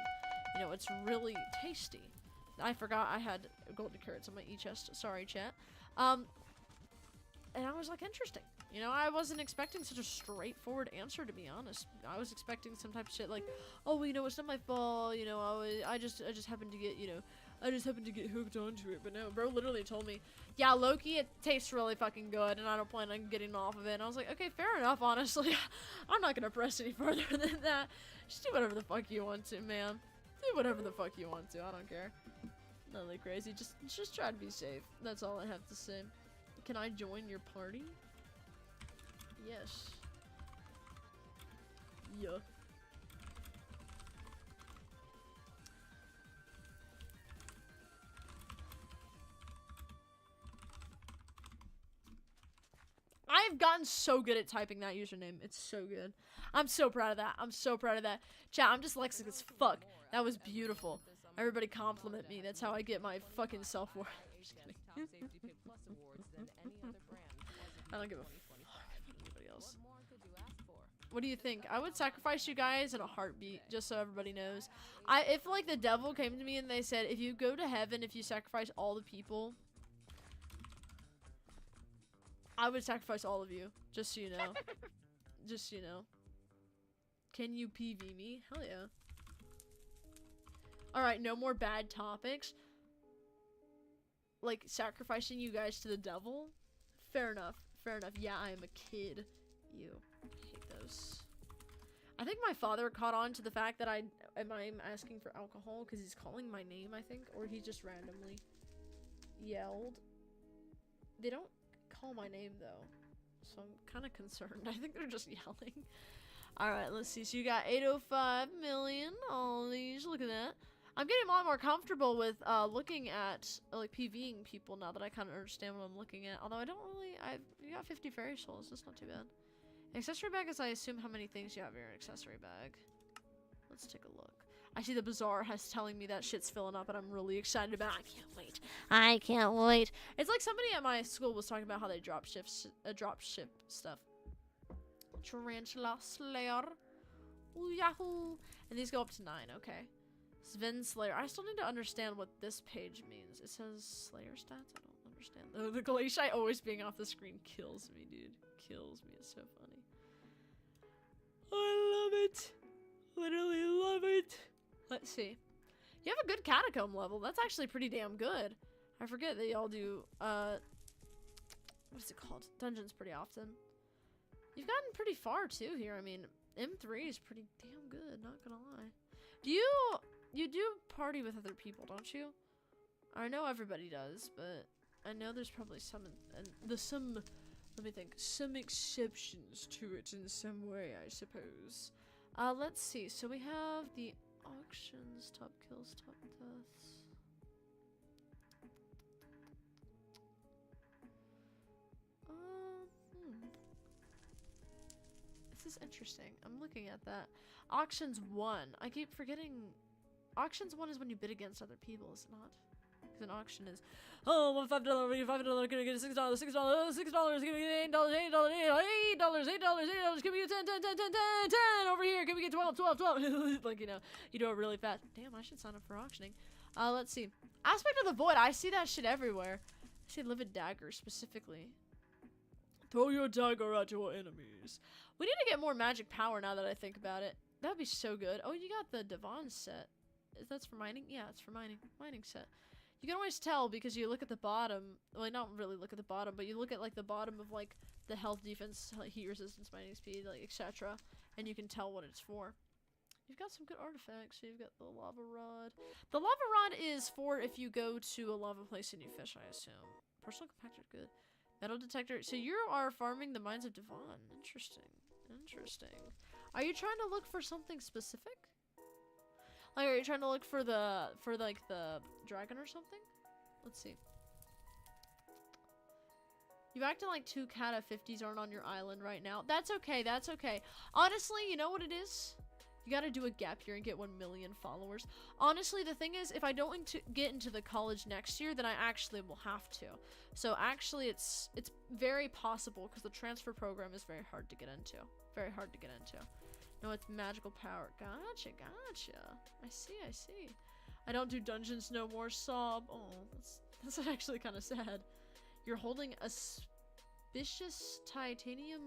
You know, it's really tasty. I forgot I had golden carrots on my e-chest. Sorry, chat. And I was like, interesting. You know, I wasn't expecting such a straightforward answer, to be honest. I was expecting some type of shit like, oh, well, you know, it's not my fault. You know, I just happened to get, you know, I just happened to get hooked onto it. But no, bro literally told me, yeah, Loki, it tastes really fucking good, and I don't plan on getting off of it. And I was like, okay, fair enough, honestly. I'm not gonna press any further than that. Just do whatever the fuck you want to, man. Do whatever the fuck you want to. I don't care. Nothing crazy. Just try to be safe. That's all I have to say. Can I join your party? Yes. Yeah. I've gotten so good at typing that username. It's so good. I'm so proud of that. I'm so proud of that. Chat, I'm dyslexic as fuck. That was beautiful. Everybody compliment me. That's how I get my fucking self-worth. I don't give a fuck about anybody else. What do you think? I would sacrifice you guys in a heartbeat, just so everybody knows. If like the devil came to me and they said, if you go to heaven, if you sacrifice all the people, I would sacrifice all of you, just so you know. Just so you know. Can you PV me? Hell yeah. Alright, no more bad topics. Like, sacrificing you guys to the devil? Fair enough. Fair enough. Yeah, I am a kid. You. I hate those. I think my father caught on to the fact that I'm asking for alcohol because he's calling my name, I think. Or he just randomly yelled. They don't call my name, though. So I'm kind of concerned. I think they're just yelling. Alright, let's see. So you got 805 million. All these. Look at that. I'm getting a lot more comfortable with looking at like PVing people now that I kind of understand what I'm looking at. Although I don't really, you got 50 fairy souls. That's not too bad. Accessory bag is, I assume, how many things you have in your accessory bag. Let's take a look. I see the bazaar has telling me that shit's filling up, and I'm really excited about it. I can't wait. I can't wait. It's like somebody at my school was talking about how they drop ship stuff. Tarantula Slayer. Ooh, yahoo! And these go up to 9. Okay. Sven Slayer. I still need to understand what this page means. It says Slayer stats? I don't understand. Oh, the Glaciai always being off the screen kills me, dude. Kills me. It's so funny. I love it. Literally love it. Let's see. You have a good catacomb level. That's actually pretty damn good. I forget that y'all do, what's it called? Dungeons pretty often. You've gotten pretty far, too, here. I mean, M3 is pretty damn good, not gonna lie. You do party with other people, don't you? I know everybody does, but I know there's probably some, let me think, some exceptions to it in some way, I suppose. Let's see. So we have the auctions, top kills, top deaths. This is interesting. I'm looking at that. Auctions 1. I keep forgetting. Auctions 1 is when you bid against other people, is it not? Because an auction is, oh, $5, $5, gonna get $6, $6, $6, $6, give me $8, $8, $8, $8, $8, give me $10, $10, $10, $10, $10, over here, give me $12, $12, $12. Like, you know, you do it really fast. Damn, I should sign up for auctioning. Let's see. Aspect of the Void, I see that shit everywhere. I see Livid Dagger specifically. Throw your dagger at your enemies. We need to get more magic power now that I think about it. That'd be so good. Oh, you got the Devon set. That's for mining? Yeah, it's for mining. Mining set. You can always tell because you look at the bottom. Well, not really look at the bottom, but you look at like the bottom of like the health, defense, heat resistance, mining speed, like etc. And you can tell what it's for. You've got some good artifacts. So you've got the lava rod. The lava rod is for if you go to a lava place and you fish, I assume. Personal compactor, good. Metal detector. So you are farming the mines of Devon. Interesting. Interesting. Are you trying to look for something specific? Like, are you trying to look for the, like, the dragon or something? Let's see. You've acted like 2 Kata 50s aren't on your island right now. That's okay, that's okay. Honestly, you know what it is? You gotta do a gap year and get 1 million followers. Honestly, the thing is, if I don't get into the college next year, then I actually will have to. So actually, it's very possible, because the transfer program is very hard to get into. Very hard to get into. No, it's magical power. Gotcha, gotcha. I see. I don't do dungeons no more, sob. Oh, that's actually kind of sad. You're holding a suspicious titanium.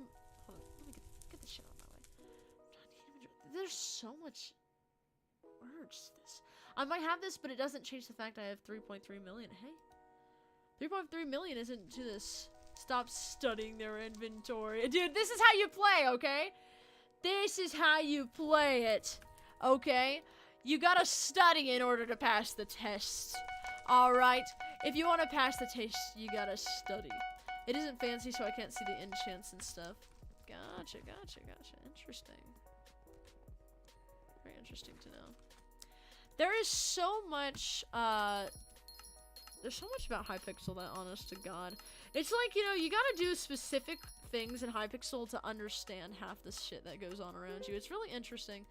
Hold on, let me get this shit out of my way. There's so much words to this. I might have this, but it doesn't change the fact I have 3.3 million. Hey, 3.3 million isn't to this. Stop studying their inventory. Dude, this is how you play, okay? This is how you play it, okay? You gotta study in order to pass the test. Alright? If you want to pass the test, you gotta study. It isn't fancy, so I can't see the enchants and stuff. Gotcha. Interesting. Very interesting to know. There is so much, there's so much about Hypixel that, honest to God. It's like, you know, you gotta do specific things in Hypixel to understand half the shit that goes on around you. It's really interesting.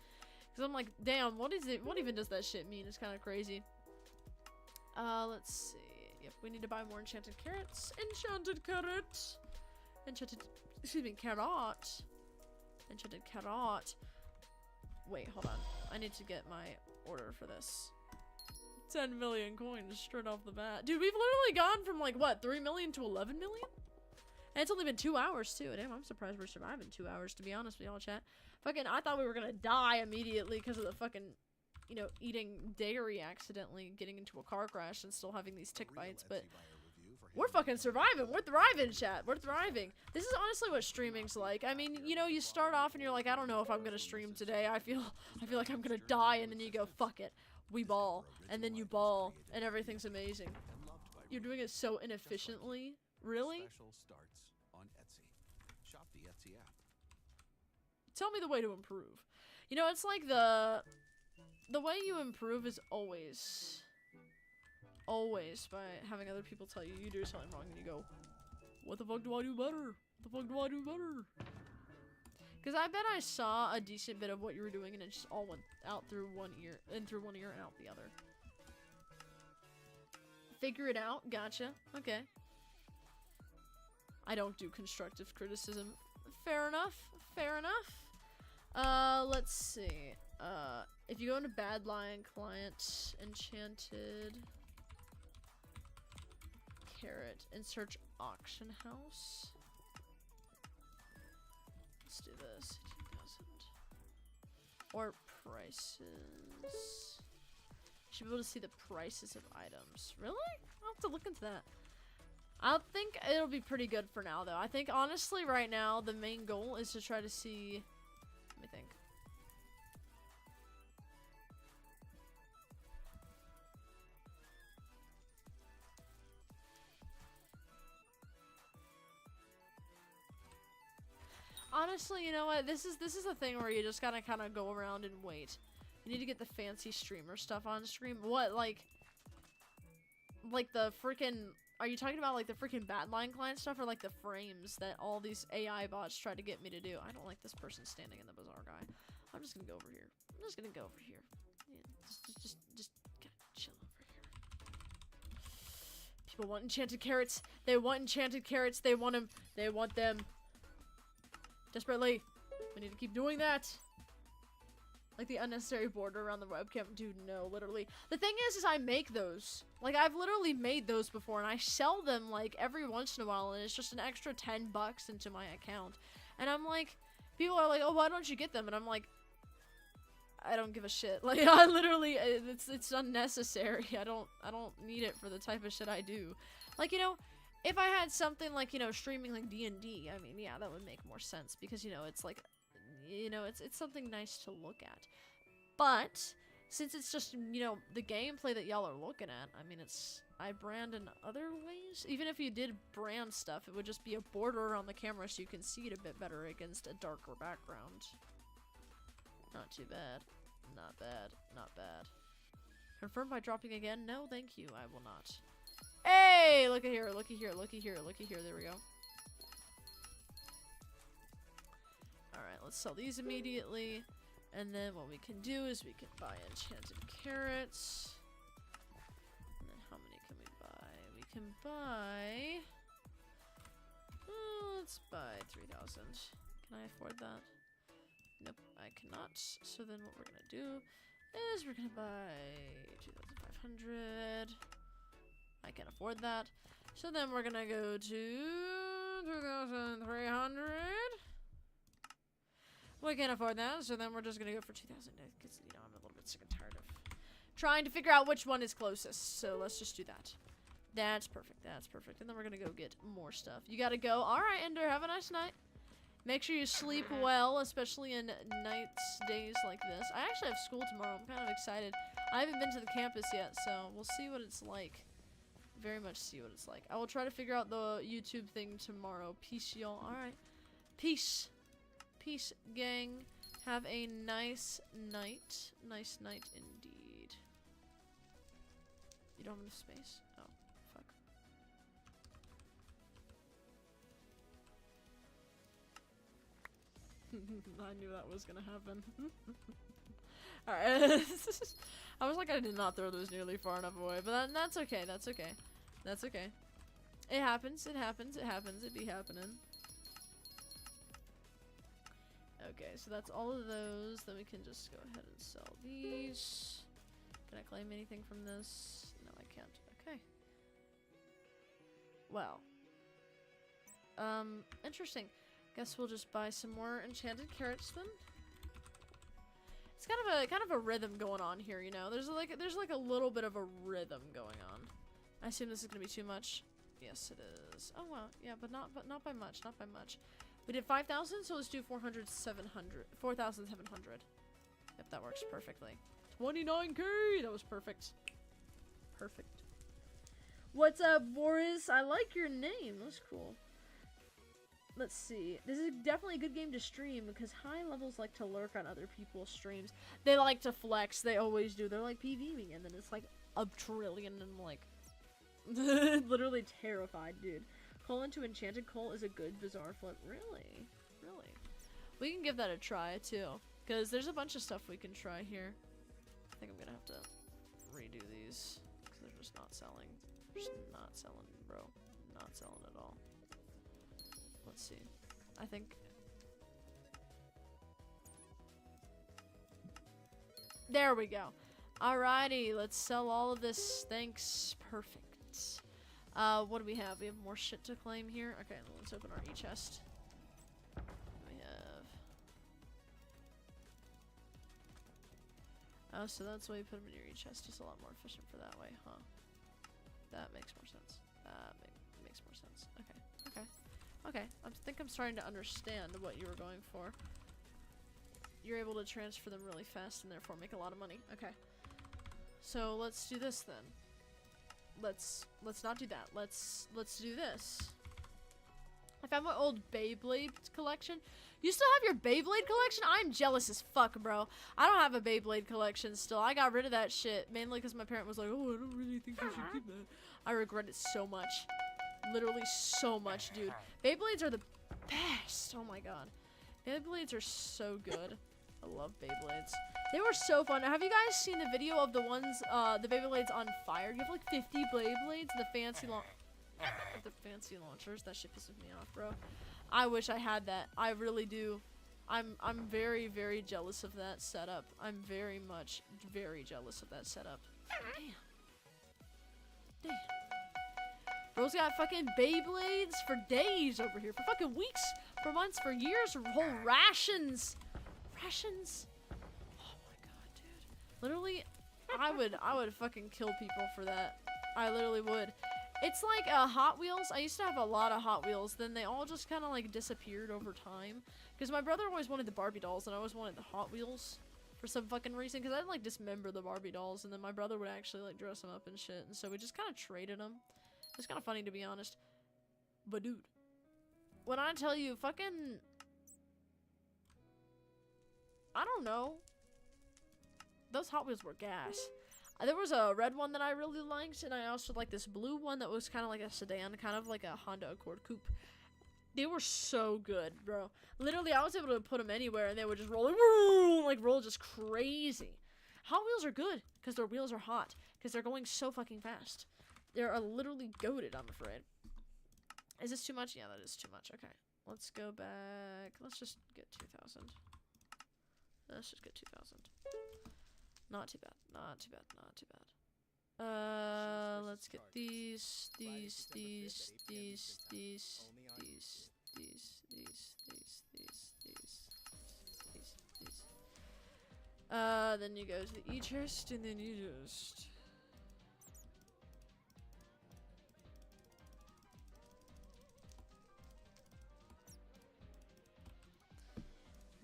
Because I'm like, damn, what is it? What even does that shit mean? It's kind of crazy. Let's see. Yep, we need to buy more enchanted carrots. Enchanted carrot! Excuse me, carrot. Enchanted carrot. Wait, hold on. I need to get my order for this. 10 million coins straight off the bat. Dude, we've literally gone from like, what, 3 million to 11 million? And it's only been 2 hours too. Damn, I'm surprised we're surviving 2 hours, to be honest with y'all, chat. Fucking, I thought we were gonna die immediately because of the fucking, you know, eating dairy accidentally, getting into a car crash and still having these tick bites, but we're fucking surviving. We're thriving, chat. We're thriving. This is honestly what streaming's like. I mean, you know, you start off and you're like, I don't know if I'm gonna stream today. I feel like I'm gonna die, and then you go, fuck it. We ball. And then you ball, and everything's amazing. You're doing it so inefficiently. Really? Special starts on Etsy. Shop the Etsy app. Tell me the way to improve. You know, it's like the way you improve is always by having other people tell you do something wrong, and you go, what the fuck do I do better? What the fuck do I do better? Because I bet I saw a decent bit of what you were doing, and it just all went out through one ear, and through one ear and out the other. Figure it out. Gotcha. Okay. I don't do constructive criticism. Fair enough. Fair enough. Let's see. If you go into Bad Lion Client, Enchanted Carrot, and search Auction House. Let's do this. 18,000. Or prices. You should be able to see the prices of items. Really? I'll have to look into that. I think it'll be pretty good for now, though. I think, honestly, right now, the main goal is to try to see... Let me think. Honestly, you know what? This is a thing where you just gotta kind of go around and wait. You need to get the fancy streamer stuff on stream. What, like the freaking... Are you talking about, like, the freaking Bad Line Client stuff, or, like, the frames that all these AI bots try to get me to do? I don't like this person standing in the bazaar guy. I'm just gonna go over here. I'm just gonna go over here. Yeah, just kinda chill over here. People want enchanted carrots. They want enchanted carrots. They want them. They want them. Desperately. We need to keep doing that. Like the unnecessary border around the webcam. Dude, no, literally. The thing is I make those. Like, I've literally made those before, and I sell them, like, every once in a while, and it's just an extra 10 bucks into my account. And I'm like, people are like, oh, why don't you get them? And I'm like, I don't give a shit. Like, I literally, it's unnecessary. I don't need it for the type of shit I do. Like, you know, if I had something like, you know, streaming like D&D, I mean, yeah, that would make more sense, because, you know, it's like, you know, it's something nice to look at. But since it's just, you know, the gameplay that y'all are looking at, I mean, I brand in other ways. Even if you did brand stuff, it would just be a border around the camera so you can see it a bit better against a darker background. Not too bad. Not bad. Not bad. Confirm by dropping again? No, thank you. I will not. Hey! Looky here, looky here, looky here, looky here. There we go. Alright, let's sell these immediately. And then what we can do is we can buy enchanted carrots. And then how many can we buy? We can buy... let's buy 3,000. Can I afford that? Nope, I cannot. So then what we're gonna do is we're gonna buy 2,500. I can't afford that. So then we're gonna go to 2,300. We can't afford that, so then we're just gonna go for 2,000 because, you know, I'm a little bit sick and tired of trying to figure out which one is closest. So let's just do that. That's perfect. That's perfect. And then we're gonna go get more stuff. You gotta go. All right, Ender. Have a nice night. Make sure you sleep well, especially in nights, days like this. I actually have school tomorrow. I'm kind of excited. I haven't been to the campus yet, so we'll see what it's like. Very much see what it's like. I will try to figure out the YouTube thing tomorrow. Peace, y'all. All right. Peace. Peace, gang. Have a nice night. Nice night indeed. You don't have enough space? Oh, fuck. I knew that was gonna happen. Alright. I was like, I did not throw those nearly far enough away, but that's okay, that's okay. That's okay. It happens, it happens, it happens, it be happening. Okay, so that's all of those. Then we can just go ahead and sell these. Can I claim anything from this? No, I can't. Okay. Well. Interesting. Guess we'll just buy some more enchanted carrots then. It's kind of a rhythm going on here, you know. There's like a little bit of a rhythm going on. I assume this is gonna be too much. Yes, it is. Oh wow, yeah, but not by much, not by much. We did 5,000, so let's do 4,700. Yep, that works perfectly. 29K! That was perfect. Perfect. What's up, Boris? I like your name. That's cool. Let's see. This is definitely a good game to stream because high levels like to lurk on other people's streams. They like to flex. They always do. They're like PvPing and then it's like a trillion and I'm like literally terrified, dude. Coal into enchanted coal is a good bizarre flip. Really? Really? We can give that a try too. Because there's a bunch of stuff we can try here. I think I'm gonna have to redo these. Because they're just not selling. They're just not selling, bro. Not selling at all. Let's see. I think... There we go. Alrighty, let's sell all of this. Thanks. Perfect. What do we have? We have more shit to claim here. Okay, let's open our e-chest. We have... Oh, so that's why you put them in your e-chest. Just a lot more efficient for that way, huh? That makes more sense. That makes more sense. Okay, okay. Okay, I think I'm starting to understand what you were going for. You're able to transfer them really fast and therefore make a lot of money. Okay. So let's do this then. Let's not do that. Let's do this. I found my old Beyblade collection. You still have your Beyblade collection? I'm jealous as fuck, bro. I don't have a Beyblade collection still. I got rid of that shit mainly because my parent was like, "Oh, I don't really think you should keep that." I regret it so much. Literally so much, dude. Beyblades are the best. Oh my god. Beyblades are so good. I love Beyblades. They were so fun. Have you guys seen the video of the ones, the Beyblades on fire? You have like 50 Beyblades, the fancy launchers. That shit pisses me off, bro. I wish I had that. I really do. I'm very, very jealous of that setup. I'm very much, very jealous of that setup. Damn. Damn. Bro's got fucking Beyblades for days over here. For fucking weeks, for months, for years, for whole rations. Rations? Oh my god, dude. Literally, I would fucking kill people for that. I literally would. It's like Hot Wheels. I used to have a lot of Hot Wheels. Then they all just kind of like disappeared over time. Because my brother always wanted the Barbie dolls and I always wanted the Hot Wheels. For some fucking reason. Because I'd like dismember the Barbie dolls. And then my brother would actually like dress them up and shit. And so we just kind of traded them. It's kind of funny to be honest. But dude. When I tell you fucking... I don't know. those Hot Wheels were gas. There was a red one that I really liked, and I also like this blue one that was kind of like a sedan, kind of like a Honda Accord coupe. They were so good, bro. Literally, I was able to put them anywhere, and they would just roll, like roll just crazy. Hot Wheels are good because their wheels are hot because they're going so fucking fast. They're literally goated, I'm afraid. Is this too much? Yeah, that is too much. Okay, let's go back. Let's just get 2,000. Let's just get 2,000. Not too bad. Not too bad. Not too bad. Let's get these. Then you go to the e-chest, and then you just...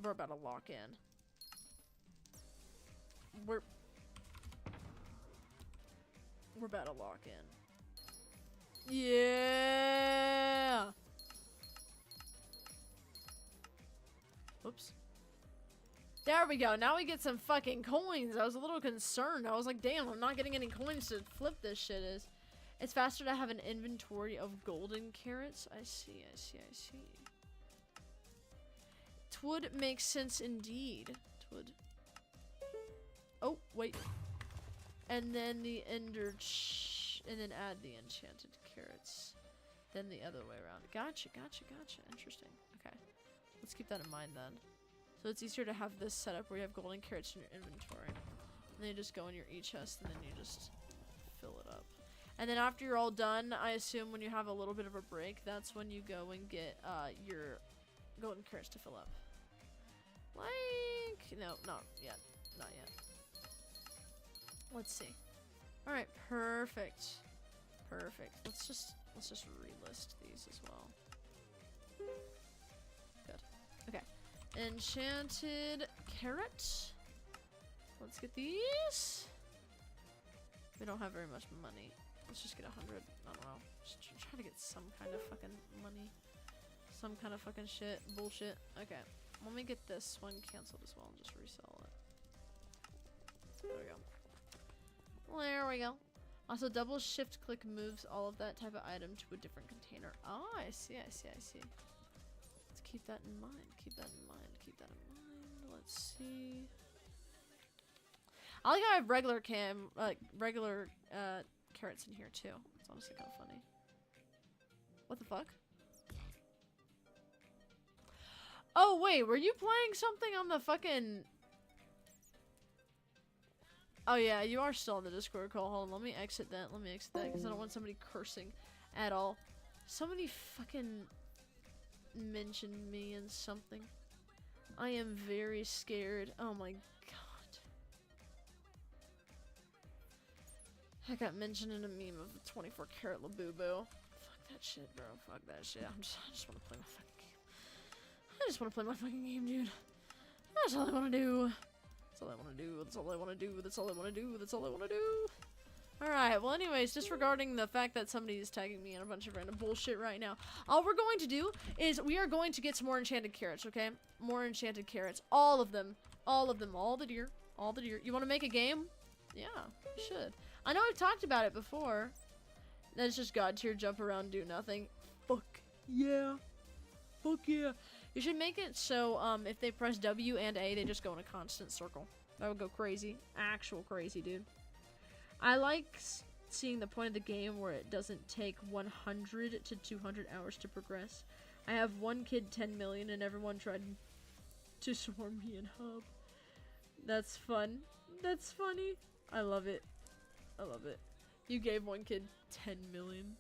We're about to lock in. We're about to lock in. Yeah! Whoops. There we go. Now we get some fucking coins. I was a little concerned. I was like, damn, I'm not getting any coins to flip this shit. It's faster to have an inventory of golden carrots. I see. Twould makes sense indeed. Twould. Oh, wait. And then the and then add the enchanted carrots. Then the other way around. Gotcha. Interesting. Okay. Let's keep that in mind then. So it's easier to have this setup where you have golden carrots in your inventory. And then you just go in your e-chest and then you just fill it up. And then after you're all done, I assume when you have a little bit of a break, that's when you go and get your golden carrots to fill up. Like, no, not yet. Not yet. Let's see. Alright, perfect. Let's just relist these as well. Good. Okay. Enchanted carrot. Let's get these. We don't have very much money. Let's just get 100. I don't know. Just try to get some kind of fucking money. Some kind of fucking shit. Bullshit. Okay. Let me get this one canceled as well and just resell it. There we go. There we go. Also, double shift click moves all of that type of item to a different container. Oh, I see. Let's keep that in mind. Let's see. I like how I have regular carrots in here too. It's honestly kind of funny. What the fuck? Oh wait, were you playing something on the fucking... Oh yeah, you are still on the Discord call. Hold on, let me exit that because I don't want somebody cursing at all. Somebody fucking mentioned me in something. I am very scared. Oh my god. I got mentioned in a meme of the 24 karat Labubu. Fuck that shit, bro. Fuck that shit. I just want to play my fucking game. I just want to play my fucking game, dude. That's all I want to do. That's all I want to do. Alright, well anyways, disregarding the fact that somebody is tagging me in a bunch of random bullshit right now, all we're going to do is we are going to get some more enchanted carrots, okay? More enchanted carrots. All of them. All the deer. You want to make a game? Yeah, you should. I know I've talked about it before. That's just God tier, jump around, do nothing. Fuck yeah. You should make it so if they press W and A, they just go in a constant circle. That would go crazy. Actual crazy, dude. I like seeing the point of the game where it doesn't take 100 to 200 hours to progress. I have one kid 10 million and everyone tried to swarm me in hub. That's fun. That's funny. I love it. You gave one kid 10 million.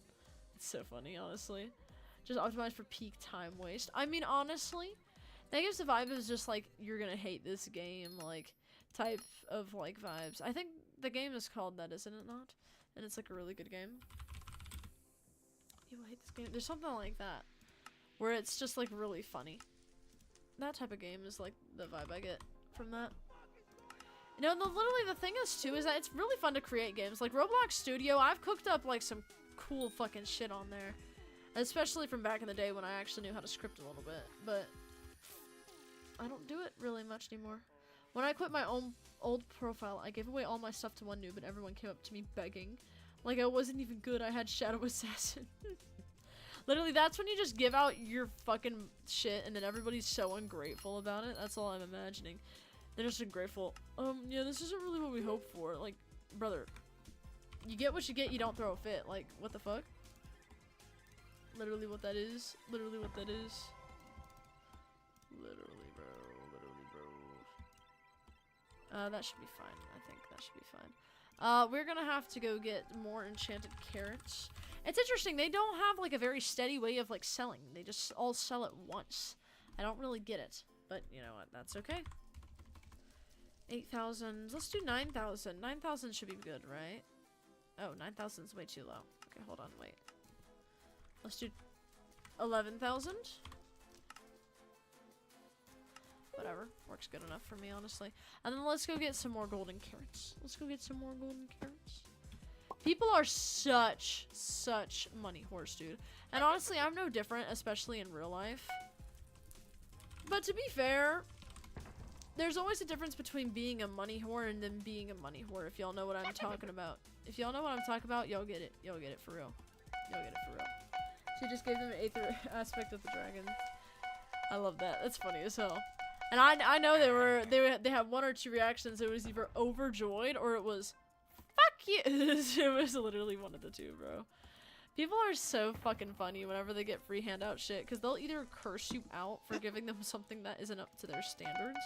It's so funny, honestly. Just optimized for peak time waste. I mean, honestly, that gives the vibe of just like, you're gonna hate this game, like, type of, like, vibes. I think the game is called that, isn't it not? And it's, like, a really good game. People hate this game. There's something like that, where it's just, like, really funny. That type of game is, like, the vibe I get from that. You know, literally the thing is, too, is that it's really fun to create games. Like, Roblox Studio, I've cooked up, like, some cool fucking shit on there. Especially from back in the day when I actually knew how to script a little bit. But I don't do it really much anymore. When I quit my own old profile, I gave away all my stuff to one noob, and everyone came up to me begging. Like I wasn't even good. I had Shadow Assassin. Literally, that's when you just give out your fucking shit, and then everybody's so ungrateful about it. That's all I'm imagining. They're just ungrateful. Yeah, this isn't really what we hoped for. Like, brother, you get what you get. You don't throw a fit. Like, what the fuck? Literally what that is. Literally what that is. Literally, bro. Literally, bro. That should be fine. I think that should be fine. We're gonna have to go get more enchanted carrots. It's interesting. They don't have, like, a very steady way of, like, selling. They just all sell at once. I don't really get it. But, you know what? That's okay. 8,000. Let's do 9,000. 9,000 should be good, right? Oh, 9,000 is way too low. Okay, hold on. Wait. Let's do 11,000. Whatever. Works good enough for me, honestly. And then let's go get some more golden carrots. Let's go get some more golden carrots. People are such money whores, dude. And honestly, I'm no different, especially in real life. But to be fair, there's always a difference between being a money whore and then being a money whore, if y'all know what I'm talking about. If y'all know what I'm talking about, y'all get it. Y'all get it for real. Y'all get it for real. She just gave them an 8th aspect of the dragon. I love that. That's funny as hell. And I know they had 1 or 2 reactions. It was either overjoyed or it was fuck you. It was literally one of the two, bro. People are so fucking funny whenever they get free handout shit, because they'll either curse you out for giving them something that isn't up to their standards,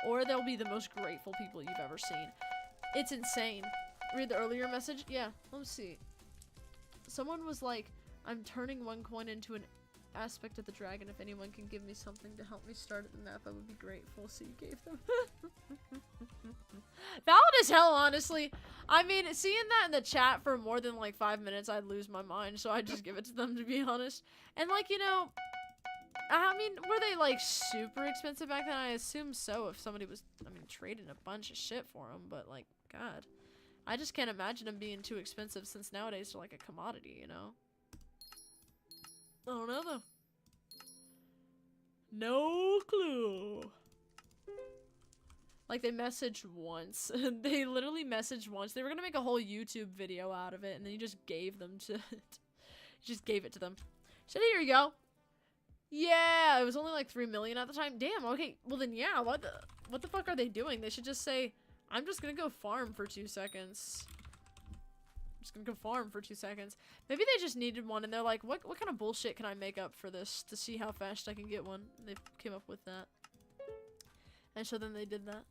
or they'll be the most grateful people you've ever seen. It's insane. Read the earlier message? Yeah, let me see. Someone was like, I'm turning 1 coin into an aspect of the dragon. If anyone can give me something to help me start at the map, I would be grateful. So you gave them. Valid as hell, honestly. I mean, seeing that in the chat for more than like 5 minutes, I'd lose my mind. So I'd just give it to them, to be honest. And like, you know, I mean, were they like super expensive back then? I assume so. If somebody was, I mean, trading a bunch of shit for them, but like, God, I just can't imagine them being too expensive, since nowadays they're like a commodity, you know? I don't know though. No clue. Like, they messaged once. They literally messaged once. They were gonna make a whole YouTube video out of it, and then you just gave them to you just gave it to them. So here you go. Yeah, it was only like 3 million at the time. Damn, okay. Well then, yeah, what the fuck are they doing? They should just say, I'm just gonna go farm for 2 seconds. Just gonna go farm for 2 seconds. Maybe they just needed one, and they're like, what kind of bullshit can I make up for this to see how fast I can get one? And they came up with that. And so then they did that.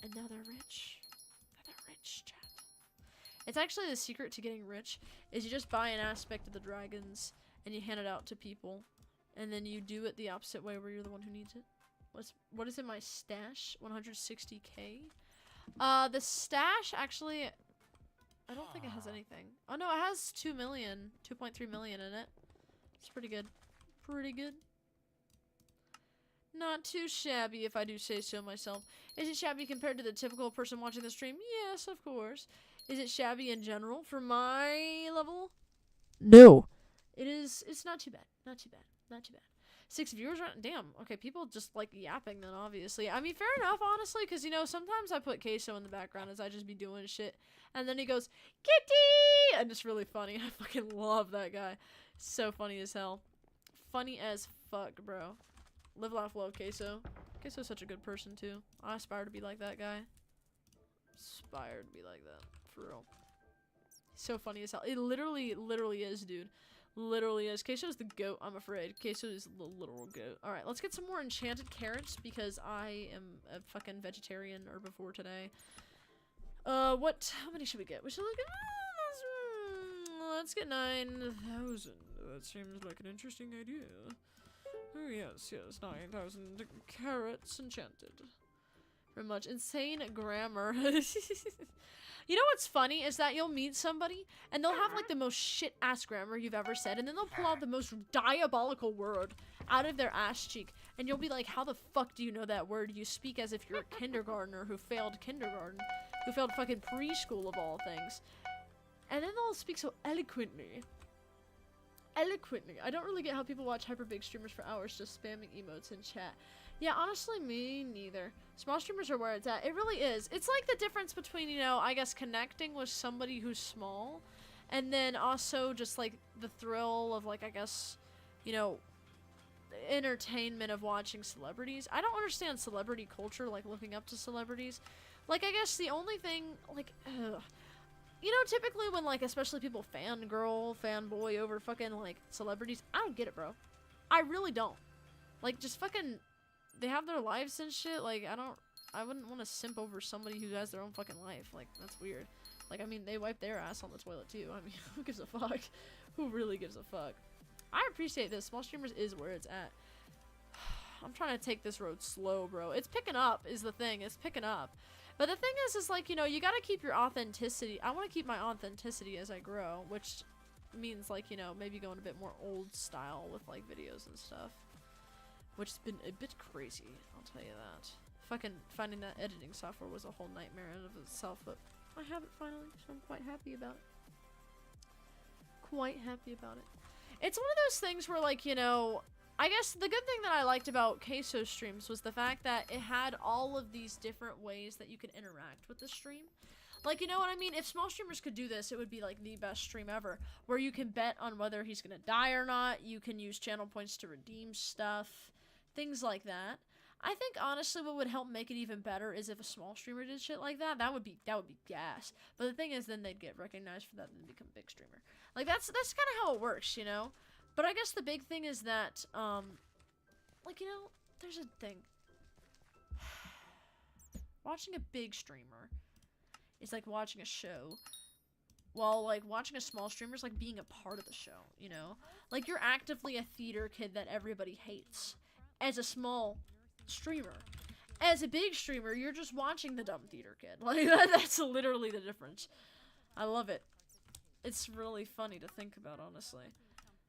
And now they're rich. Now they're rich, chat. It's actually the secret to getting rich, is you just buy an aspect of the dragons, and you hand it out to people. And then you do it the opposite way, where you're the one who needs it. What is in my stash? 160k? The stash, actually, I don't think it has anything. Oh no, it has 2 million, 2.3 million in it. It's pretty good. Pretty good. Not too shabby, if I do say so myself. Is it shabby compared to the typical person watching the stream? Yes, of course. Is it shabby in general for my level? No. It is. It's not too bad. Not too bad. Not too bad. 6 viewers right. Damn. Okay, people just like yapping then, obviously. I mean, fair enough, honestly, because, you know, sometimes I put Queso in the background as I just be doing shit. And then he goes, Kitty! And it's really funny. I fucking love that guy. So funny as hell. Funny as fuck, bro. Live, laugh, love, Queso. Queso's such a good person, too. I aspire to be like that guy. Aspire to be like that. For real. So funny as hell. It literally is, dude. Literally is. Queso's the goat, I'm afraid. Queso is the literal goat. Alright, let's get some more enchanted carrots, because I am a fucking vegetarian herbivore today. How many should we get? We should look at, let's get 9,000. That seems like an interesting idea. Oh yes, 9,000 carrots enchanted. Very much. Insane grammar. You know what's funny is that you'll meet somebody and they'll have like the most shit ass grammar you've ever said, and then they'll pull out the most diabolical word out of their ass cheek, and you'll be like, how the fuck do you know that word? You speak as if you're a kindergartner who failed kindergarten, who failed fucking preschool of all things. And then they'll speak so eloquently. I don't really get how people watch hyper big streamers for hours just spamming emotes in chat. Yeah, honestly, me neither. Small streamers are where it's at. It really is. It's like the difference between, you know, I guess connecting with somebody who's small, and then also just like the thrill of like, I guess, you know, entertainment of watching celebrities. I don't understand celebrity culture, like looking up to celebrities. Like, I guess the only thing, like, you know, typically when, like, especially people fangirl, fanboy over fucking, like, celebrities, I don't get it, bro. I really don't. Like, just fucking, they have their lives and shit, like, I wouldn't want to simp over somebody who has their own fucking life. Like, that's weird. Like, I mean, they wipe their ass on the toilet, too. I mean, who gives a fuck? Who really gives a fuck? I appreciate this. Small streamers is where it's at. I'm trying to take this road slow, bro. It's picking up, is the thing. It's picking up. But the thing is like, you know, you gotta keep your authenticity. I want to keep my authenticity as I grow, which means, like, you know, maybe going a bit more old style with, like, videos and stuff. Which has been a bit crazy, I'll tell you that. Fucking finding that editing software was a whole nightmare in and of itself, but I have it finally, so I'm quite happy about it. Quite happy about it. It's one of those things where, like, you know, I guess the good thing that I liked about Queso streams was the fact that it had all of these different ways that you could interact with the stream. Like, you know what I mean? If small streamers could do this, it would be, like, the best stream ever. Where you can bet on whether he's gonna die or not. You can use channel points to redeem stuff. Things like that. I think, honestly, what would help make it even better is if a small streamer did shit like that. That would be gas. But the thing is, then they'd get recognized for that and become a big streamer. Like, that's kind of how it works, you know? But I guess the big thing is that, like, you know, there's a thing. Watching a big streamer is like watching a show. While, like, watching a small streamer is like being a part of the show, you know? Like, you're actively a theater kid that everybody hates. As a small streamer. As a big streamer, you're just watching the dumb theater kid. Like, that's literally the difference. I love it. It's really funny to think about, honestly.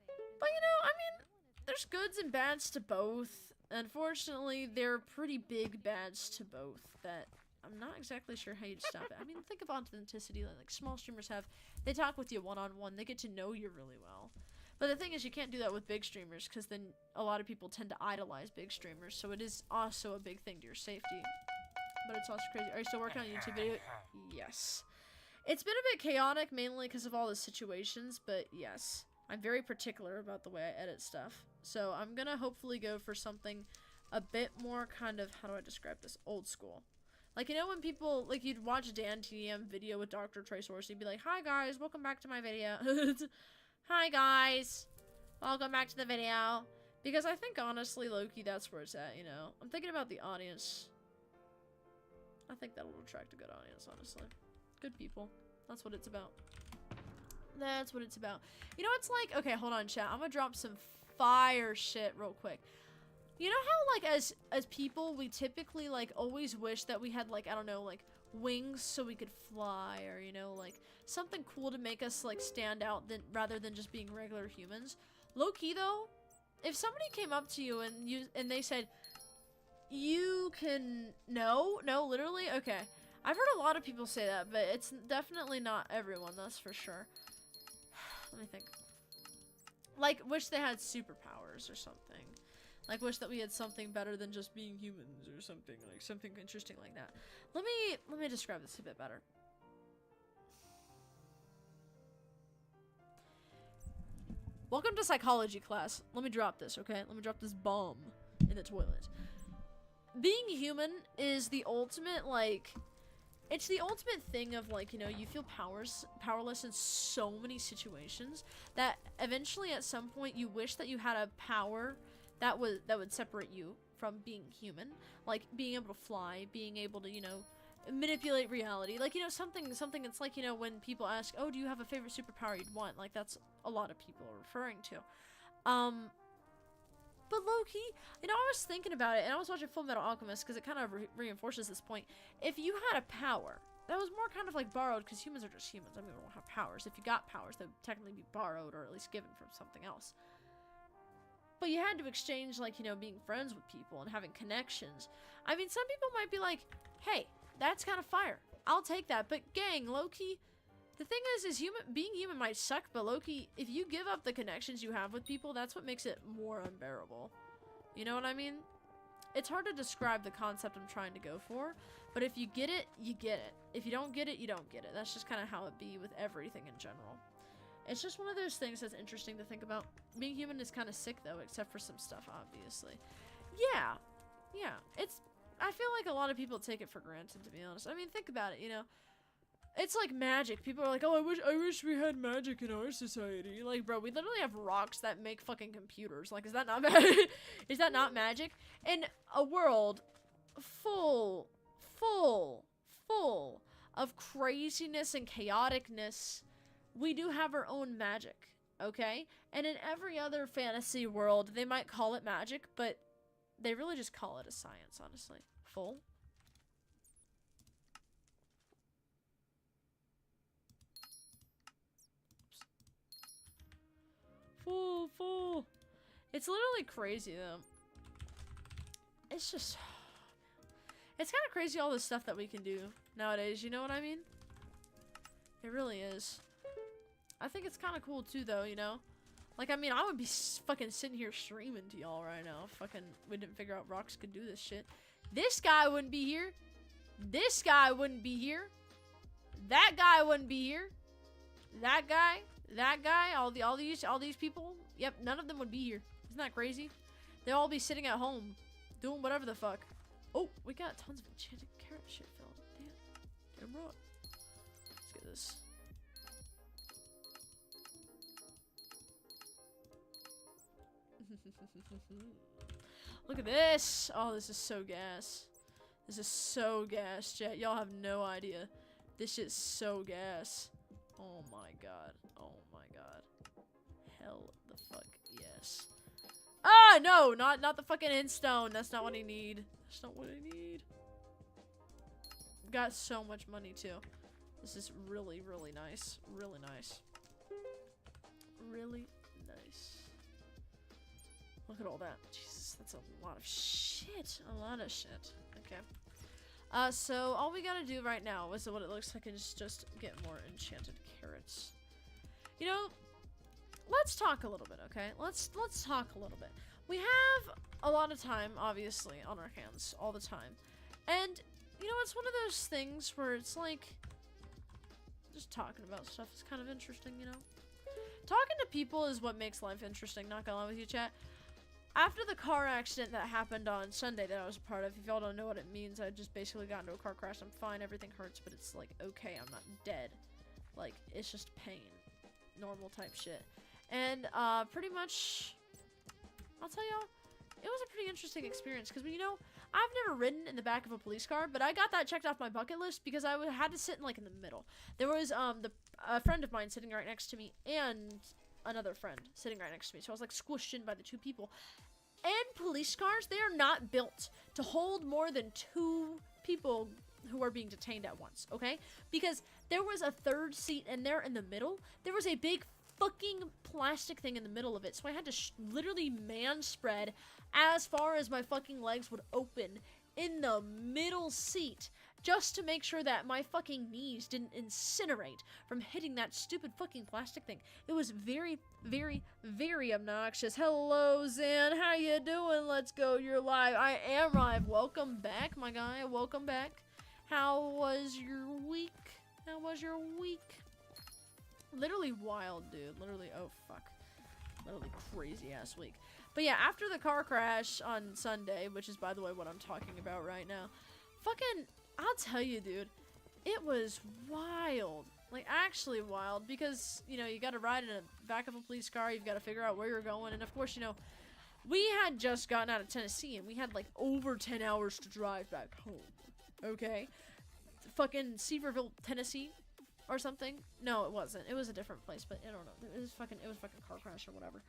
But, you know, I mean, there's goods and bads to both. Unfortunately, there are pretty big bads to both that I'm not exactly sure how you'd stop it. I mean, think of authenticity. Like, small streamers have, they talk with you one-on-one. They get to know you really well. But the thing is, you can't do that with big streamers, because then a lot of people tend to idolize big streamers. So it is also a big thing to your safety. But it's also crazy. Are you still working on a YouTube video? Yes. It's been a bit chaotic, mainly because of all the situations, but yes. I'm very particular about the way I edit stuff. So I'm gonna hopefully go for something a bit more kind of, how do I describe this? Old school. Like, you know when people, like, you'd watch Dan TDM video with Dr. Trey Source, you'd be like, hi guys, welcome back to my video. Hi guys, welcome back to the video. Because I think, honestly, low-key, that's where it's at, you know? I'm thinking about the audience. I think that'll attract a good audience, honestly. Good people. That's what it's about. That's what it's about. You know, it's like, okay, hold on, chat. I'm gonna drop some fire shit real quick. You know how, like, as people, we typically, like, always wish that we had, like, I don't know, like, wings so we could fly, or, you know, like, something cool to make us, like, stand out rather than just being regular humans. Low-key, though, if somebody came up to you and they said, you can, no, literally, okay. I've heard a lot of people say that, but it's definitely not everyone, that's for sure. Let me think. Like, wish they had superpowers or something. Like, wish that we had something better than just being humans or something. Like, something interesting like that. Let me describe this a bit better. Welcome to psychology class. Let me drop this, okay? Let me drop this bomb in the toilet. Being human is the ultimate, like... It's the ultimate thing of, like, you know, you feel powerless in so many situations that eventually at some point you wish that you had a power that would separate you from being human. Like, being able to fly, being able to, you know, manipulate reality. Like, you know, something it's like, you know, when people ask, oh, do you have a favorite superpower you'd want? Like, that's a lot of people are referring to. But low-key, you know, I was thinking about it, and I was watching Full Metal Alchemist because it kind of reinforces this point. If you had a power, that was more kind of like borrowed, because humans are just humans. I mean, we don't have powers. If you got powers, they would technically be borrowed, or at least given from something else. But you had to exchange, like, you know, being friends with people and having connections. I mean, some people might be like, hey, that's kind of fire. I'll take that. But gang, low-key, the thing is being human might suck, but low-key, if you give up the connections you have with people, that's what makes it more unbearable. You know what I mean? it's hard to describe the concept I'm trying to go for, but if you get it, you get it. If you don't get it, you don't get it. That's just kind of how it be with everything in general. It's just one of those things that's interesting to think about. Being human is kind of sick, though, except for some stuff, obviously. Yeah. Yeah. I feel like a lot of people take it for granted, to be honest. I mean, think about it, you know. It's like magic. People are like, oh, I wish we had magic in our society. Like, bro, we literally have rocks that make fucking computers. Like, is that not is that not magic? In a world full of craziness and chaoticness, we do have our own magic, okay? And in every other fantasy world, they might call it magic, but they really just call it a science, honestly. Full. Full. It's literally crazy, though. It's just... It's kind of crazy all the stuff that we can do nowadays, you know what I mean? It really is. I think it's kind of cool, too, though, you know? Like, I mean, I would be fucking sitting here streaming to y'all right now. Fucking, we didn't figure out rocks could do this shit. This guy wouldn't be here. This guy wouldn't be here. That guy wouldn't be here. That guy, all these people. Yep, none of them would be here. Isn't that crazy? They'll all be sitting at home, doing whatever the fuck. Oh, we got tons of enchanted carrot shit filled. Damn right. Let's get this. Look at this. Oh, this is so gas. This is so gas, chat. Y'all have no idea. This shit's so gas. Oh my god. Oh my god. Hell the fuck yes. Ah, no, not the fucking endstone. That's not what I need. That's not what I need. Got so much money too. This is really, really nice. Really nice. Really nice. Look at all that. Jesus, that's a lot of shit. A lot of shit. Okay. So all we gotta do right now is what it looks like is just get more enchanted carrots. You know, let's talk a little bit, okay? Let's talk a little bit. We have a lot of time, obviously, on our hands all the time. And, you know, it's one of those things where it's like, just talking about stuff is kind of interesting, you know? Talking to people is what makes life interesting, not gonna lie with you, chat. After the car accident that happened on Sunday that I was a part of, if y'all don't know what it means, I just basically got into a car crash. I'm fine, everything hurts, but it's like, okay, I'm not dead. Like, it's just pain. Normal type shit. And, pretty much, I'll tell y'all, it was a pretty interesting experience, because, you know, I've never ridden in the back of a police car, but I got that checked off my bucket list because I had to sit in, like, in the middle. There was, a friend of mine sitting right next to me, and another friend sitting right next to me, so I was, like, squished in by the two people. And police cars, they are not built to hold more than 2 people who are being detained at once, okay? Because there was a third seat in there in the middle. There was a big fucking plastic thing in the middle of it, so I had to literally man spread as far as my fucking legs would open in the middle seat just to make sure that my fucking knees didn't incinerate from hitting that stupid fucking plastic thing. It was very, very, very obnoxious. Hello, Zan. How you doing? Let's go. You're live. I am live. Welcome back, my guy. Welcome back. How was your week? How was your week? Literally wild, dude. Literally, oh, fuck. Literally crazy-ass week. But yeah, after the car crash on Sunday, which is, by the way, what I'm talking about right now, fucking... I'll tell you, dude, it was wild. Like, actually wild, because, you know, you gotta ride in the back of a police car, you've gotta figure out where you're going, and of course, you know, we had just gotten out of Tennessee, and we had, like, over 10 hours to drive back home, okay? Fucking Seaverville, Tennessee, or something? No, it wasn't. It was a different place, but I don't know. It was fucking car crash or whatever.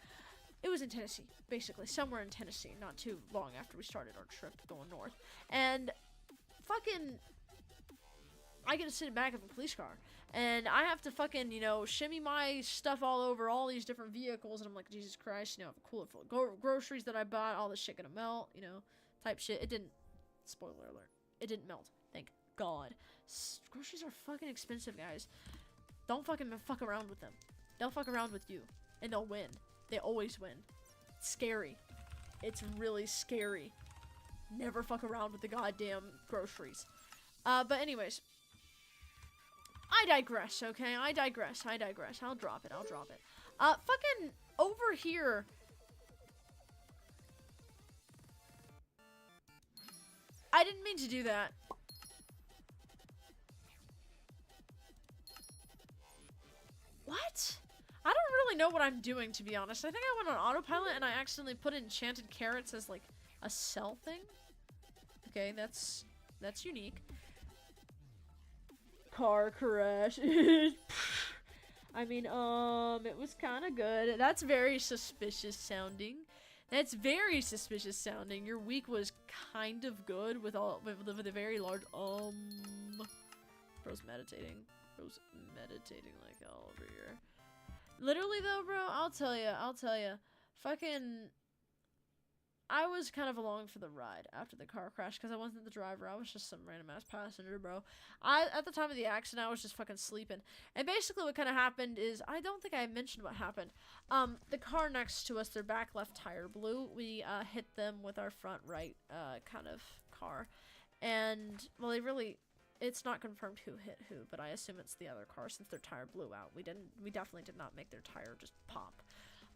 It was in Tennessee, basically, somewhere in Tennessee, not too long after we started our trip going north, and... fucking, I get to sit in the back of a police car, and I have to fucking, you know, shimmy my stuff all over all these different vehicles, and I'm like, Jesus Christ, you know, I have a cooler full of groceries that I bought, all this shit gonna melt, you know, type shit. It didn't, spoiler alert, it didn't melt, thank God. Groceries are fucking expensive, guys. Don't fucking fuck around with them. They'll fuck around with you, and they'll win. They always win. It's scary. It's really scary. never fuck around with the goddamn groceries. But anyways, I digress, okay? I digress. I'll drop it. Fucking over here. I didn't mean to do that. What? I don't really know what I'm doing, to be honest. I think I went on autopilot and I accidentally put enchanted carrots as, like, a sell thing. Okay, that's unique. Car crash. I mean, it was kind of good. That's very suspicious sounding. Your week was kind of good with a very large, Bro's meditating like all over here. Literally though, bro, I'll tell you, fucking, I was kind of along for the ride after the car crash because I wasn't the driver. I was just some random ass passenger, bro. At the time of the accident, I was just fucking sleeping. And basically what kind of happened is, I don't think I mentioned what happened. The car next to us, their back left tire blew. We hit them with our front right kind of car. And, well, it's not confirmed who hit who, but I assume it's the other car since their tire blew out. We definitely did not make their tire just pop.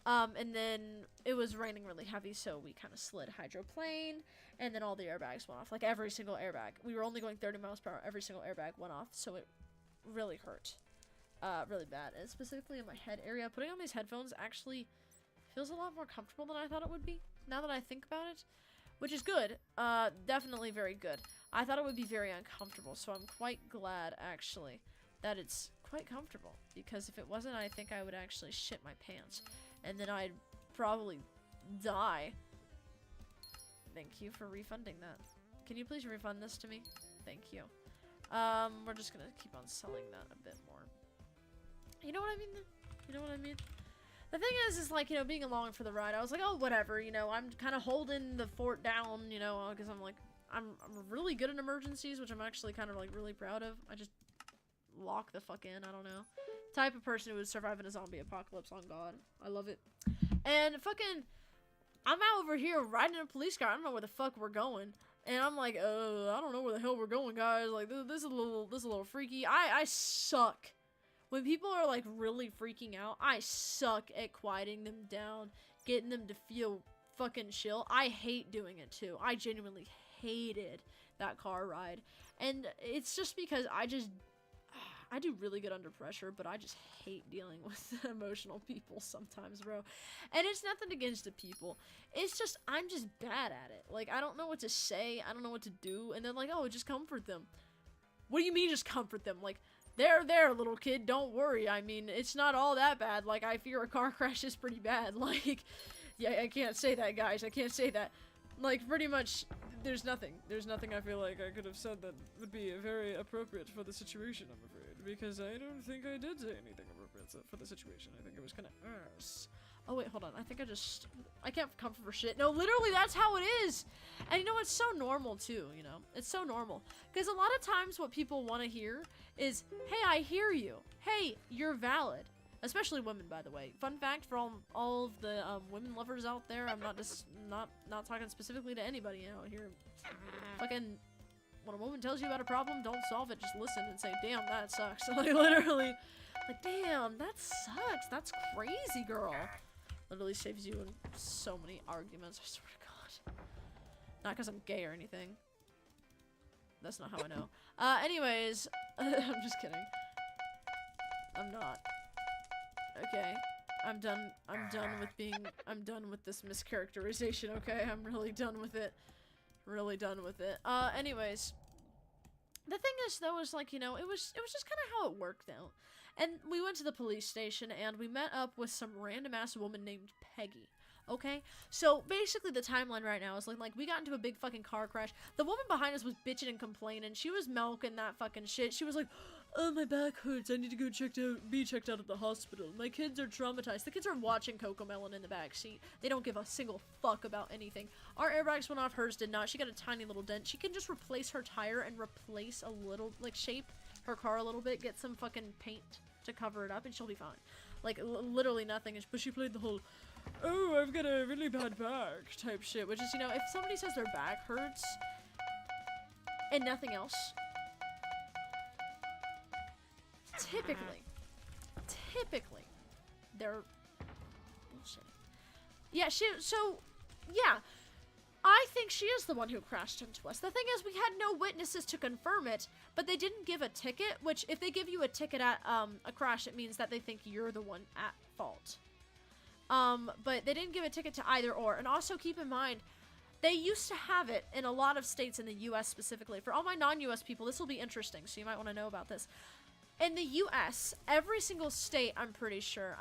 And then it was raining really heavy, so we kind of slid hydroplane, and then all the airbags went off. Like, every single airbag. We were only going 30 miles per hour. Every single airbag went off, so it really hurt. Really bad. And specifically in my head area. Putting on these headphones actually feels a lot more comfortable than I thought it would be, now that I think about it. Which is good. Definitely very good. I thought it would be very uncomfortable, so I'm quite glad, actually, that it's quite comfortable. Because if it wasn't, I think I would actually shit my pants. And then I'd probably die. Thank you for refunding that. Can you please refund this to me? Thank you. We're just gonna keep on selling that a bit more. You know what I mean? You know what I mean? The thing is like, you know, being along for the ride, I was like, oh, whatever, you know, I'm kind of holding the fort down, you know, because I'm like, I'm really good at emergencies, which I'm actually kind of like really proud of. I just lock the fuck in, I don't know. Type of person who would survive in a zombie apocalypse, on God. I love it. And fucking, I'm out over here riding in a police car. I don't know where the fuck we're going. And I'm like, I don't know where the hell we're going, guys. Like, this is a little freaky. I suck. When people are like really freaking out, I suck at quieting them down, getting them to feel fucking chill. I hate doing it too. I genuinely hated that car ride. And it's just because I do really good under pressure, but I just hate dealing with emotional people sometimes, bro. And it's nothing against the people. It's just, I'm just bad at it. Like, I don't know what to say. I don't know what to do. And then like, oh, just comfort them. What do you mean just comfort them? Like, there, little kid, don't worry. I mean, it's not all that bad. Like, I fear a car crash is pretty bad. Like, yeah, I can't say that, guys. I can't say that. Like, pretty much, there's nothing I feel like I could have said that would be very appropriate for the situation, I'm afraid. Because I don't think I did say anything appropriate for the situation. I think it was kind of arse. Oh, wait, hold on. I can't comfort for shit. No, literally, that's how it is. And you know, it's so normal, too, you know? It's so normal. Because a lot of times what people want to hear is, hey, I hear you. Hey, you're valid. Especially women, by the way. Fun fact for all of the women lovers out there, I'm not talking specifically to anybody out here. Fucking, when a woman tells you about a problem, don't solve it. Just listen and say, damn, that sucks. Like, literally, like, damn, that sucks. That's crazy, girl. Literally saves you in so many arguments, I swear to God. Not because I'm gay or anything. That's not how I know. Anyways, I'm just kidding. I'm not. Okay. I'm done with this mischaracterization, okay? I'm really done with it. Really done with it. Anyways. The thing is, though, is like, you know, it was just kind of how it worked out. And we went to the police station, and we met up with some random-ass woman named Peggy. Okay? So, basically, the timeline right now is like, we got into a big fucking car crash. The woman behind us was bitching and complaining. She was milking that fucking shit. She was like, oh, my back hurts. I need to go be checked out at the hospital. My kids are traumatized. The kids are watching Cocomelon in the back seat. They don't give a single fuck about anything. Our airbags went off. Hers did not. She got a tiny little dent. She can just replace her tire and replace a little, like, shape her car a little bit. Get some fucking paint to cover it up, and she'll be fine. Like, literally nothing. But she played the whole, oh, I've got a really bad back type shit, which is, you know, if somebody says their back hurts and nothing else, typically, they're bullshit. Yeah, yeah, I think she is the one who crashed into us. The thing is, we had no witnesses to confirm it, but they didn't give a ticket, which if they give you a ticket at a crash, it means that they think you're the one at fault. But they didn't give a ticket to either or. And also keep in mind, they used to have it in a lot of states in the US specifically. For all my non-US people, this will be interesting, so you might want to know about this. In the US, every single state, I'm pretty sure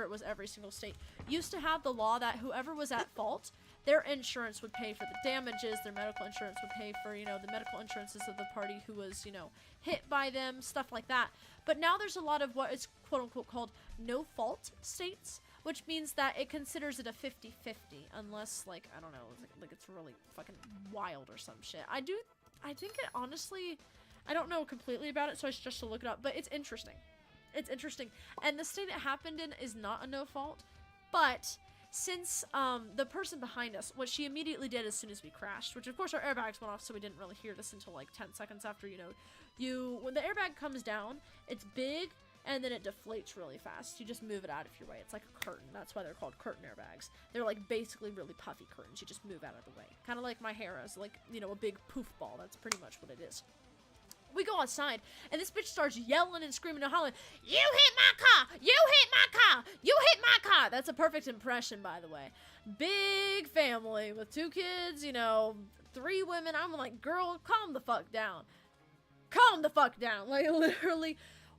it was every single state, used to have the law that whoever was at fault, their insurance would pay for the damages, their medical insurance would pay for, you know, the medical insurances of the party who was, you know, hit by them, stuff like that. But now there's a lot of what is quote-unquote called no-fault states, which means that it considers it a 50-50, unless, like, I don't know, like it's really fucking wild or some shit. I think it, honestly, I don't know completely about it, so I should just look it up, but it's interesting. It's interesting. And the state it happened in is not a no-fault, but since the person behind us, what she immediately did as soon as we crashed, which of course our airbags went off, so we didn't really hear this until like 10 seconds after, you know, when the airbag comes down, it's big, and then it deflates really fast. You just move it out of your way. It's like a curtain. That's why they're called curtain airbags. They're like basically really puffy curtains. You just move out of the way. Kind of like my hair is like, you know, a big poof ball. That's pretty much what it is. We go outside, and this bitch starts yelling and screaming and hollering, "You hit my car! You hit my car! You hit my car!" That's a perfect impression, by the way. Big family with 2 kids, you know, 3 women. I'm like, girl, calm the fuck down. Calm the fuck down. Like, literally,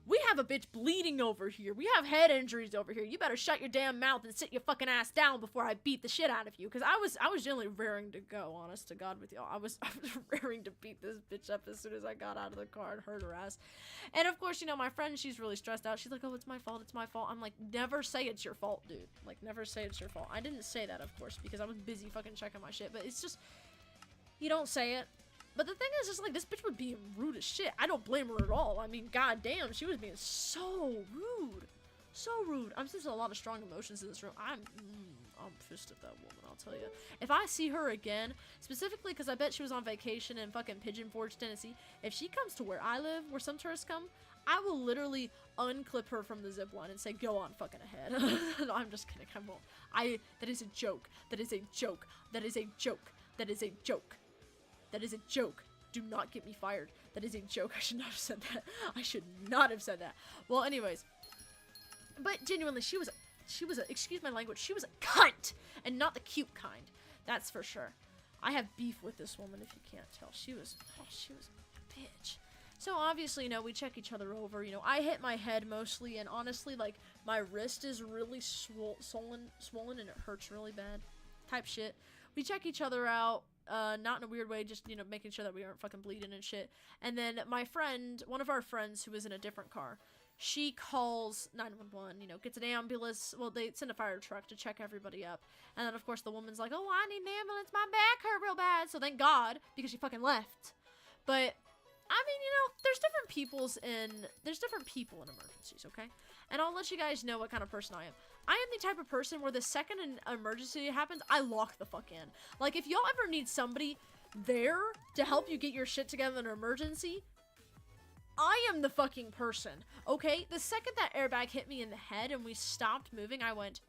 we have a bitch bleeding over here. We have head injuries over here. You better shut your damn mouth and sit your fucking ass down before I beat the shit out of you. Because I was generally raring to go, honest to God with y'all. I was raring to beat this bitch up as soon as I got out of the car and heard her ass. And of course, you know, my friend, she's really stressed out. She's like, oh, it's my fault. It's my fault. I'm like, never say it's your fault, dude. Like, never say it's your fault. I didn't say that, of course, because I was busy fucking checking my shit. But it's just, you don't say it. But the thing is, just like, this bitch was being rude as shit. I don't blame her at all. I mean, goddamn, she was being so rude. So rude. I'm sensing a lot of strong emotions in this room. I'm pissed at that woman, I'll tell you. If I see her again, specifically because I bet she was on vacation in fucking Pigeon Forge, Tennessee, if she comes to where I live, where some tourists come, I will literally unclip her from the zip line and say, go on fucking ahead. No, I'm just kidding. I won't. That is a joke. That is a joke. That is a joke. That is a joke. That is a joke. Do not get me fired. That is a joke. I should not have said that. I should not have said that. Well, anyways. But genuinely, she was a, excuse my language, she was a cunt. And not the cute kind. That's for sure. I have beef with this woman, if you can't tell. She was a bitch. So obviously, you know, we check each other over. You know, I hit my head mostly, and honestly, like, my wrist is really swollen, and it hurts really bad. Type shit. We check each other out. Not in a weird way, just, you know, making sure that we aren't fucking bleeding and shit. And then my friend, one of our friends who was in a different car, she calls 911, you know, gets an ambulance. Well, they send a fire truck to check everybody up. And then, of course, the woman's like, oh, I need an ambulance. My back hurt real bad. So thank God, because she fucking left. But, I mean, you know, there's different people in emergencies, okay? And I'll let you guys know what kind of person I am. I am the type of person where the second an emergency happens, I lock the fuck in. Like, if y'all ever need somebody there to help you get your shit together in an emergency, I am the fucking person, okay? The second that airbag hit me in the head and we stopped moving, I went,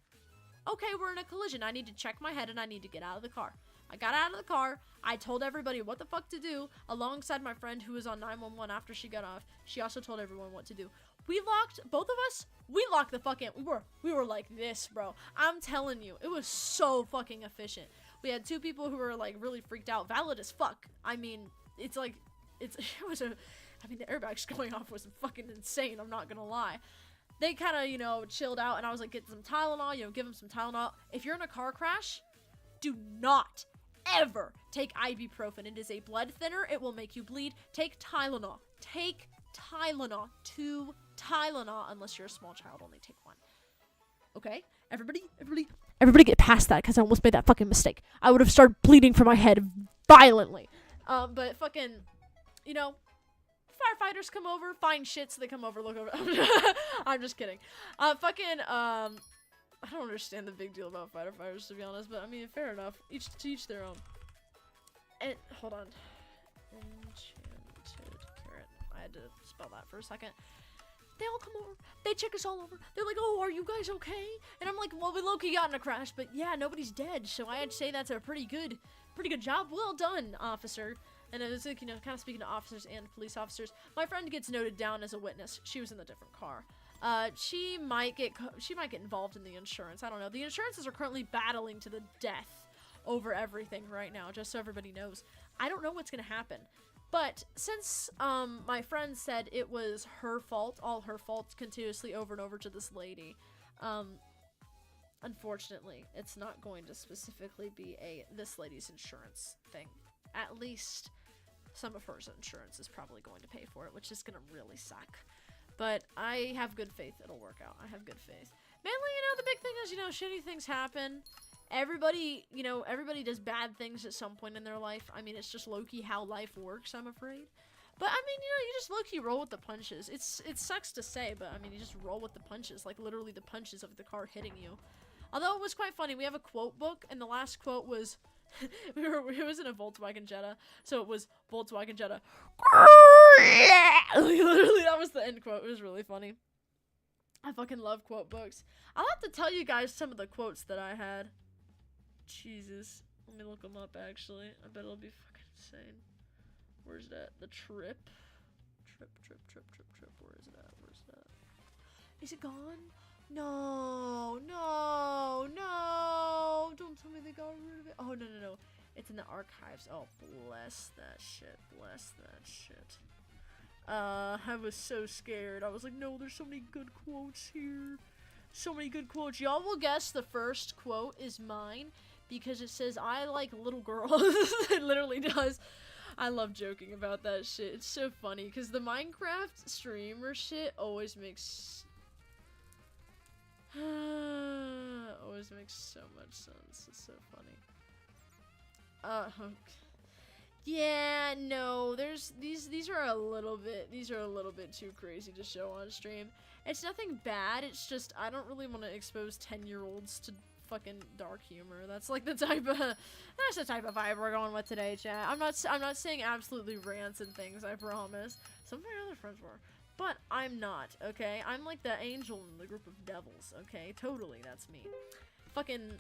okay, we're in a collision. I need to check my head and I need to get out of the car. I got out of the car. I told everybody what the fuck to do, alongside my friend who was on 911 after she got off. She also told everyone what to do. Both of us, we locked the fuck in. We were like this, bro. I'm telling you, it was so fucking efficient. We had 2 people who were like really freaked out, valid as fuck. I mean, it's like, the airbags going off was fucking insane, I'm not gonna lie. They kind of, you know, chilled out, and I was like, get some Tylenol, you know, give them some Tylenol. If you're in a car crash, do not ever take ibuprofen. It is a blood thinner. It will make you bleed. Take Tylenol. Take Tylenol. 2 Tylenol, unless you're a small child, only take 1. Okay? Everybody get past that, because I almost made that fucking mistake. I would have started bleeding from my head violently. But fucking, you know, firefighters come over, find shit, so they come over, look over. I'm just kidding. I don't understand the big deal about firefighters, to be honest, but I mean, fair enough. Each to each their own. And, hold on. Enchanted carrot. I had to spell that for a second. They all come over. They check us all over. They're like, oh, are you guys okay? And I'm like, well, we low-key got in a crash, but yeah, nobody's dead, so I had to say that's a pretty good job. Well done, officer. And it was like, you know, kind of speaking to officers and police officers. My friend gets noted down as a witness. She was in a different car. She might get involved in the insurance. I don't know. The insurances are currently battling to the death over everything right now, just so everybody knows. I don't know what's gonna happen. But since my friend said it was her fault, all her faults continuously over and over to this lady, unfortunately, it's not going to specifically be this lady's insurance thing. At least some of her insurance is probably going to pay for it, which is gonna really suck. But I have good faith it'll work out. I have good faith. Mainly, you know, the big thing is, you know, shitty things happen. Everybody, you know, everybody does bad things at some point in their life. I mean, it's just low-key how life works, I'm afraid. But, I mean, you know, you just low-key roll with the punches. It sucks to say, but, I mean, you just roll with the punches. Like, literally the punches of the car hitting you. Although, it was quite funny. We have a quote book, and the last quote was... it was in a Volkswagen Jetta, so it was Volkswagen Jetta. Literally, that was the end quote. It was really funny. I fucking love quote books. I'll have to tell you guys some of the quotes that I had. Jesus. Let me look them up, actually. I bet it'll be fucking insane. Where's that? The trip. Trip. Where is it at? Where's that? Is it gone? No. Don't tell me they got rid of it. Oh, no. It's in the archives. Oh, bless that shit. I was so scared. I was like, no, there's so many good quotes here. So many good quotes. Y'all will guess the first quote is mine because it says, I like little girls. It literally does. I love joking about that shit. It's so funny because the Minecraft streamer shit always makes so much sense. It's so funny. Yeah, no, these are a little bit too crazy to show on stream. It's nothing bad, it's just I don't really want to expose 10-year-olds to fucking dark humor. That's like the type of vibe we're going with today, chat. I'm not saying absolutely rancid things, I promise. Some of my other friends were. But I'm not, okay? I'm like the angel in the group of devils, okay? Totally, that's me. Fucking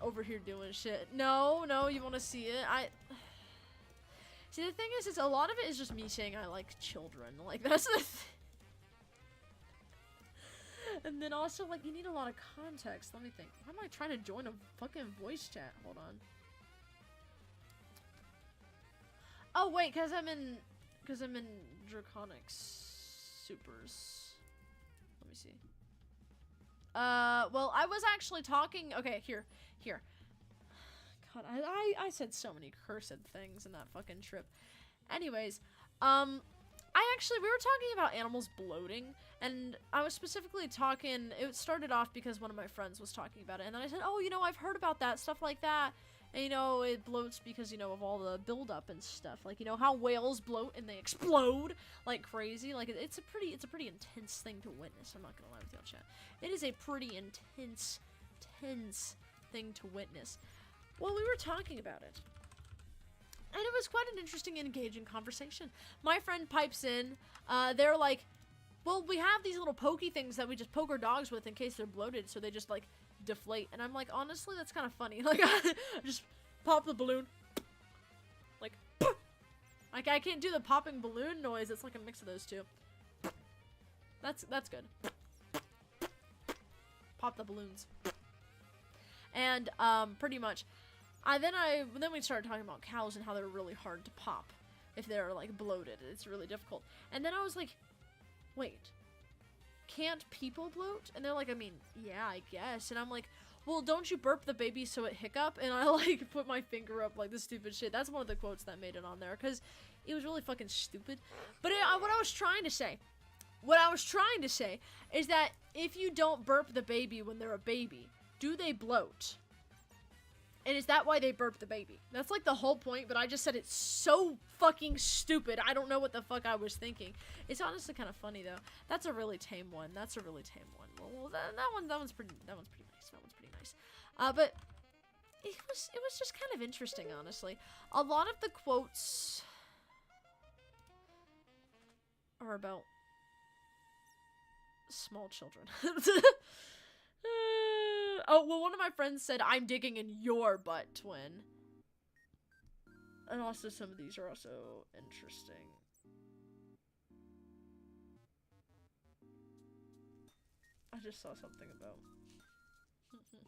over here doing shit. No, you want to see it? See, the thing is, a lot of it is just me saying I like children. Like, that's the thing. And then also, like, you need a lot of context. Let me think. Why am I trying to join a fucking voice chat? Hold on. Oh, wait, because I'm in Draconic Supers. Let me see. Well, I was actually talking... Okay, here. God, I said so many cursed things in that fucking trip. Anyways, we were talking about animals bloating, and I was specifically talking, it started off because one of my friends was talking about it, and then I said, oh, you know, I've heard about that, stuff like that, and, you know, it bloats because, you know, of all the buildup and stuff, like, you know, how whales bloat and they explode like crazy, like, it's a pretty intense thing to witness, I'm not gonna lie with y'all, chat. It is a pretty intense thing to witness. Well, we were talking about it. And it was quite an interesting and engaging conversation. My friend pipes in. They're like, well, we have these little pokey things that we just poke our dogs with in case they're bloated, so they just, like, deflate. And I'm like, honestly, that's kind of funny. Like, I just pop the balloon. Like, like, I can't do the popping balloon noise. It's like a mix of those two. That's good. Pop the balloons. And, pretty much... Then we started talking about cows and how they're really hard to pop if they're, like, bloated. It's really difficult. And then I was like, wait, can't people bloat? And they're like, I mean, yeah, I guess. And I'm like, well, don't you burp the baby so it hiccup? And I, like, put my finger up, like, this stupid shit. That's one of the quotes that made it on there, because it was really fucking stupid. But what I was trying to say is that if you don't burp the baby when they're a baby, do they bloat? And is that why they burp the baby? That's like the whole point, but I just said it's so fucking stupid. I don't know what the fuck I was thinking. It's honestly kind of funny though. That's a really tame one. Well, that one's pretty nice. so that one's pretty nice. But it was just kind of interesting, honestly. A lot of the quotes are about small children. Oh, well, one of my friends said, "I'm digging in your butt, twin." And also, some of these are also interesting. I just saw something about... God.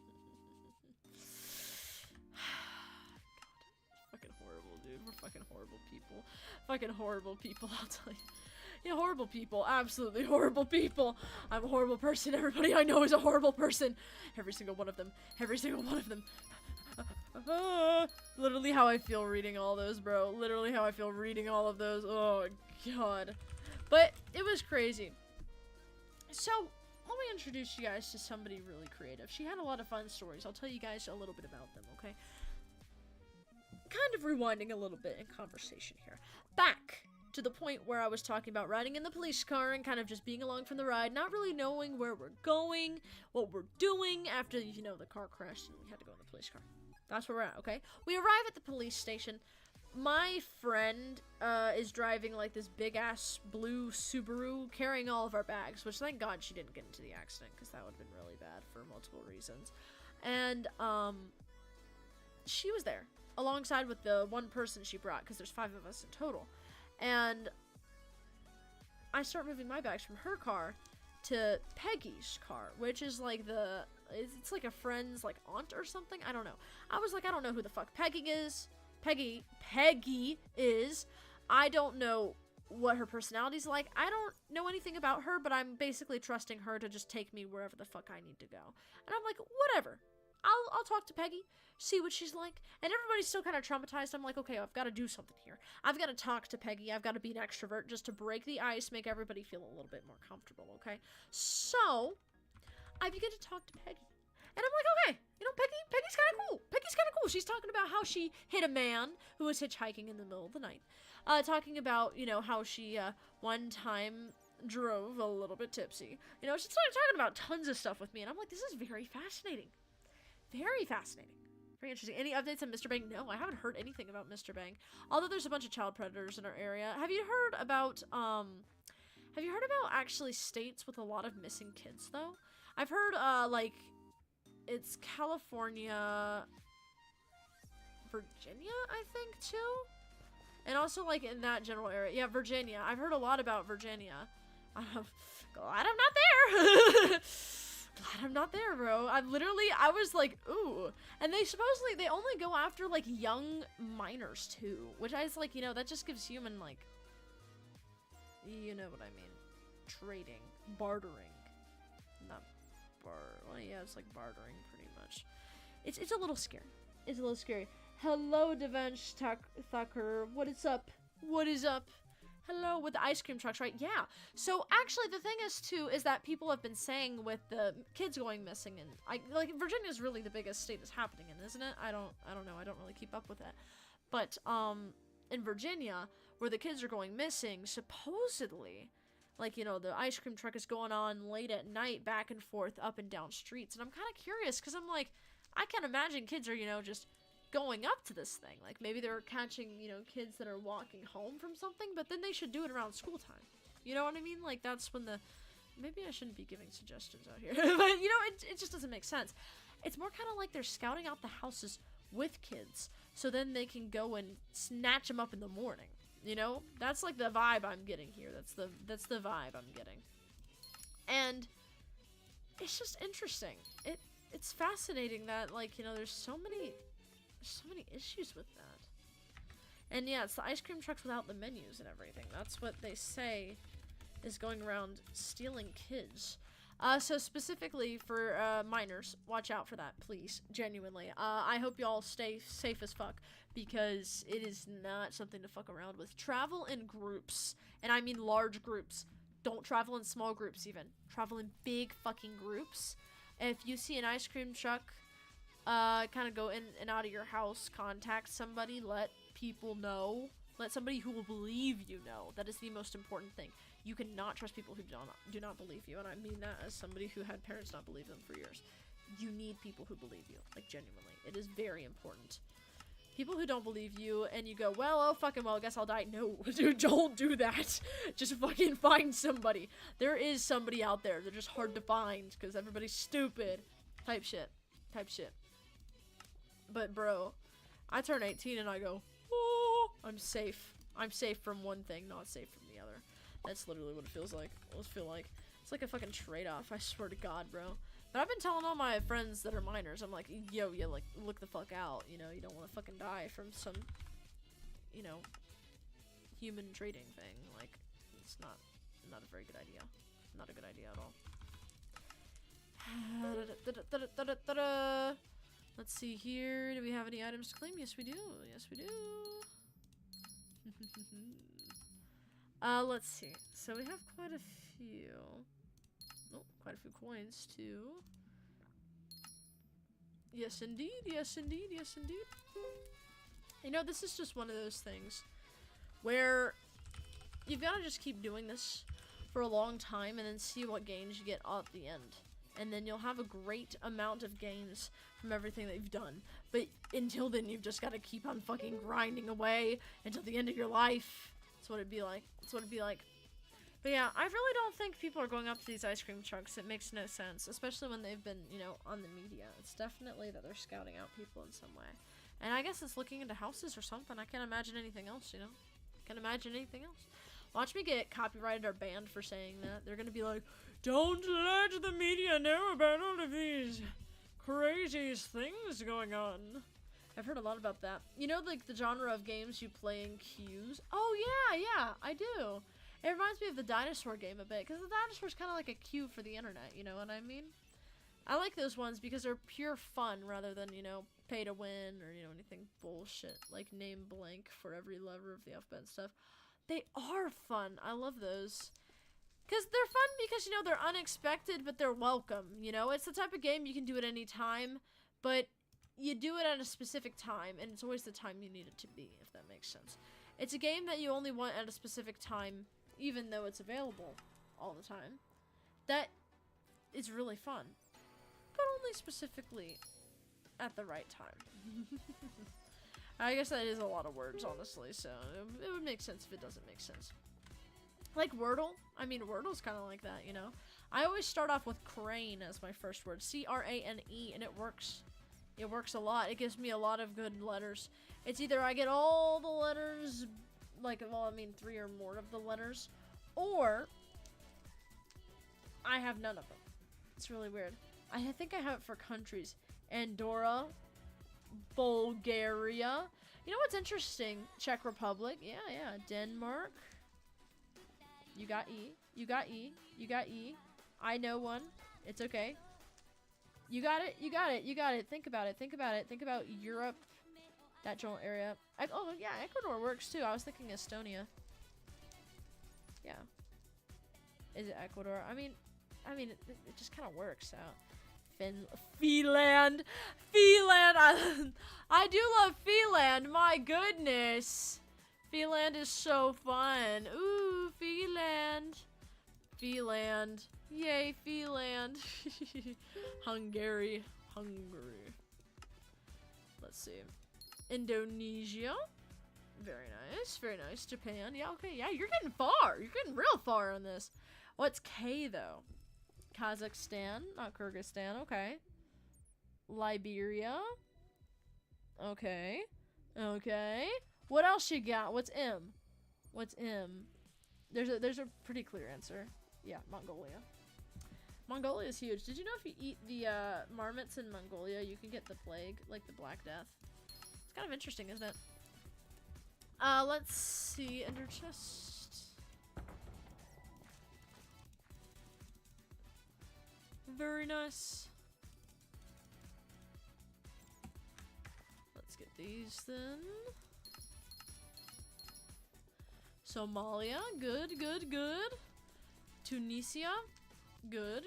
Fucking horrible, dude. We're fucking horrible people. Fucking horrible people, I'll tell you. Yeah, horrible people. Absolutely horrible people. I'm a horrible person. Everybody I know is a horrible person. Every single one of them. Every single one of them. Literally how I feel reading all those, bro. Literally how I feel reading all of those. Oh, God. But it was crazy. So, let me introduce you guys to somebody really creative. She had a lot of fun stories. I'll tell you guys a little bit about them, okay? Kind of rewinding a little bit in conversation here. Back to the point where I was talking about riding in the police car and kind of just being along for the ride, not really knowing where we're going, what we're doing after, you know, the car crashed and we had to go in the police car. That's where we're at, okay? We arrive at the police station. My friend is driving like this big-ass blue Subaru, carrying all of our bags, which thank God she didn't get into the accident, because that would have been really bad for multiple reasons. And, she was there, alongside with the one person she brought, because there's 5 of us in total. And I start moving my bags from her car to Peggy's car, which is like it's like a friend's like aunt or something. I don't know. I was like, I don't know who the fuck Peggy is. Peggy is. I don't know what her personality's like. I don't know anything about her, but I'm basically trusting her to just take me wherever the fuck I need to go. And I'm like, whatever. I'll talk to Peggy, see what she's like. And everybody's still kind of traumatized. I'm like, okay, I've got to do something here. I've got to talk to Peggy. I've got to be an extrovert just to break the ice, make everybody feel a little bit more comfortable, okay? So, I begin to talk to Peggy. And I'm like, okay, you know, Peggy's kind of cool. Peggy's kind of cool. She's talking about how she hit a man who was hitchhiking in the middle of the night. Talking about, you know, how she, one time drove a little bit tipsy. You know, she's talking about tons of stuff with me. And I'm like, this is very fascinating. Very fascinating. Very interesting. Any updates on Mr. Bang? No, I haven't heard anything about Mr. Bang. Although there's a bunch of child predators in our area. Have you heard about actually states with a lot of missing kids, though? I've heard, like, it's California, Virginia, I think, too? And also, like, in that general area. Yeah, Virginia. I've heard a lot about Virginia. Glad I'm not there! Glad I'm not there, bro. I was like, ooh. And they only go after, like, young minors, too. Which I was like, you know, that just gives human, like, you know what I mean. Trading. Bartering. Not well, yeah, it's like bartering, pretty much. It's a little scary. It's a little scary. Hello, Devansh Thakur. What is up? What is up? Hello, with the ice cream trucks, right? Yeah. So, actually, the thing is, too, is that people have been saying with the kids going missing, and, like, Virginia's really the biggest state that's happening in, isn't it? I don't know. I don't really keep up with it. But, in Virginia, where the kids are going missing, supposedly, like, you know, the ice cream truck is going on late at night, back and forth, up and down streets. And I'm kind of curious, because I'm like, I can't imagine kids are, you know, just going up to this thing. Like, maybe they're catching, you know, kids that are walking home from something, but then they should do it around school time. You know what I mean? Like, that's when maybe I shouldn't be giving suggestions out here. But, you know, it just doesn't make sense. It's more kind of like they're scouting out the houses with kids, so then they can go and snatch them up in the morning. You know? That's, like, the vibe I'm getting here. That's the vibe I'm getting. And it's just interesting. It's fascinating that, like, you know, there's so many issues with that. And yeah, it's the ice cream trucks without the menus and everything. That's what they say is going around stealing kids. So specifically for minors, watch out for that, please. Genuinely. I hope y'all stay safe as fuck, because it is not something to fuck around with. Travel in groups, and I mean large groups. Don't travel in small groups even. Travel in big fucking groups. If you see an ice cream truck, kind of go in and out of your house, contact somebody, let people know. Let somebody who will believe you know. That is the most important thing. You cannot trust people who do not believe you, and I mean that as somebody who had parents not believe them for years. you need people who believe you. Like, genuinely. It is very important. People who don't believe you and you go, well, oh fucking well, I guess I'll die. No, dude, don't do that. Just fucking find somebody. There is somebody out there. They're just hard to find because everybody's stupid. Type shit. Type shit. But bro, I turn 18 and I go, oh, I'm safe. I'm safe from one thing, not safe from the other. That's literally what it feels like. It feel like. It's like a fucking trade-off, I swear to God, bro. But I've been telling all my friends that are minors, I'm like, yo, like, look the fuck out, you know, you don't want to fucking die from some, you know, human trading thing. Like, it's not a very good idea. Not a good idea at all. Let's see here. Do we have any items to claim? Yes, we do. Yes, we do. Let's see. So we have quite a few. Oh, quite a few coins too. Yes, indeed. Yes, indeed. Yes, indeed. You know, this is just one of those things where you've got to just keep doing this for a long time and then see what gains you get at the end. And then you'll have a great amount of gains from everything that you've done. But until then, you've just got to keep on fucking grinding away until the end of your life. That's what it'd be like. That's what it'd be like. But yeah, I really don't think people are going up to these ice cream trucks. It makes no sense, especially when they've been, you know, on the media. It's definitely that they're scouting out people in some way. And I guess it's looking into houses or something. I can't imagine anything else, you know? Can't imagine anything else. Watch me get copyrighted or banned for saying that. They're gonna be like, don't let the media know about all of these crazy things going on. I've heard a lot about that. You know, like, the genre of games you play in queues? Oh, yeah, I do. It reminds me of the dinosaur game a bit, because the dinosaur's kind of like a queue for the internet, you know what I mean? I like those ones because they're pure fun rather than, you know, pay to win or, you know, anything bullshit, like name blank for every letter of the alphabet and stuff. They are fun. I love those. Because they're fun because, you know, they're unexpected, but they're welcome, you know? It's the type of game you can do at any time, but you do it at a specific time, and it's always the time you need it to be, if that makes sense. It's a game that you only want at a specific time, even though it's available all the time. That is really fun, but only specifically at the right time. I guess that is a lot of words, honestly, so it would make sense if it doesn't make sense. Like Wordle. I mean, Wordle's kind of like that, you know? I always start off with crane as my first word. C-R-A-N-E, and it works. It works a lot. It gives me a lot of good letters. It's either I get all the letters, like, well, I mean, 3 or more of the letters, or I have none of them. It's really weird. I think I have it for countries. Andorra, Bulgaria. You know what's interesting? Czech Republic. Yeah. Denmark. You got E. You got E. You got E. I know one. It's okay. You got it. You got it. You got it. Think about it. Think about it. Think about Europe. That general area. Oh, yeah. Ecuador works too. I was thinking Estonia. Yeah. Is it Ecuador? I mean, it just kind of works out. Finland. I do love Finland. My goodness. Finland is so fun. Ooh, Finland. Yay, Finland. Hungary. Let's see. Indonesia. Very nice. Very nice. Japan. Yeah, okay. Yeah, you're getting far. You're getting real far on this. What's K, though? Kazakhstan. Not Kyrgyzstan. Okay. Liberia. Okay. What else you got? What's M? There's a pretty clear answer. Yeah, Mongolia. Mongolia is huge. Did you know if you eat the marmots in Mongolia, you can get the plague, like the Black Death? It's kind of interesting, isn't it? Let's see. Ender chest. Very nice. Let's get these then. Somalia, good. Tunisia, good.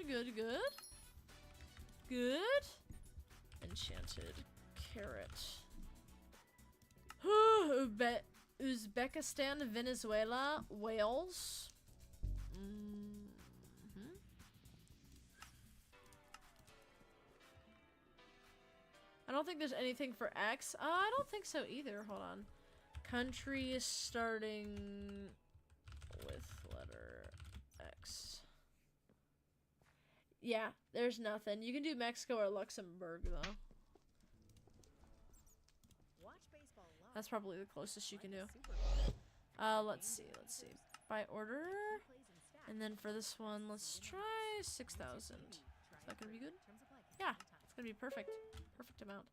Enchanted carrot. Uzbekistan, Venezuela, Wales. I don't think there's anything for X. I don't think so either. Hold on. Country is starting with letter X. Yeah, there's nothing. You can do Mexico or Luxembourg, though. That's probably the closest you can do. Let's see. By order. And then for this one, let's try 6,000. Is that gonna be good? Yeah, it's gonna be perfect. Perfect amount.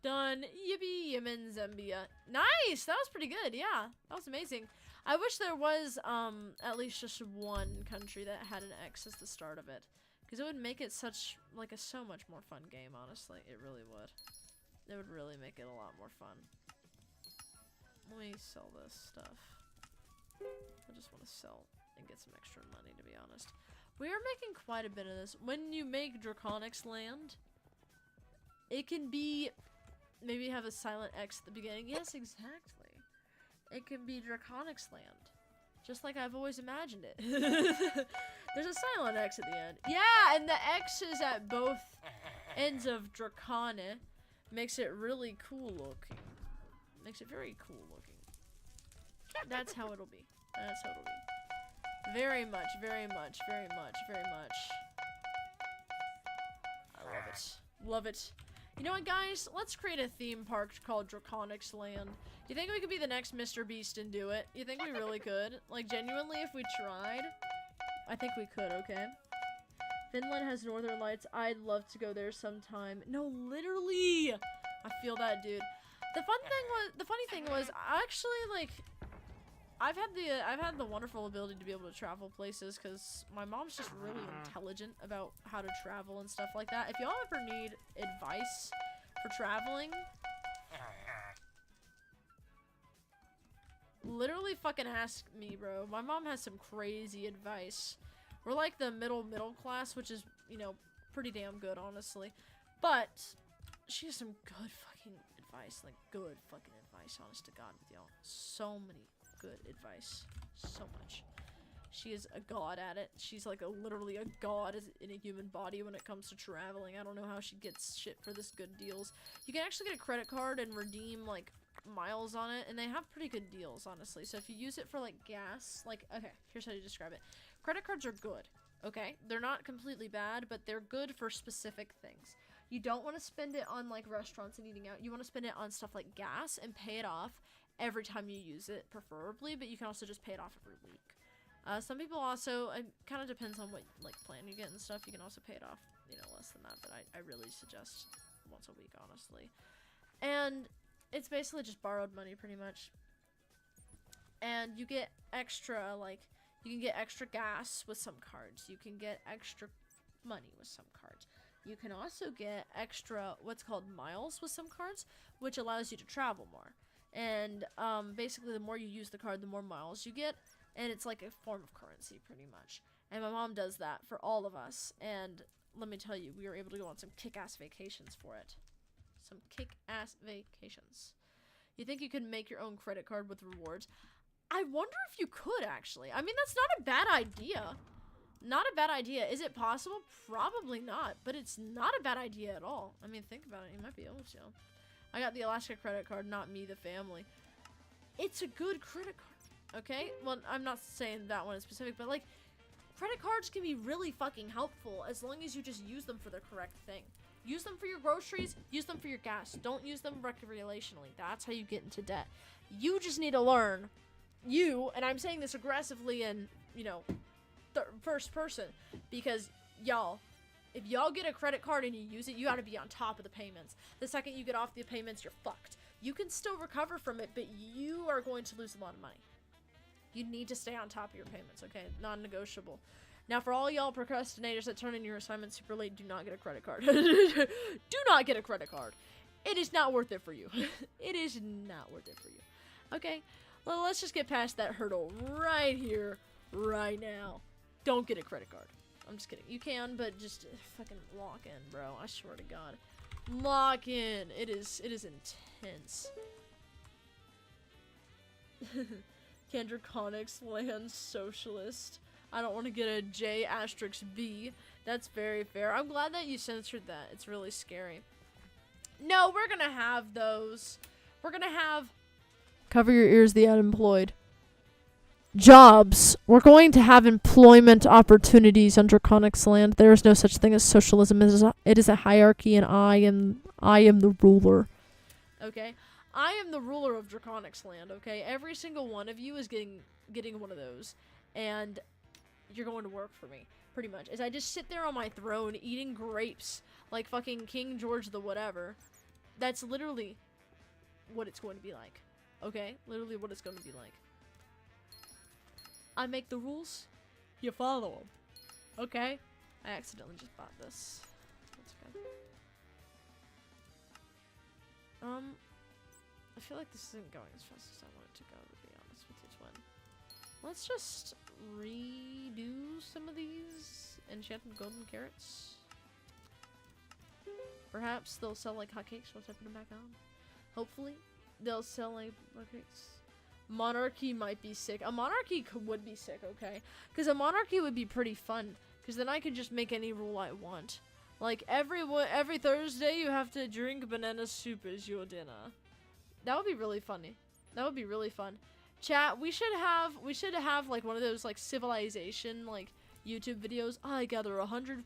Done. Yippee, Yemen, Zambia. Nice! That was pretty good, yeah. That was amazing. I wish there was, at least just one country that had an X as the start of it. Because it would make it such, like, a so much more fun game, honestly. It really would. It would really make it a lot more fun. Let me sell this stuff. I just want to sell and get some extra money, to be honest. We are making quite a bit of this. When you make Draconics land, it can be... Maybe have a silent X at the beginning. Yes, exactly. It can be Draconics land. Just like I've always imagined it. There's a silent X at the end. Yeah, and the X's at both ends of Draconic makes it really cool looking. Makes it very cool looking. That's how it'll be. That's how it'll be. Very much, very much, very much, very much. I love it. Love it. You know what, guys? Let's create a theme park called Draconics Land. Do you think we could be the next Mr. Beast and do it? You think we really could? Like, genuinely, if we tried? I think we could, okay? Finland has northern lights. I'd love to go there sometime. No, literally! I feel that, dude. The funny thing was, I actually, like, I've had the wonderful ability to be able to travel places because my mom's just really intelligent about how to travel and stuff like that. If y'all ever need advice for traveling, literally fucking ask me, bro. My mom has some crazy advice. We're like the middle class, which is, you know, pretty damn good, honestly. But she has some good fucking advice, like good fucking advice, honest to God with y'all. So many good advice. So much. She is a god at it. She's like literally a god in a human body when it comes to traveling. I don't know how she gets shit for this good deals. You can actually get a credit card and redeem like miles on it, and they have pretty good deals, honestly. So if you use it for like gas, like, okay, here's how you describe it. Credit cards are good, okay? They're not completely bad, but they're good for specific things. You don't want to spend it on like restaurants and eating out. You want to spend it on stuff like gas and pay it off every time you use it, preferably, but you can also just pay it off every week. Some people also, it kind of depends on what like plan you get and stuff. You can also pay it off, you know, less than that, but I really suggest once a week, honestly. And it's basically just borrowed money, pretty much. And you get extra, like, you can get extra gas with some cards. You can get extra money with some cards. You can also get extra, what's called miles with some cards, which allows you to travel more. And basically, the more you use the card, the more miles you get. And it's like a form of currency, pretty much. And my mom does that for all of us. And let me tell you, we were able to go on some kick-ass vacations for it. Some kick-ass vacations. You think you could make your own credit card with rewards? I wonder if you could, actually. I mean, that's not a bad idea. Not a bad idea. Is it possible? Probably not. But it's not a bad idea at all. I mean, think about it. You might be able to. I got the Alaska credit card, not me, the family. It's a good credit card. Okay? Well, I'm not saying that one in specific, but, like, credit cards can be really fucking helpful as long as you just use them for the correct thing. Use them for your groceries. Use them for your gas. Don't use them recreationally. That's how you get into debt. You just need to learn. You, and I'm saying this aggressively and, you know, first person, because y'all, if y'all get a credit card and you use it, you gotta be on top of the payments. The second you get off the payments, you're fucked. You can still recover from it, but you are going to lose a lot of money. You need to stay on top of your payments, okay? Non-negotiable. Now, for all y'all procrastinators that turn in your assignments super late, do not get a credit card. Do not get a credit card. It is not worth it for you. It is not worth it for you. Okay, well, let's just get past that hurdle right here, right now. Don't get a credit card. I'm just kidding. You can, but just fucking lock in, bro. I swear to God. Lock in. It is intense. Kendrick Conics land socialist. I don't want to get a J*B. That's very fair. I'm glad that you censored that. It's really scary. No, we're gonna have those. We're gonna have... Cover your ears, the unemployed. Jobs. We're going to have employment opportunities on Draconic's land. There is no such thing as socialism. It is a hierarchy, and I am the ruler. Okay? I am the ruler of Draconic's land, okay? Every single one of you is getting one of those. And you're going to work for me, pretty much. As I just sit there on my throne eating grapes like fucking King George the whatever. That's literally what it's going to be like. Okay? Literally what it's going to be like. I make the rules, you follow them. Okay? I accidentally just bought this. That's okay. I feel like this isn't going as fast as I want it to go, to be honest with you, twin. Let's just redo some of these enchanted golden carrots. Perhaps they'll sell like hotcakes once I put them back on. Hopefully, they'll sell like hotcakes. Monarchy might be sick. A monarchy would be sick, okay? Because a monarchy would be pretty fun. Because then I could just make any rule I want. Like, every Thursday you have to drink banana soup as your dinner. That would be really funny. That would be really fun. Chat, we should have like one of those like civilization like YouTube videos. I gather 100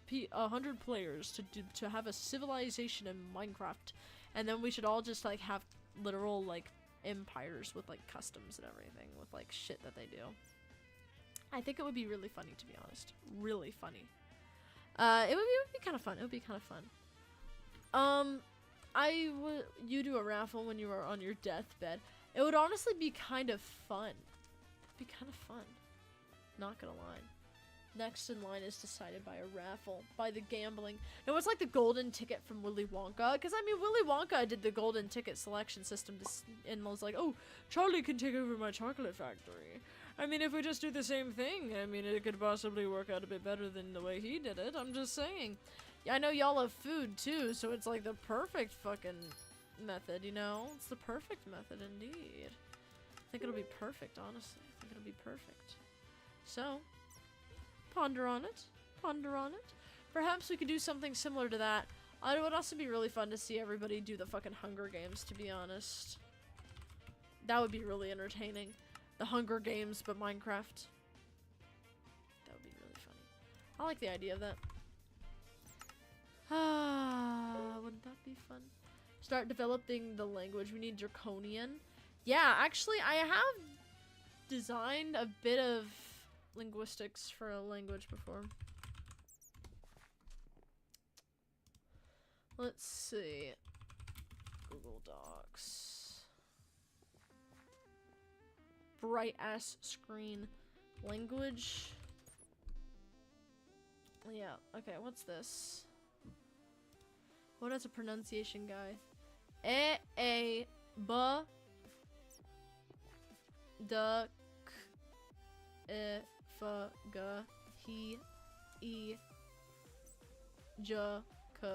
players to have a civilization in Minecraft. And then we should all just like have literal like empires with like customs and everything with like shit that they do. I think it would be really funny, to be honest. Really funny. It would be kind of fun. It would be kind of fun. You do a raffle when you are on your deathbed. It would honestly be kind of fun. It'd be kind of fun. Not gonna lie. Next in line is decided by a raffle, by the gambling. No, it's like the golden ticket from Willy Wonka. Because, I mean, Willy Wonka did the golden ticket selection system and was like, oh, Charlie can take over my chocolate factory. I mean, if we just do the same thing, I mean, it could possibly work out a bit better than the way he did it. I'm just saying. Yeah, I know y'all love food, too, so it's like the perfect fucking method, you know? It's the perfect method, indeed. I think it'll be perfect, honestly. I think it'll be perfect. So... ponder on it. Ponder on it. Perhaps we could do something similar to that. It would also be really fun to see everybody do the fucking Hunger Games, to be honest. That would be really entertaining. The Hunger Games, but Minecraft. That would be really funny. I like the idea of that. Wouldn't that be fun? Start developing the language. We need Draconian. Yeah, actually, I have designed a bit of linguistics for a language before. Let's see. Google Docs. Bright ass screen. Language. Yeah, okay, what's this? What is a pronunciation guide? B D K F G H E J K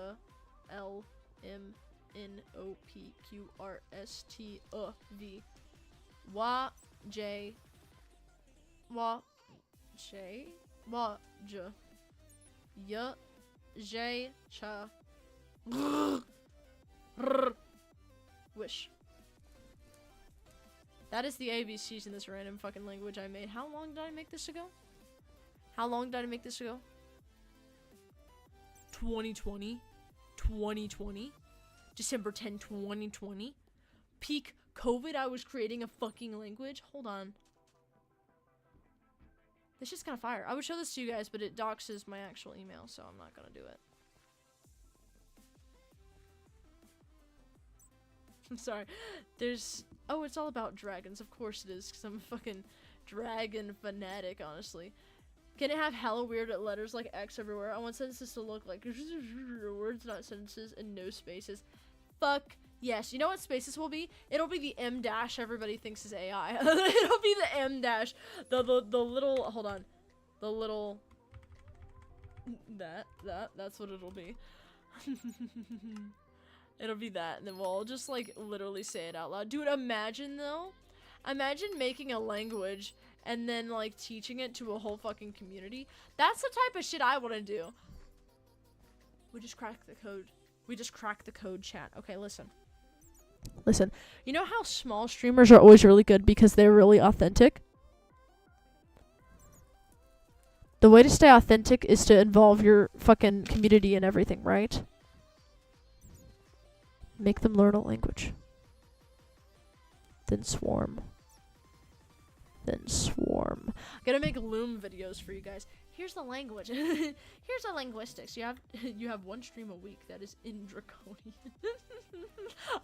L M N O P Q R S T V Y J Y J Y J Y J Cha Wish. That is the ABCs in this random fucking language I made. How long did I make this ago? How long did I make this ago? 2020. 2020. December 10, 2020. Peak COVID, I was creating a fucking language. Hold on. This shit's kind of fire. I would show this to you guys, but it doxes my actual email, so I'm not gonna do it. I'm sorry. There's... oh, it's all about dragons. Of course it is, because I'm a fucking dragon fanatic, honestly. Can it have hella weird letters like X everywhere? I want sentences to look like words, not sentences, and no spaces. Fuck yes. You know what spaces will be? It'll be the M dash everybody thinks is AI. It'll be the M dash. The little... hold on. The little... That's what it'll be. It'll be that, and then we'll all just, like, literally say it out loud. Dude, imagine, though. Imagine making a language and then, like, teaching it to a whole fucking community. That's the type of shit I want to do. We just cracked the code. We just cracked the code, chat. Okay, listen. Listen. You know how small streamers are always really good because they're really authentic? The way to stay authentic is to involve your fucking community in everything, right? Make them learn a language. Then swarm. Then swarm. I'm gonna make Loom videos for you guys. Here's the language. Here's the linguistics. You have one stream a week that is in Draconian.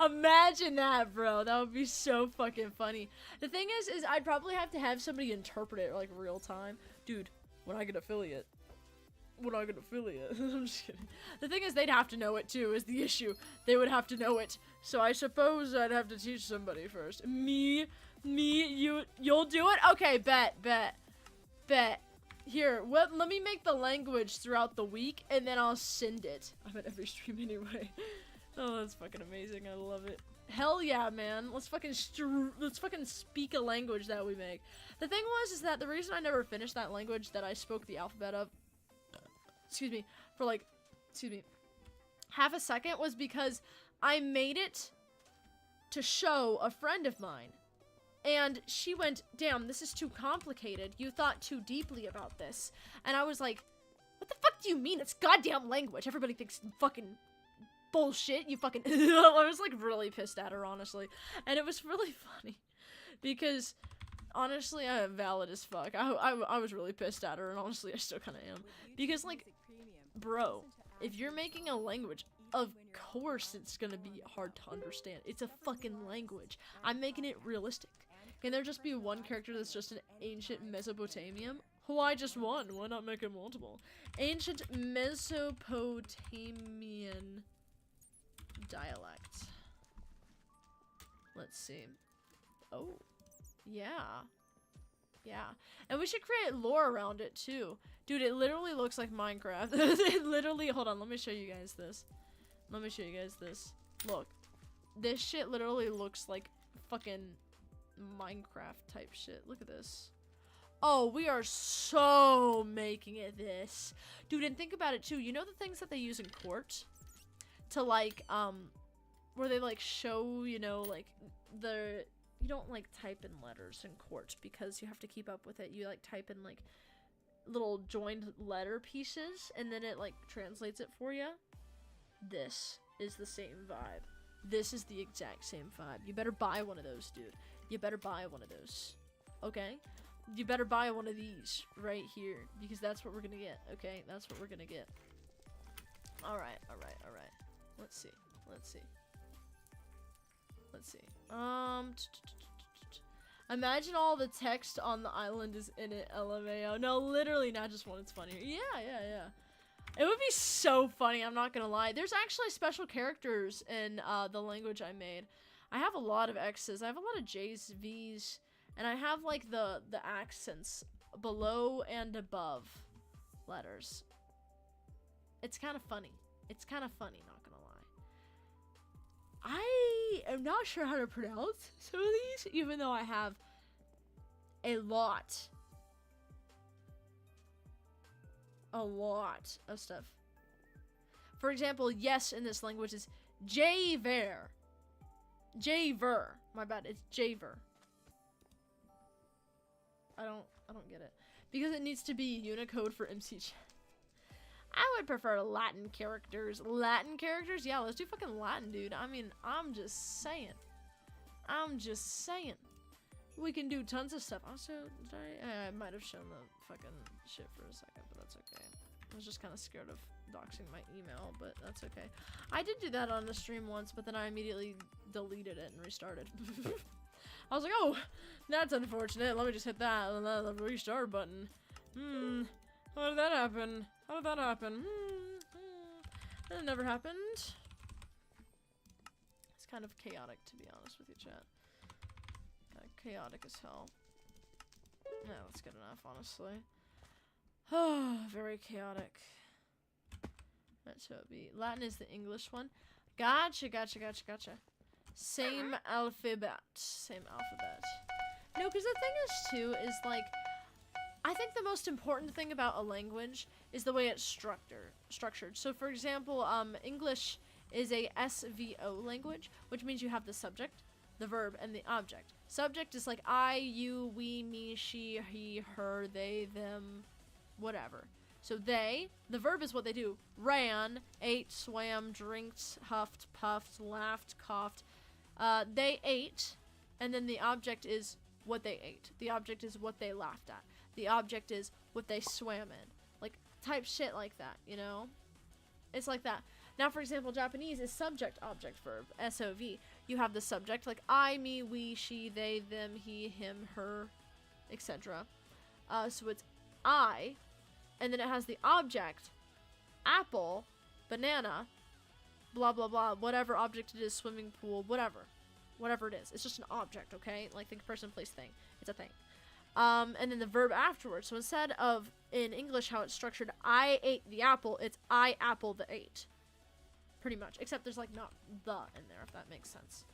Imagine that, bro. That would be so fucking funny. The thing is I'd probably have to have somebody interpret it like real time. Dude, when I get affiliate. I'm just kidding. The thing is, they'd have to know it too, is the issue. They would have to know it. So I suppose I'd have to teach somebody first. Me, you'll do it? Okay, bet. Here, let me make the language throughout the week, and then I'll send it. I'm at every stream anyway. Oh, that's fucking amazing. I love it. Hell yeah, man. Let's fucking speak a language that we make. The thing is that the reason I never finished that language that I spoke the alphabet of, for half a second was because I made it to show a friend of mine. And she went, damn, this is too complicated. You thought too deeply about this. And I was like, what the fuck do you mean? It's goddamn language. Everybody thinks fucking bullshit. You fucking... I was like really pissed at her, honestly. And it was really funny. Because, honestly, I'm valid as fuck. I was really pissed at her, and honestly, I still kind of am. Because, like, bro, if you're making a language... Of course it's gonna be hard to understand. It's a fucking language. I'm making it realistic. Can there just be one character that's just an ancient Mesopotamian? Why just one? Why not make it multiple? Ancient Mesopotamian dialect. Let's see. Oh, yeah. Yeah. And we should create lore around it too. Dude, it literally looks like Minecraft. It literally, hold on, let me show you guys this. Look. This shit literally looks like fucking Minecraft type shit. Look at this. Oh, we are so making it this. Dude, and think about it too. You know the things that they use in court? To like, where they like show, you know, like the... You don't like type in letters in court because you have to keep up with it. You like type in like little joined letter pieces and then it like translates it for you. This is the same vibe. This is the exact same vibe. You better buy one of those, dude. You better buy one of those. Okay? You better buy one of these right here because that's what we're gonna get. Okay? That's what we're gonna get. Alright. Let's see. Imagine all the text on the island is in it, LMAO. No, literally not just when it's funnier. Yeah. It would be so funny, I'm not gonna lie. There's actually special characters in the language I made. I have a lot of X's, I have a lot of J's, V's, and I have like the accents below and above letters. It's kind of funny. Not gonna lie. I am not sure how to pronounce some of these, even though I have a lot of stuff. For example, yes in this language is Javer. My bad, it's Javer. I don't get it. Because it needs to be Unicode for MCG. I would prefer Latin characters. Yeah, let's do fucking Latin, dude. I mean, I'm just saying. We can do tons of stuff. Also, I might have shown the fucking shit for a second, but that's okay. I was just kind of scared of doxing my email, but that's okay. I did do that on the stream once, but then I immediately deleted it and restarted. I was like, oh, that's unfortunate. Let me just hit that and then the restart button. How did that happen? That never happened. It's kind of chaotic, to be honest with you, chat. Chaotic as hell. Yeah, that's good enough, honestly. Oh, very chaotic. That should be. Latin is the English one. Gotcha. Same alphabet. No, because the thing is, too, is like, I think the most important thing about a language is the way it's structured. So, for example, English is a SVO language, which means you have the subject, the verb, and the object. Subject is like I, you, we, me, she, he, her, they, them, whatever. So they, the verb is what they do. Ran, ate, swam, drinked, huffed, puffed, laughed, coughed. They ate, and then the object is what they ate. The object is what they laughed at. The object is what they swam in. Like, type shit like that, you know? It's like that. Now, for example, Japanese is subject, object, verb, SOV. You have the subject, like I, me, we, she, they, them, he, him, her, etc. So it's I, and then it has the object, apple, banana, blah, blah, blah, whatever object it is, swimming pool, whatever. Whatever it is. It's just an object, okay? Like, think person, place, thing. It's a thing. And then the verb afterwards. So instead of, in English, how it's structured, I ate the apple, it's I apple the ate. Pretty much. Except there's, like, not the in there, if that makes sense.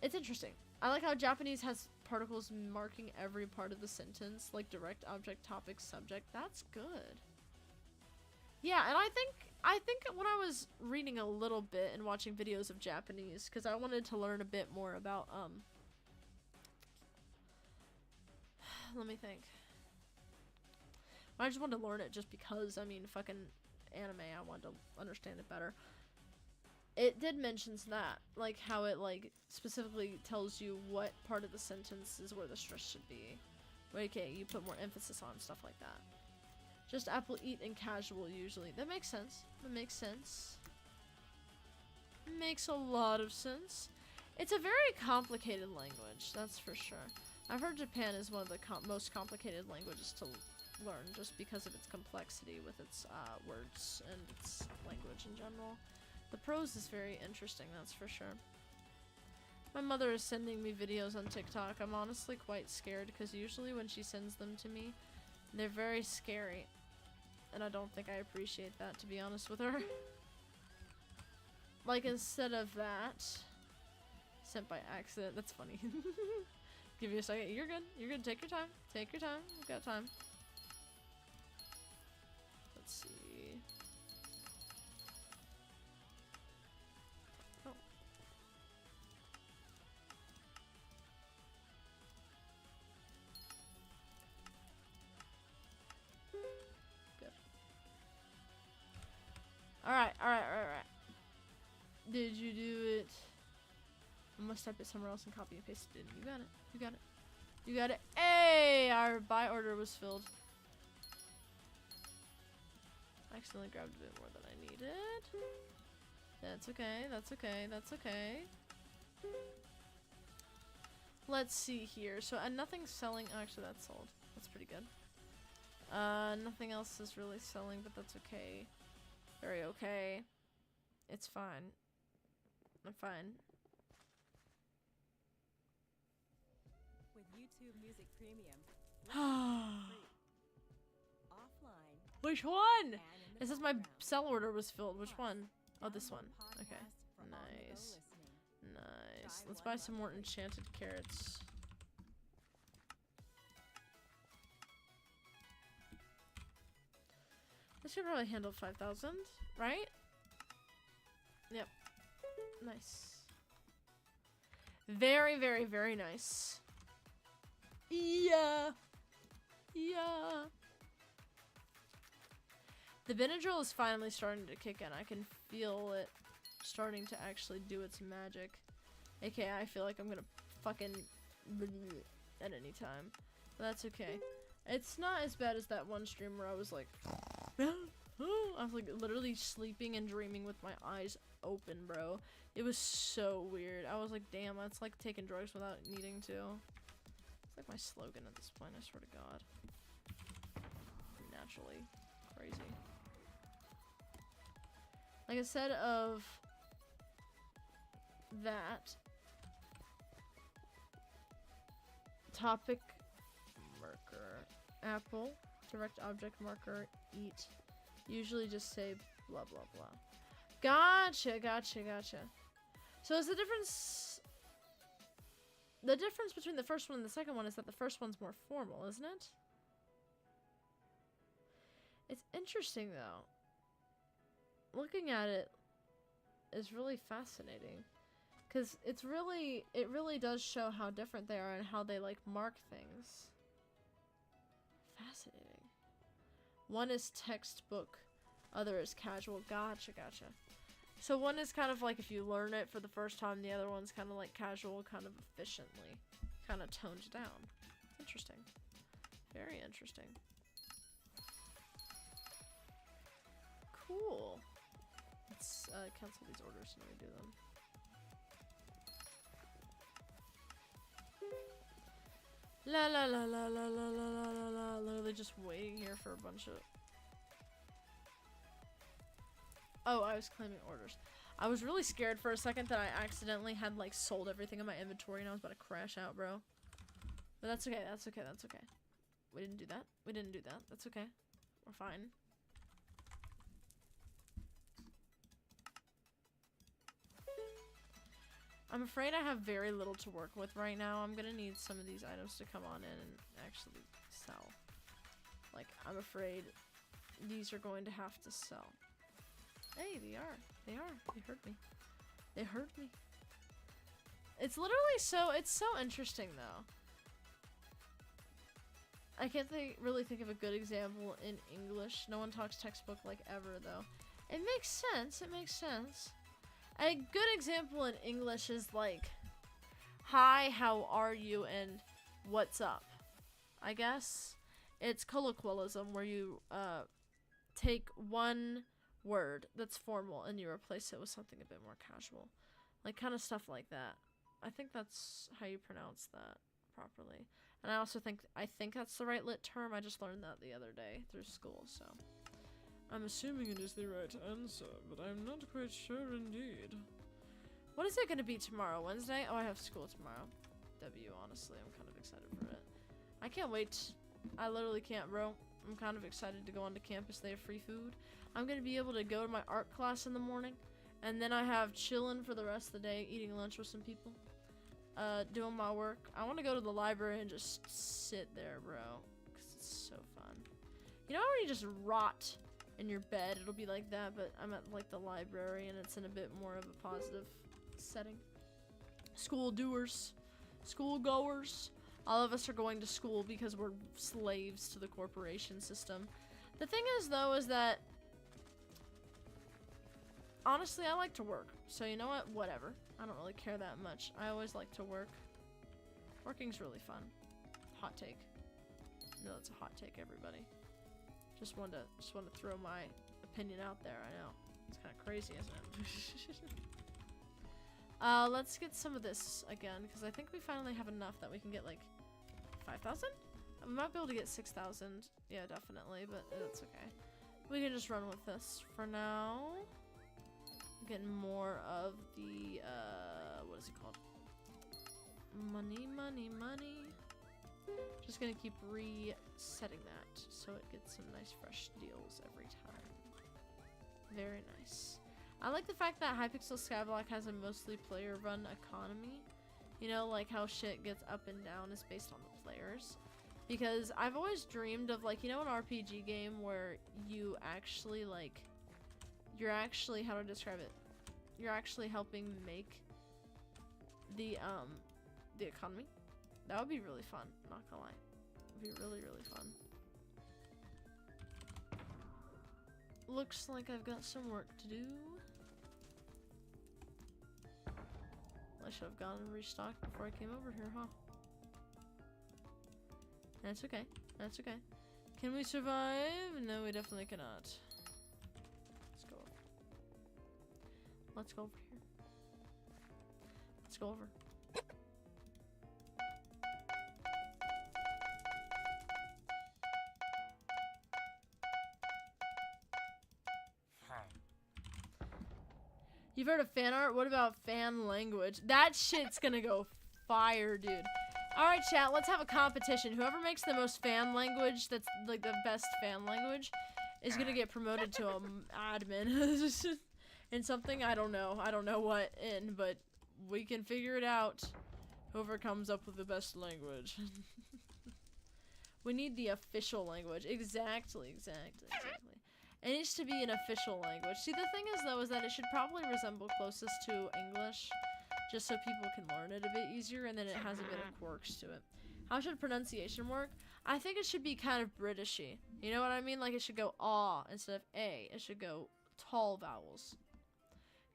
It's interesting. I like how Japanese has particles marking every part of the sentence, like direct object, topic, subject. That's good. Yeah, and I think when I was reading a little bit and watching videos of Japanese, because I wanted to learn a bit more about, let me think. I just wanted to learn it just because, I mean, fucking anime, I wanted to understand it better. It did mention that, like, how it, like, specifically tells you what part of the sentence is where the stress should be. Okay, you put more emphasis on stuff like that. Just apple, eat, and casual, usually. That makes sense. That makes sense. Makes a lot of sense. It's a very complicated language, that's for sure. I've heard Japan is one of the most complicated languages to learn, just because of its complexity with its words and its language in general. The prose is very interesting, that's for sure. My mother is sending me videos on TikTok. I'm honestly quite scared, because usually when she sends them to me, they're very scary. And I don't think I appreciate that, to be honest with her. Like, instead of that, sent by accident. That's funny. Give you a second. You're good. You're good. Take your time. Take your time. We've got time. Let's see. Oh. Good. Alright. Did you do it? I must type it somewhere else and copy and paste it in. You got it. You got it. You got it. Hey! Our buy order was filled. I accidentally grabbed a bit more than I needed. That's okay. That's okay. That's okay. Let's see here. So, nothing's selling. Oh, actually, that's sold. That's pretty good. Nothing else is really selling, but that's okay. Very okay. It's fine. I'm fine. With YouTube Music Premium. Offline. Which one? It says my sell order was filled. Which one? Oh, this one. Okay. Nice. Nice. Let's buy some more enchanted carrots. This should probably handle 5,000, right? Yep. Nice. Very, very, very nice. Yeah. Yeah. The Benadryl is finally starting to kick in. I can feel it starting to actually do its magic. AKA, I feel like I'm gonna fucking at any time. But that's okay. It's not as bad as that one stream where I was like, I was like literally sleeping and dreaming with my eyes open, bro. It was so weird. I was like, damn, that's like taking drugs without needing to. It's like my slogan at this point, I swear to God. Naturally crazy. Like, instead of that, topic marker, apple, direct object marker, eat. Usually just say blah blah blah. Gotcha, gotcha, gotcha. So is the difference between the first one and the second one is that the first one's more formal, isn't it? It's interesting though. Looking at it, is really fascinating. Because it really does show how different they are and how they like mark things. Fascinating. One is textbook, other is casual. Gotcha. So one is kind of like if you learn it for the first time, the other one's kind of like casual, kind of efficiently, kind of toned down. Interesting. Very interesting. Cool. Let's cancel these orders and redo them. La la la la la la la la la la. Literally just waiting here for a bunch of. Oh, I was claiming orders. I was really scared for a second that I accidentally had like sold everything in my inventory and I was about to crash out, bro. But that's okay. That's okay. That's okay. We didn't do that. We didn't do that. That's okay. We're fine. I'm afraid I have very little to work with right now. I'm gonna need some of these items to come on in and actually sell. Like, I'm afraid these are going to have to sell. Hey, they are. They are. They heard me. They heard me. It's literally it's so interesting though. I can't really think of a good example in English. No one talks textbook like ever though. It makes sense. It makes sense. A good example in English is like, hi, how are you, and what's up? I guess it's colloquialism where you take one word that's formal and you replace it with something a bit more casual. Like kind of stuff like that. I think that's how you pronounce that properly. And I also think that's the right lit term. I just learned that the other day through school, so. I'm assuming it is the right answer, but I'm not quite sure indeed. What is it going to be tomorrow? Wednesday? Oh, I have school tomorrow. Honestly, I'm kind of excited for it. I can't wait. I literally can't, bro. I'm kind of excited to go onto campus. They have free food. I'm going to be able to go to my art class in the morning, and then I have chilling for the rest of the day, eating lunch with some people, doing my work. I want to go to the library and just sit there, bro, because it's so fun. You know when you just rot in your bed, it'll be like that, but I'm at like the library and it's in a bit more of a positive setting. School doers, school goers, all of us are going to school because we're slaves to the corporation system. The thing is though is that honestly I like to work, so you know what, whatever, I don't really care that much. I always like to work. Working's really fun. Hot take. No, that's a hot take, everybody. Just wanted to throw my opinion out there. I know it's kind of crazy, isn't it? Let's get some of this again because I think we finally have enough that we can get like 5,000. We might be able to get 6,000. Yeah, definitely, but that's okay. We can just run with this for now. I'm getting more of the what is it called? Money. Just gonna keep resetting that so it gets some nice fresh deals every time. Very nice. I like the fact that Hypixel Skyblock has a mostly player-run economy. You know, like how shit gets up and down is based on the players. Because I've always dreamed of like, you know, an RPG game where you actually like, you're actually, how to describe it? You're actually helping make the economy. That would be really fun, not gonna lie. It would be really, really fun. Looks like I've got some work to do. I should have gone and restocked before I came over here, huh? That's okay. That's okay. Can we survive? No, we definitely cannot. Let's go over. Let's go over here. Let's go over. You've heard of fan art? What about fan language? That shit's gonna go fire, dude. Alright, chat, let's have a competition. Whoever makes the most fan language, that's like the best fan language, is gonna get promoted to admin. In something, I don't know what in, but we can figure it out. Whoever comes up with the best language. We need the official language. Exactly. It needs to be an official language. See, the thing is, though, is that it should probably resemble closest to English, just so people can learn it a bit easier, and then it has a bit of quirks to it. How should pronunciation work? I think it should be kind of Britishy. You know what I mean? Like, it should go ah instead of a. It should go tall vowels.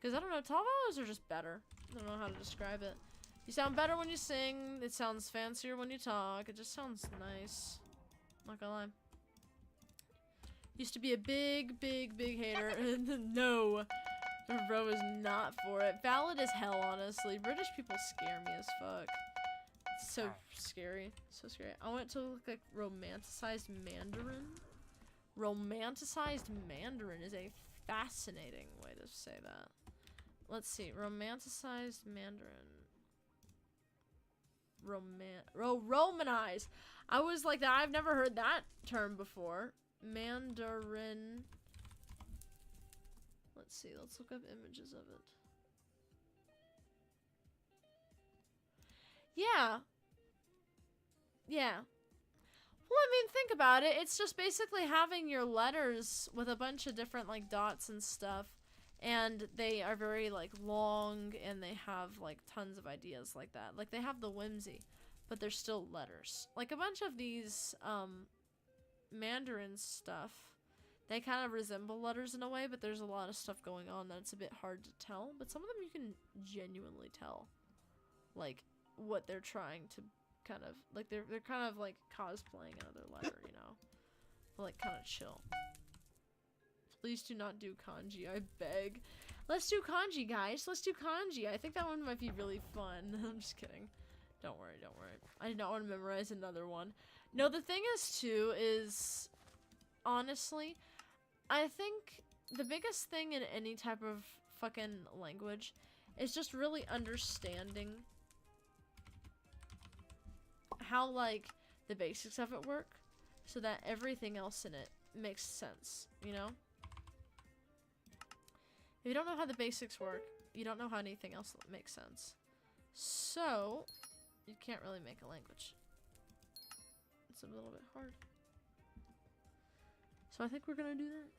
Because, I don't know, tall vowels are just better. I don't know how to describe it. You sound better when you sing. It sounds fancier when you talk. It just sounds nice. Not gonna lie. Used to be a big hater. No. Bro is not for it. Valid as hell, honestly. British people scare me as fuck. It's so scary. So scary. I want it to look like romanticized Mandarin. Romanticized Mandarin is a fascinating way to say that. Let's see. Romanticized Mandarin. Romanized. I was like that. I've never heard that term before. Mandarin. Let's see. Let's look up images of it. Yeah. Yeah. Well, I mean, think about it. It's just basically having your letters with a bunch of different, like, dots and stuff. And they are very, like, long, and they have, like, tons of ideas like that. Like, they have the whimsy, but they're still letters. Like, a bunch of these, Mandarin stuff, they kind of resemble letters in a way, but there's a lot of stuff going on that it's a bit hard to tell. But some of them you can genuinely tell, like, what they're trying to kind of, like, they're kind of, like, cosplaying another letter, you know? But, like, kind of chill. Please do not do kanji, I beg. Let's do kanji, guys. Let's do kanji. I think that one might be really fun. I'm just kidding. Don't worry, don't worry. I did not want to memorize another one. No, the thing is, too, is, honestly, I think the biggest thing in any type of fucking language is just really understanding how, like, the basics of it work, so that everything else in it makes sense, you know? If you don't know how the basics work, you don't know how anything else makes sense. So, you can't really make a language. It's a little bit hard. So I think we're gonna do that.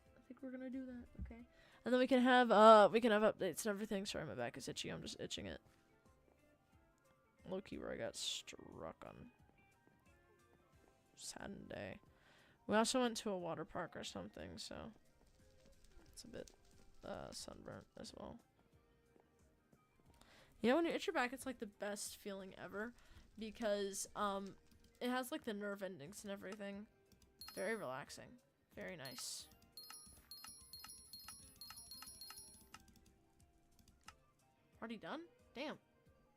Okay. And then we can have updates and everything. Sorry, my back is itchy. I'm just itching it. Low-key where I got struck on. Sad day. We also went to a water park or something, so it's a bit sunburnt as well. You know, when you itch your back, it's like the best feeling ever because it has like the nerve endings and everything. Very relaxing. Very nice. Already done? Damn.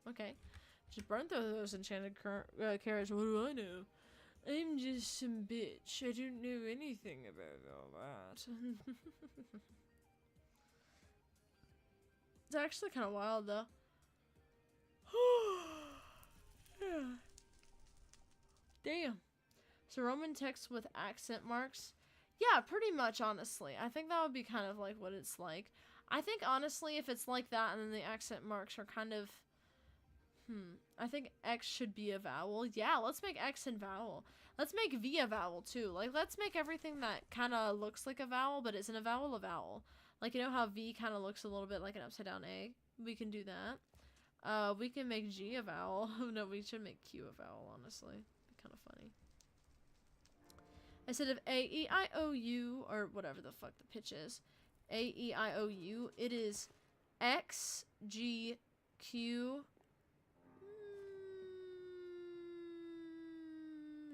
Okay. Just burn through those enchanted carrots. What do I know? I'm just some bitch. I don't know anything about all that. It's actually kind of wild, though. Yeah. Damn. So Roman text with accent marks? Yeah, pretty much, honestly. I think that would be kind of like what it's like. I think, honestly, if it's like that and then the accent marks are kind of... I think X should be a vowel. Yeah, let's make X and vowel. Let's make V a vowel, too. Like, let's make everything that kind of looks like a vowel, but isn't a vowel, a vowel. Like, you know how V kind of looks a little bit like an upside-down A? We can do that. We can make G a vowel. No, we should make Q a vowel, honestly. Be kind of funny. Instead of A, E, I, O, U, or whatever the fuck the pitch is, A, E, I, O, U, it is X, G, Q,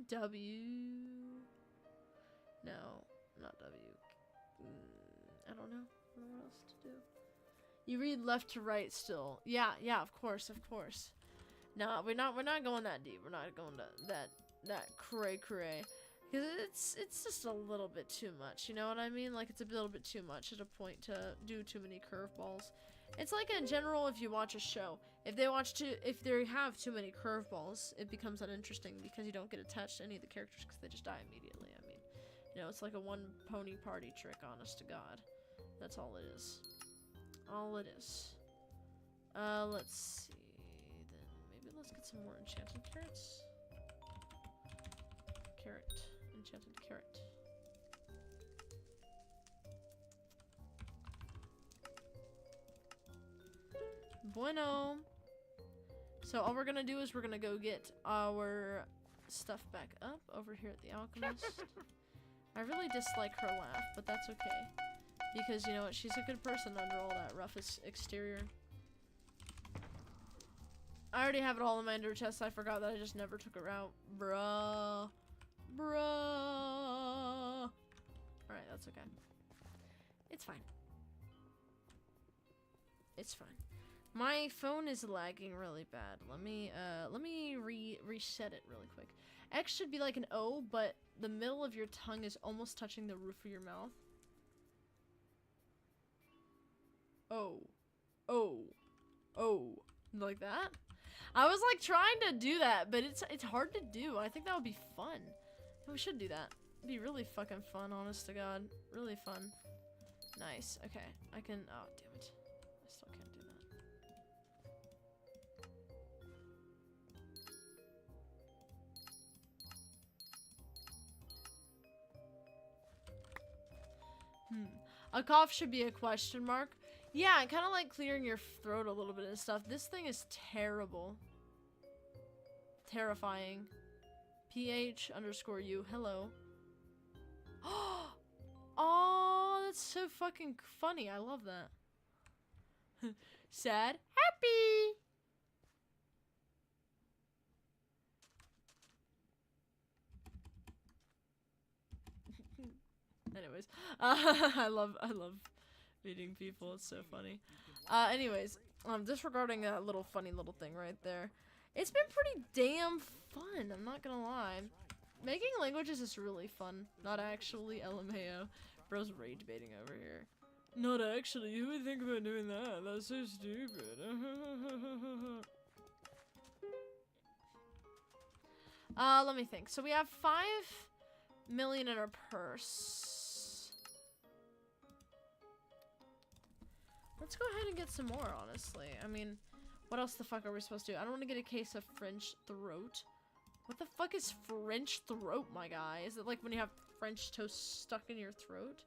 W. No, not W. I don't know. I don't know what else to do. You read left to right still. Yeah, of course. No, we're not going that deep. We're not going to that cray. Because it's just a little bit too much, you know what I mean? Like, it's a little bit too much at a point to do too many curveballs. It's like in general if you watch a show. If they have too many curveballs, it becomes uninteresting because you don't get attached to any of the characters because they just die immediately. I mean, you know, it's like a one pony party trick, honest to God. That's all it is. Let's see. Then maybe let's get some more enchanted carrots. Enchanted carrot. Bueno. So all we're gonna do is we're gonna go get our stuff back up over here at the alchemist. I really dislike her laugh, but that's okay. Because, you know what, she's a good person under all that rough exterior. I already have it all in my ender chest. I forgot that I just never took it out. Bruh. Bruh. Alright, that's okay. It's fine. It's fine. My phone is lagging really bad. Let me reset it really quick. X should be like an O, but the middle of your tongue is almost touching the roof of your mouth. Oh. Oh. Oh. Like that? I was like trying to do that, but it's hard to do. I think that would be fun. We should do that. It'd be really fucking fun, honest to God. Really fun. Nice. Okay. I can, oh, damn it. I still can't do that. A cough should be a question mark. Yeah, kind of like clearing your throat a little bit and stuff. This thing is terrible. Terrifying. PH_U. Hello. Oh, that's so fucking funny. I love that. Sad. Happy. Anyways, I love meeting people. It's so funny. Anyways, disregarding that little funny little thing right there, it's been pretty damn fun. I'm not gonna lie. Making languages is really fun. Not actually, LMAO. Bro's rage baiting over here. Not actually. Who would think about doing that? That's so stupid. Let me think. So we have 5 million in our purse. Let's go ahead and get some more, honestly. I mean, what else the fuck are we supposed to do? I don't want to get a case of French throat. What the fuck is French throat, my guy? Is it like when you have French toast stuck in your throat?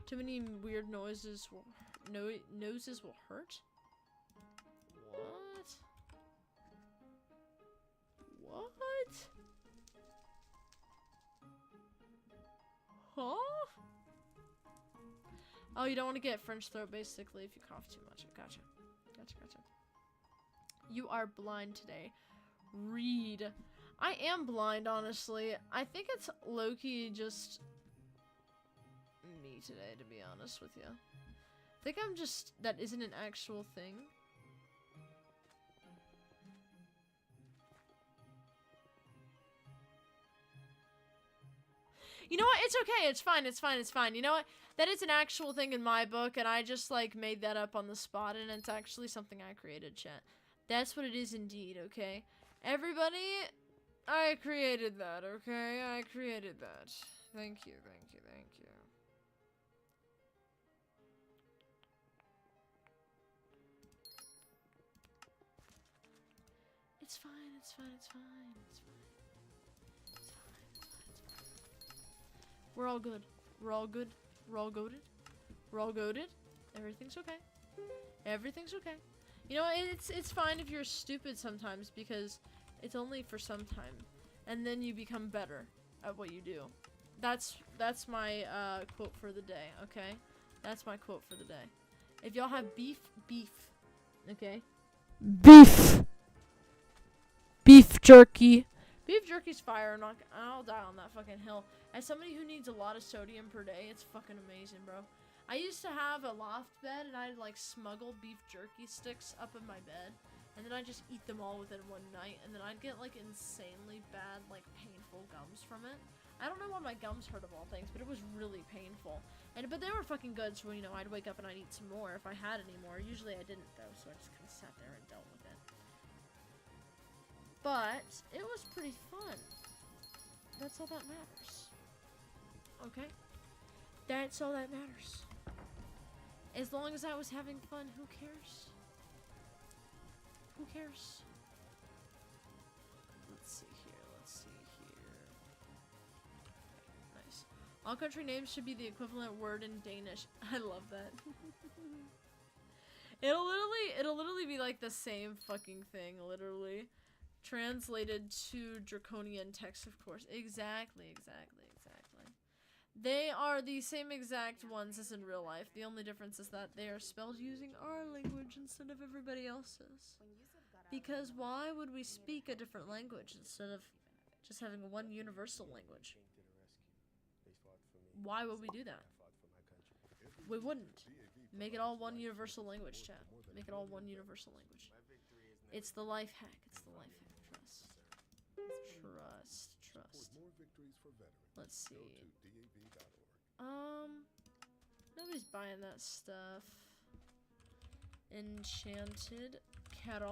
Too many weird noises will noses will hurt? What? What? Huh? Oh, you don't want to get French throat basically if you cough too much. Gotcha. Gotcha, gotcha. You are blind today. Read. I am blind, honestly. I think it's low-key just me today, to be honest with you. I think I'm just, that isn't an actual thing. You know what? It's okay. It's fine. It's fine. It's fine. You know what? That is an actual thing in my book, and I just, like, made that up on the spot, and it's actually something I created, chat. That's what it is indeed, okay? Everybody, I created that, okay? I created that. Thank you, thank you, thank you. It's fine, it's fine, it's fine, it's fine. It's fine, it's fine, it's fine. We're all good. We're all good. We're all goated. We're all goated. Everything's okay. Everything's okay. You know, it's fine if you're stupid sometimes because it's only for some time. And then you become better at what you do. That's my quote for the day, okay? That's my quote for the day. If y'all have beef, beef. Okay? Beef! Beef jerky. Beef jerky's fire. I'll die on that fucking hill. As somebody who needs a lot of sodium per day, it's fucking amazing, bro. I used to have a loft bed, and I'd, like, smuggle beef jerky sticks up in my bed. And then I'd just eat them all within one night. And then I'd get, like, insanely bad, like, painful gums from it. I don't know why my gums hurt of all things, but it was really painful. But they were fucking good, so, you know, I'd wake up and I'd eat some more if I had any more. Usually I didn't, though, so I just kind of sat there and dealt with it. But it was pretty fun. That's all that matters. Okay? That's all that matters. As long as I was having fun, who cares? Who cares? Let's see here, let's see here. Okay, nice. All country names should be the equivalent word in Danish. I love that. It'll literally be like the same fucking thing, literally. Translated to draconian text, of course. Exactly. They are the same exact ones as in real life. The only difference is that they are spelled using our language instead of everybody else's. Because why would we speak a different language instead of just having one universal language? Why would we do that? We wouldn't. Make it all one universal language, chat. Make it all one universal language. It's the life hack. It's the life hack. Trust. Let's see. Nobody's buying that stuff. Enchanted carrot.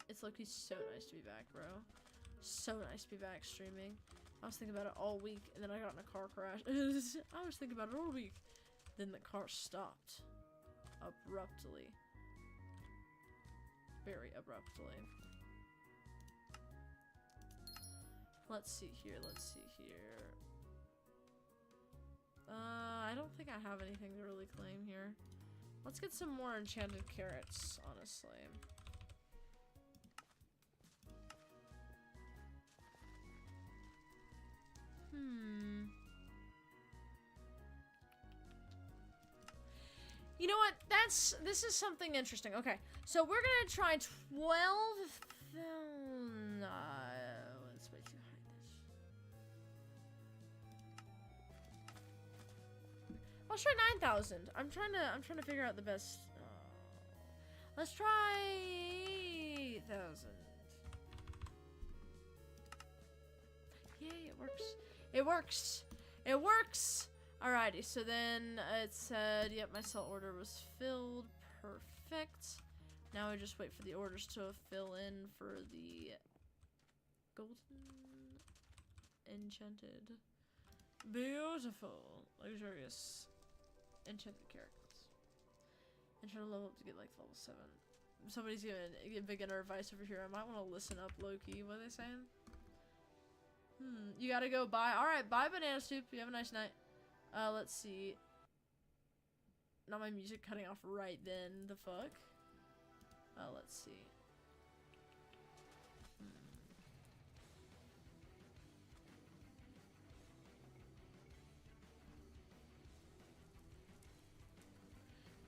It's like he's so nice to be back, bro. So nice to be back streaming. I was thinking about it all week, and then I got in a car crash. I was thinking about it all week. Then the car stopped. Abruptly. Very abruptly. Let's see here. I don't think I have anything to really claim here. Let's get some more enchanted carrots, honestly. You know what? This is something interesting. Okay, so we're gonna try 12,000. It's way too high. Let's try 9,000. I'm trying to figure out the best. Let's try 8,000. Yay! It works. Alrighty, so then it said, yep, my sell order was filled. Perfect. Now we just wait for the orders to fill in for the golden enchanted, beautiful, luxurious enchanted carrots. And trying to level up to get like level 7. Somebody's giving beginner advice over here. I might want to listen up low-key. What are they saying? You gotta go buy. Alright, buy banana soup. You have a nice night. Let's see. Not my music cutting off right then. The fuck? Let's see.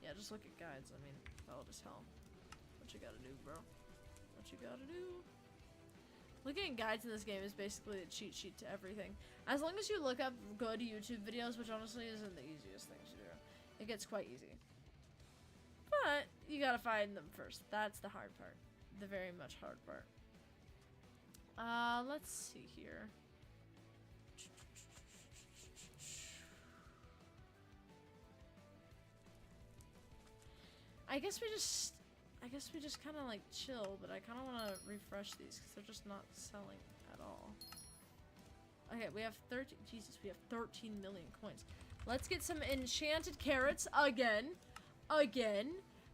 Yeah, just look at guides. I mean, valid as hell. What you gotta do, bro? What you gotta do? Looking at guides in this game is basically a cheat sheet to everything. As long as you look up good YouTube videos, which honestly isn't the easiest thing to do. It gets quite easy. But, you gotta find them first. That's the hard part. The very much hard part. Let's see here. I guess we just kind of like chill, but I kind of want to refresh these because they're just not selling at all. Okay, we have 13. Jesus, we have 13 million coins. Let's get some enchanted carrots again,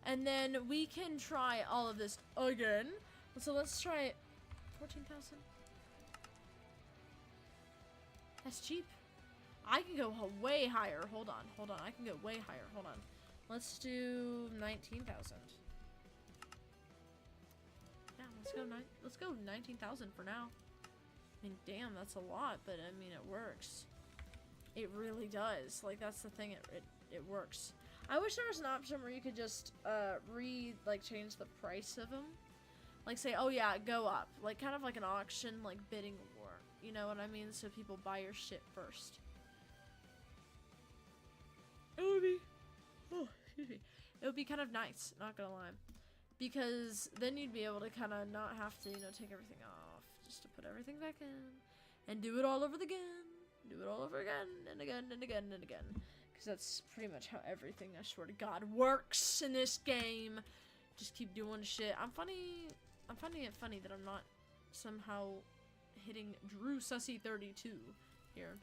and then we can try all of this again. So let's try 14,000. That's cheap. I can go way higher. Hold on. I can go way higher. Hold on. Let's do 19,000. Yeah, let's go 19,000 for now. I mean, damn, that's a lot, but I mean, it works. It really does. Like, that's the thing. It works. I wish there was an option where you could just change the price of them. Like, say, oh yeah, go up. Like, kind of like an auction, like bidding war. You know what I mean? So people buy your shit first. It would be. Oh, excuse me. It would be kind of nice, not gonna lie. Because then you'd be able to kind of not have to, take everything off. Just to put everything back in. And do it all over again. Do it all over again, and again, and again, and again. Because that's pretty much how everything, I swear to God, works in this game. Just keep doing shit. I'm finding it funny that I'm not somehow hitting Drew Sussy 32 here.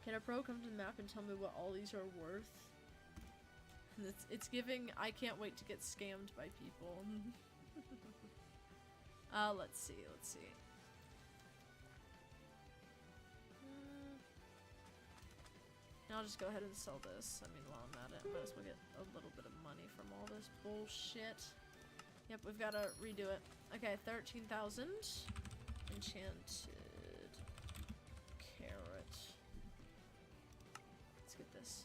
Can a pro come to the map and tell me what all these are worth? It's giving, I can't wait to get scammed by people. Let's see. And I'll just go ahead and sell this. I mean, while I'm at it, I might as well get a little bit of money from all this bullshit. Yep, we've got to redo it. Okay, 13,000. Enchanted carrot. Let's get this.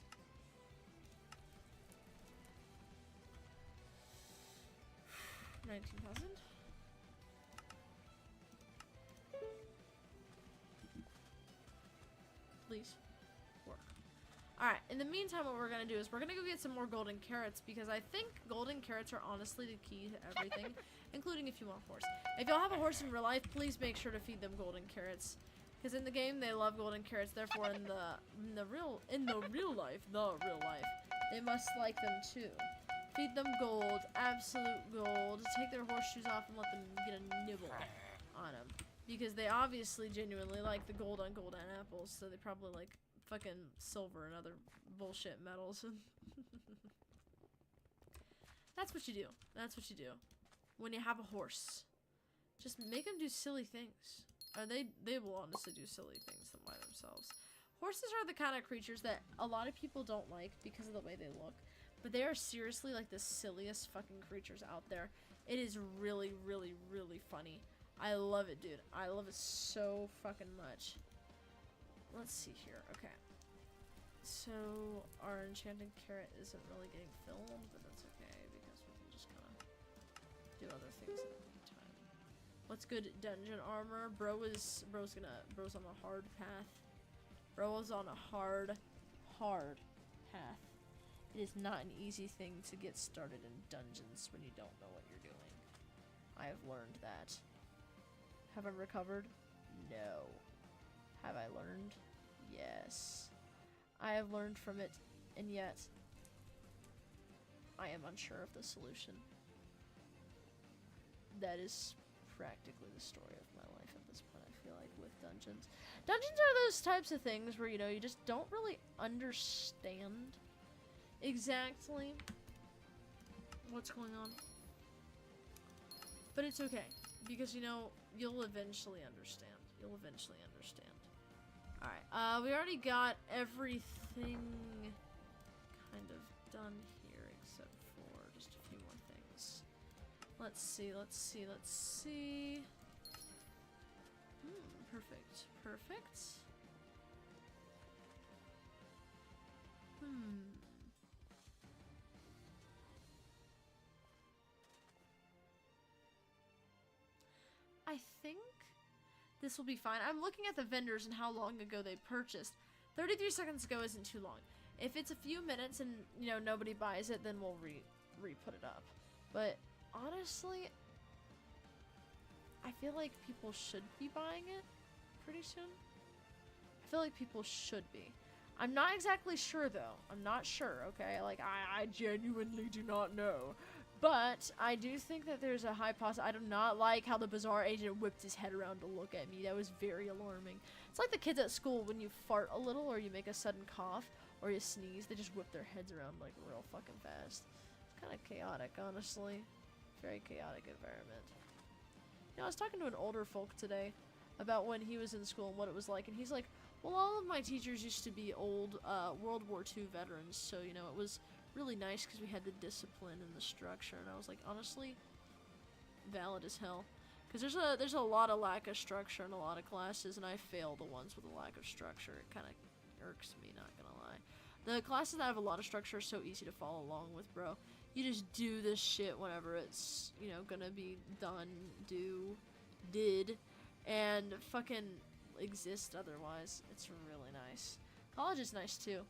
$19,000. Please work. Alright, in the meantime, what we're gonna do is we're gonna go get some more golden carrots because I think golden carrots are honestly the key to everything, including if you want a horse. If y'all have a horse in real life, please make sure to feed them golden carrots. Because in the game they love golden carrots, therefore in the real life, they must like them too. Feed them gold, absolute gold. Take their horseshoes off and let them get a nibble on them. Because they obviously genuinely like the gold on gold and apples, so they probably like fucking silver and other bullshit metals. That's what you do. That's what you do. When you have a horse. Just make them do silly things. Or they will honestly do silly things by themselves. Horses are the kind of creatures that a lot of people don't like because of the way they look. But they are seriously like the silliest fucking creatures out there. It is really, really, really funny. I love it, dude. I love it so fucking much. Let's see here. Okay. So, our enchanted carrot isn't really getting filmed, but that's okay because we can just kind of do other things in the meantime. What's good dungeon armor? Bro's on a hard path. Bro is on a hard path. It is not an easy thing to get started in dungeons when you don't know what you're doing. I have learned that. Have I recovered? No. Have I learned? Yes. I have learned from it, and yet I am unsure of the solution. That is practically the story of my life at this point, I feel like, with dungeons. Dungeons are those types of things where, you know, you just don't really understand exactly what's going on. But it's okay, because, you know, you'll eventually understand. You'll eventually understand. Alright, we already got everything kind of done here, except for just a few more things. Let's see. Perfect. I think this will be fine. I'm looking at the vendors and how long ago they purchased. 33 seconds ago isn't too long. If it's a few minutes and, you know, nobody buys it, then we'll re-put it up. But honestly, I feel like people should be buying it pretty soon. I feel like people should be. I'm not exactly sure though. I'm not sure, okay? Like, I genuinely do not know. But I do think that there's a high possibility. I do not like how the bizarre agent whipped his head around to look at me. That was very alarming. It's like the kids at school when you fart a little or you make a sudden cough or you sneeze. They just whip their heads around like real fucking fast. It's kind of chaotic, honestly. Very chaotic environment. You know, I was talking to an older folk today about when he was in school and what it was like. And he's like, well, all of my teachers used to be old World War II veterans. So, you know, it was really nice because we had the discipline and the structure, and I was like, honestly, valid as hell. Because there's a lot of lack of structure in a lot of classes, and I fail the ones with a lack of structure. It kind of irks me, not gonna lie. The classes that have a lot of structure are so easy to follow along with, bro. You just do this shit whenever it's, you know, gonna be done, did, and fucking exist otherwise. It's really nice. College is nice too.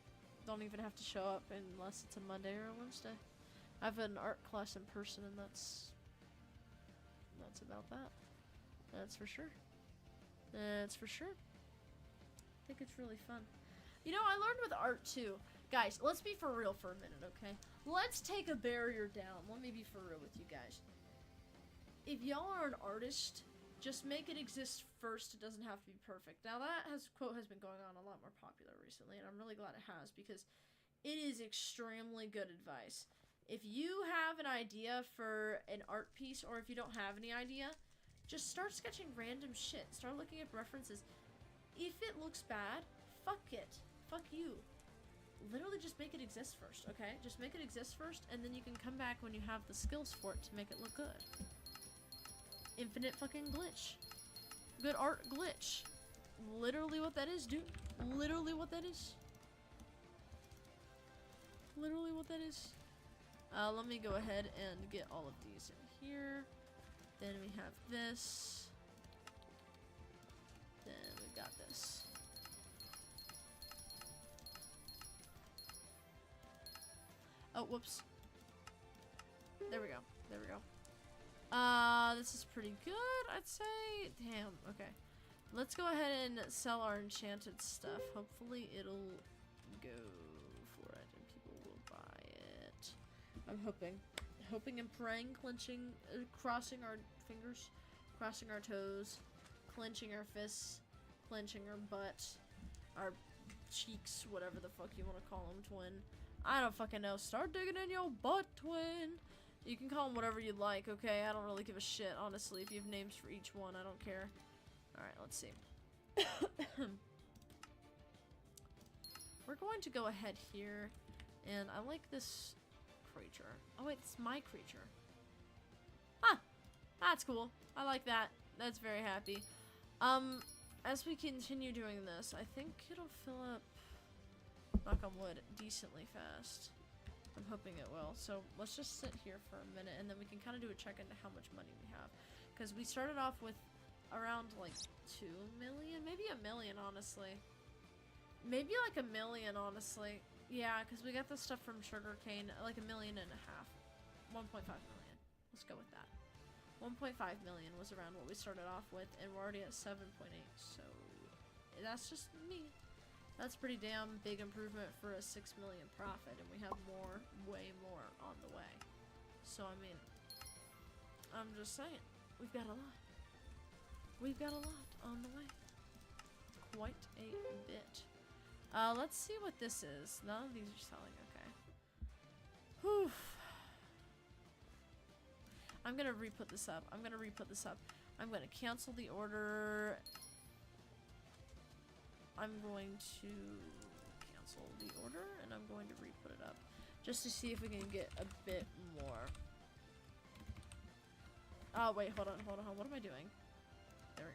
Don't even have to show up unless it's a Monday or a Wednesday. I have an art class in person, and that's about that. That's for sure. That's for sure. I think it's really fun. You know, I learned with art too. Guys, let's be for real for a minute, okay? Let's take a barrier down. Let me be for real with you guys. If y'all are an artist, just make it exist first. It doesn't have to be perfect. Now that quote has been going on a lot more popular recently, and I'm really glad it has because it is extremely good advice. If you have an idea for an art piece, or if you don't have any idea, just start sketching random shit. Start looking at references. If it looks bad, fuck it. Fuck you. literally just make it exist first, okay? Just make it exist first, and then you can come back when you have the skills for it to make it look good. Infinite fucking glitch. Good art glitch. Literally what that is, dude. Literally what that is. Literally what that is. Let me go ahead and get all of these in here. Then we have this. Then we got this. Oh, whoops. There we go. There we go. This is pretty good, I'd say. Damn, okay. Let's go ahead and sell our enchanted stuff. Hopefully it'll go for it and people will buy it. I'm hoping. Hoping and praying, clenching, crossing our fingers, crossing our toes, clenching our fists, clenching our butt, our cheeks, whatever the fuck you want to call them, twin. I don't fucking know. Start digging in your butt, twin. You can call them whatever you like, okay? I don't really give a shit, honestly. If you have names for each one, I don't care. Alright, let's see. We're going to go ahead here, and I like this creature. Oh wait, it's my creature. Huh! That's cool. I like that. That's very happy. As we continue doing this, I think it'll fill up, knock on wood, decently fast. I'm hoping it will. So let's just sit here for a minute, and then we can kind of do a check into how much money we have. Because we started off with around like 2 million, maybe 1 million, honestly. Maybe like 1 million, honestly. Yeah, because we got the stuff from sugarcane, like 1.5 million. 1.5 million. Let's go with that. 1.5 million was around what we started off with, and we're already at 7.8. So that's just me. That's pretty damn big improvement for a 6 million profit, and we have more, way more on the way. So I mean, I'm just saying, we've got a lot. We've got a lot on the way. Quite a bit. Let's see what this is. None of these are selling, okay. Whew. I'm gonna re-put this up. I'm gonna re-put this up. I'm gonna cancel the order. I'm going to cancel the order, and I'm going to re-put it up. Just to see if we can get a bit more. Oh, wait, hold on. What am I doing? There we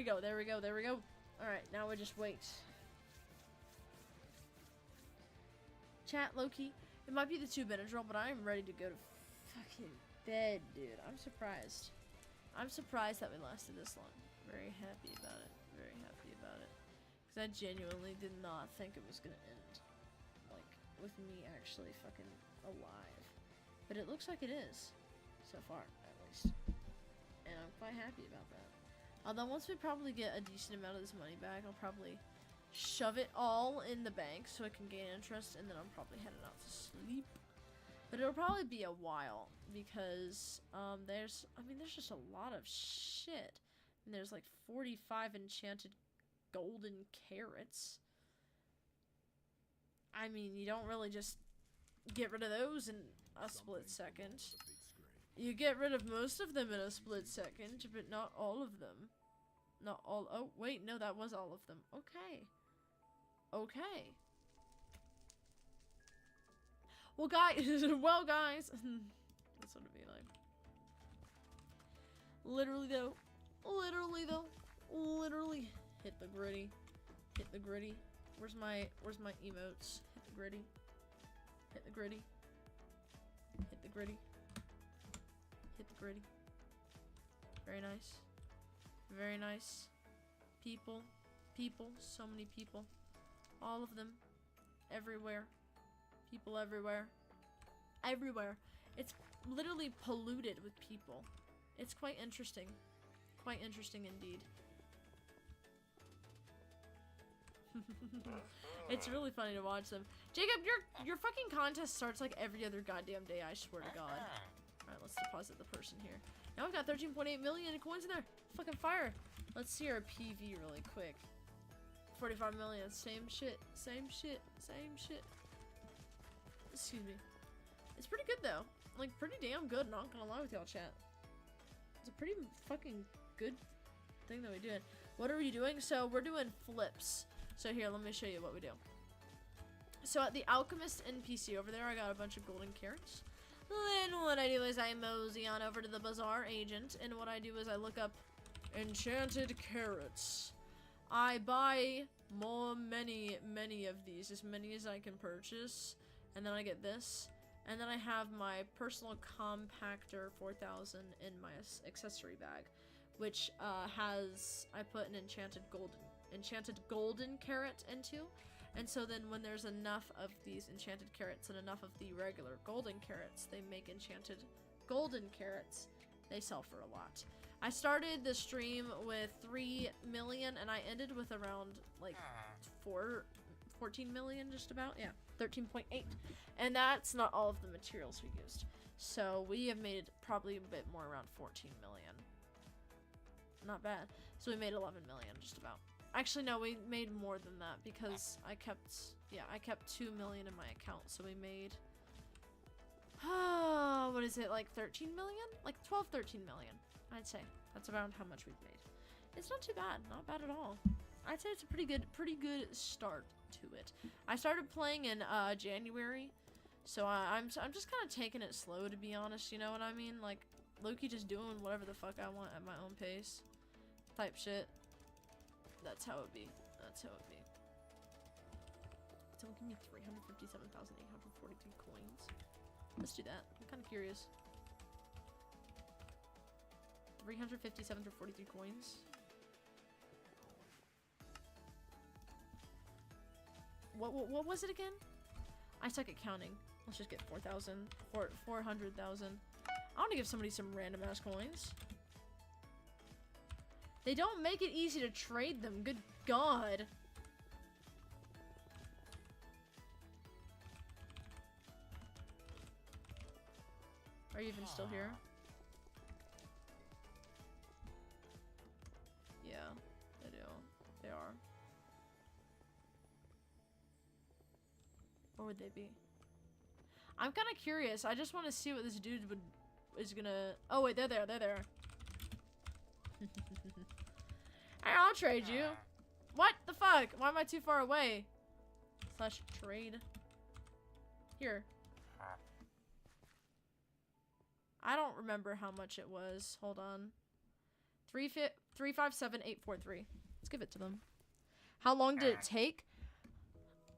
go. There we go. Alright, now we just wait. Chat, Loki. It might be the 2-minute drill, but I am ready to go to fucking bed, dude. I'm surprised. I'm surprised that we lasted this long. Very happy about it. Very happy about it. Because I genuinely did not think it was gonna end. Like, with me actually fucking alive. But it looks like it is. So far, at least. And I'm quite happy about that. Although once we probably get a decent amount of this money back, I'll probably shove it all in the bank so I can gain interest, and then I'm probably headed out to sleep. But it'll probably be a while because there's just a lot of shit. And there's like 45 enchanted golden carrots. I mean, you don't really just get rid of those in a split second. You get rid of most of them in a split second, but not all of them. Not all. Oh, wait, no, that was all of them. Okay. Okay. Well, guys, that's what it'd be like. Literally though, hit the gritty. Where's my emotes? Hit the gritty. Hit the gritty. Very nice. Very nice. People, so many people. All of them. Everywhere. People everywhere. Everywhere. It's literally polluted with people. It's quite interesting. Quite interesting indeed. It's really funny to watch them. Jacob, your fucking contest starts like every other goddamn day, I swear to God. Alright, let's deposit the person here. Now we've got 13.8 million coins in there. Fucking fire. Let's see our PV really quick. 45 million. Same shit. Excuse me. It's pretty good though. Like, pretty damn good, not gonna lie with y'all, chat. It's a pretty fucking good thing that we doing. What are we doing? So we're doing flips. So here, let me show you what we do. So at the Alchemist NPC over there, I got a bunch of golden carrots. Then what I do is I mosey on over to the Bazaar Agent, and what I do is I look up enchanted carrots. I buy many of these, as many as I can purchase, and then I get this, and then I have my personal compactor 4000 in my accessory bag, which I put an enchanted golden carrot into. And so then when there's enough of these enchanted carrots and enough of the regular golden carrots, they make enchanted golden carrots. They sell for a lot. I started the stream with 3 million and I ended with around like 14 million just about. Yeah, 13.8. And that's not all of the materials we used. So we have made probably a bit more, around 14 million. Not bad. So we made 11 million just about. Actually, no, we made more than that because I kept 2 million in my account. So we made, what is it, like 13 million? Like 12, 13 million, I'd say. That's around how much we've made. It's not too bad, not bad at all. I'd say it's a pretty good start to it. I started playing in January, so I'm just kind of taking it slow, to be honest. You know what I mean? Like low-key just doing whatever the fuck I want at my own pace, type shit. That's how it be. That's how it be. Someone give me 357,843 coins. Let's do that. I'm kind of curious. 357 for 43 coins. What was it again? I suck at counting. Let's just get 400,000. I want to give somebody some random ass coins. They don't make it easy to trade them. Good God. Are you even still here? Yeah, they do. They are. Where would they be? I'm kind of curious. I just want to see what this dude is gonna. Oh wait, they're there. They're there. Hey, I'll trade you. What the fuck? Why am I too far away? Slash trade. Here. I don't remember how much it was. Hold on. 357,843. Let's give it to them. How long did it take?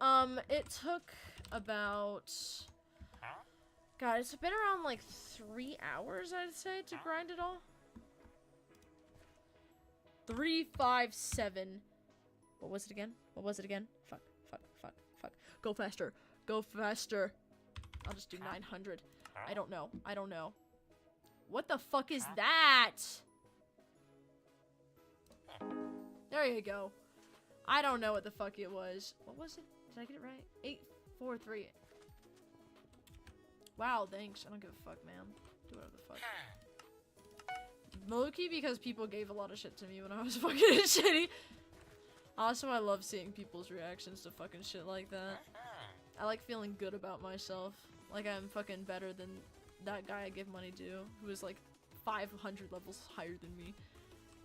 It took about, God, it's been around like 3 hours, I'd say, to grind it all. 357. What was it again? What was it again? Fuck. Go faster. Go faster. I'll just do 900. I don't know. I don't know. What the fuck is that? There you go. I don't know what the fuck it was. What was it? Did I get it right? 843. Wow, thanks. I don't give a fuck, man. Do whatever the fuck. Low-key because people gave a lot of shit to me when I was fucking shitty. Also, I love seeing people's reactions to fucking shit like that. I like feeling good about myself. Like I'm fucking better than that guy I give money to, who is like 500 levels higher than me.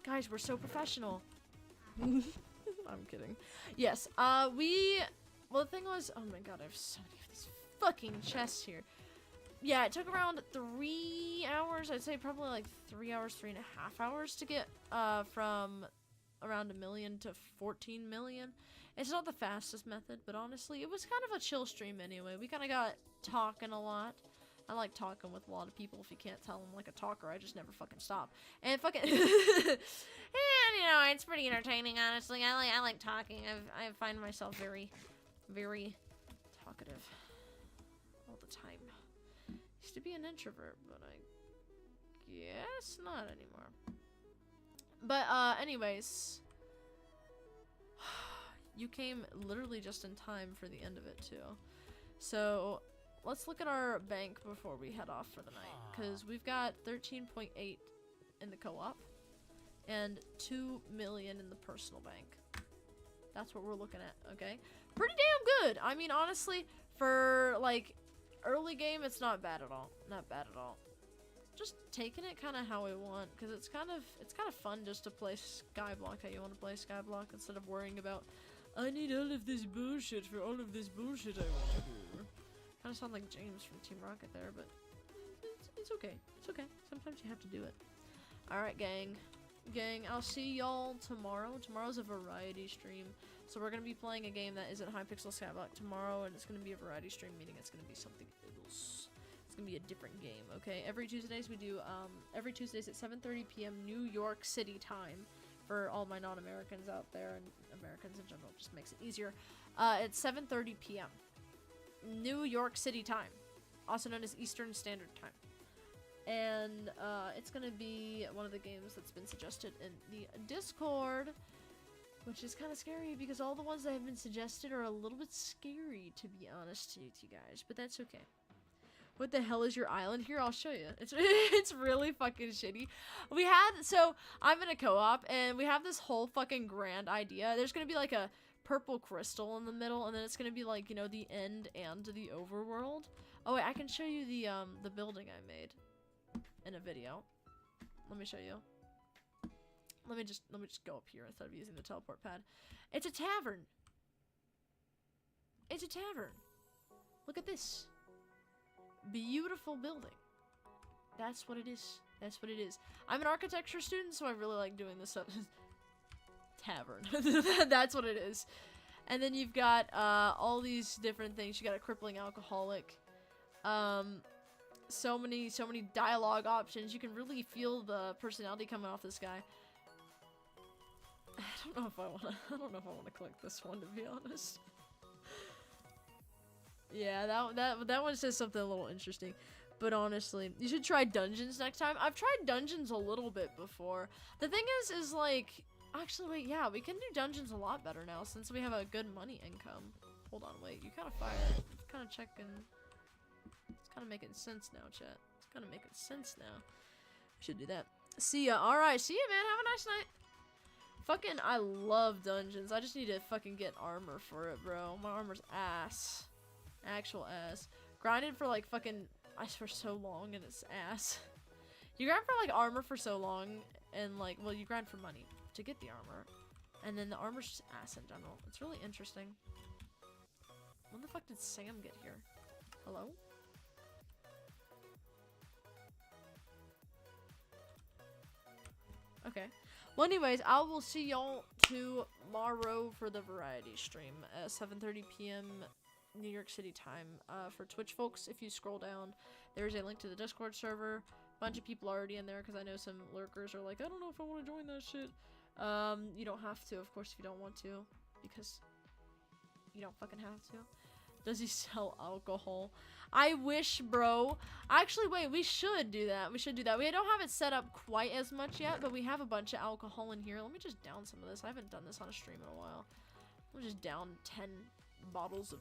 Guys, we're so professional. I'm kidding. Yes, well, the thing was, oh my god, I have so many of these fucking chests here. Yeah, it took around 3 hours. I'd say probably like 3 hours, 3.5 hours to get from around 1 million to 14 million. It's not the fastest method, but honestly, it was kind of a chill stream anyway. We kind of got talking a lot. I like talking with a lot of people. If you can't tell I'm like a talker, I just never fucking stop. And fucking, and you know, it's pretty entertaining, honestly. I like talking. I find myself very talkative all the time. Used to be an introvert, but I guess not anymore. But anyways, you came literally just in time for the end of it too. So let's look at our bank before we head off for the night, because we've got 13.8 in the co-op and 2 million in the personal bank. That's what we're looking at. Okay, pretty damn good. I mean, honestly, for like early game, it's not bad at all. Not bad at all. just taking it kind of how I want, because it's kind of fun just to play Skyblock how you want to play Skyblock instead of worrying about, I need all of this bullshit for all of this bullshit I want to do. Kind of sound like James from Team Rocket there, but it's okay. It's okay. Sometimes you have to do it. Alright, gang. Gang, I'll see y'all tomorrow. Tomorrow's a variety stream. So we're going to be playing a game that isn't Hypixel Skyblock tomorrow, and it's going to be a variety stream, meaning it's going to be something else. It's going to be a different game, okay? Every Tuesdays we do, every Tuesdays at 7:30 p.m. New York City time. For all my non-Americans out there, and Americans in general, just makes it easier. It's 7:30 p.m. New York City time, also known as Eastern Standard Time. And it's gonna be one of the games that's been suggested in the Discord, which is kind of scary because all the ones that have been suggested are a little bit scary, to be honest with you guys, but that's okay. What the hell is your island? Here, I'll show you. It's really fucking shitty. So I'm in a co-op, and we have this whole fucking grand idea. There's gonna be like a purple crystal in the middle, and then it's gonna be like, you know, the end and the overworld. Oh wait, I can show you the building I made in a video. Let me show you. Let me just go up here instead of using the teleport pad. It's a tavern. It's a tavern. Look at this. Beautiful building. That's what it is. That's what it is. I'm an architecture student, so I really like doing this stuff. Tavern. That's what it is. And then you've got all these different things. You got a crippling alcoholic. So many dialogue options. You can really feel the personality coming off this guy. I don't know if I wanna click this one, to be honest. Yeah, that one says something a little interesting. But honestly, you should try dungeons next time. I've tried dungeons a little bit before. The thing is like, actually wait, yeah, we can do dungeons a lot better now since we have a good money income. Hold on, wait, you kind of fired. It's kind of checking. It's kind of making sense now, chat. It's kind of making sense now. We should do that. See ya. Alright, see ya, man. Have a nice night. Fucking, I love dungeons. I just need to fucking get armor for it, bro. My armor's ass. Actual ass. Grinded for like fucking, for so long, and it's ass. You grind for like armor for so long, and like, well, you grind for money to get the armor, and then the armor's just ass in general. It's really interesting. When the fuck did Sam get here? Hello? Okay. Well, anyways, I will see y'all tomorrow for the variety stream at 7:30 p.m. New York City time. For Twitch folks, if you scroll down, there's a link to the Discord server. Bunch of people already in there because I know some lurkers are like, I don't know if I want to join that shit. You don't have to, of course, if you don't want to, because you don't fucking have to. Does he sell alcohol? I wish, bro. Actually, wait, we should do that. We should do that. We don't have it set up quite as much yet, but we have a bunch of alcohol in here. Let me just down some of this. I haven't done this on a stream in a while. Let me just down 10 bottles of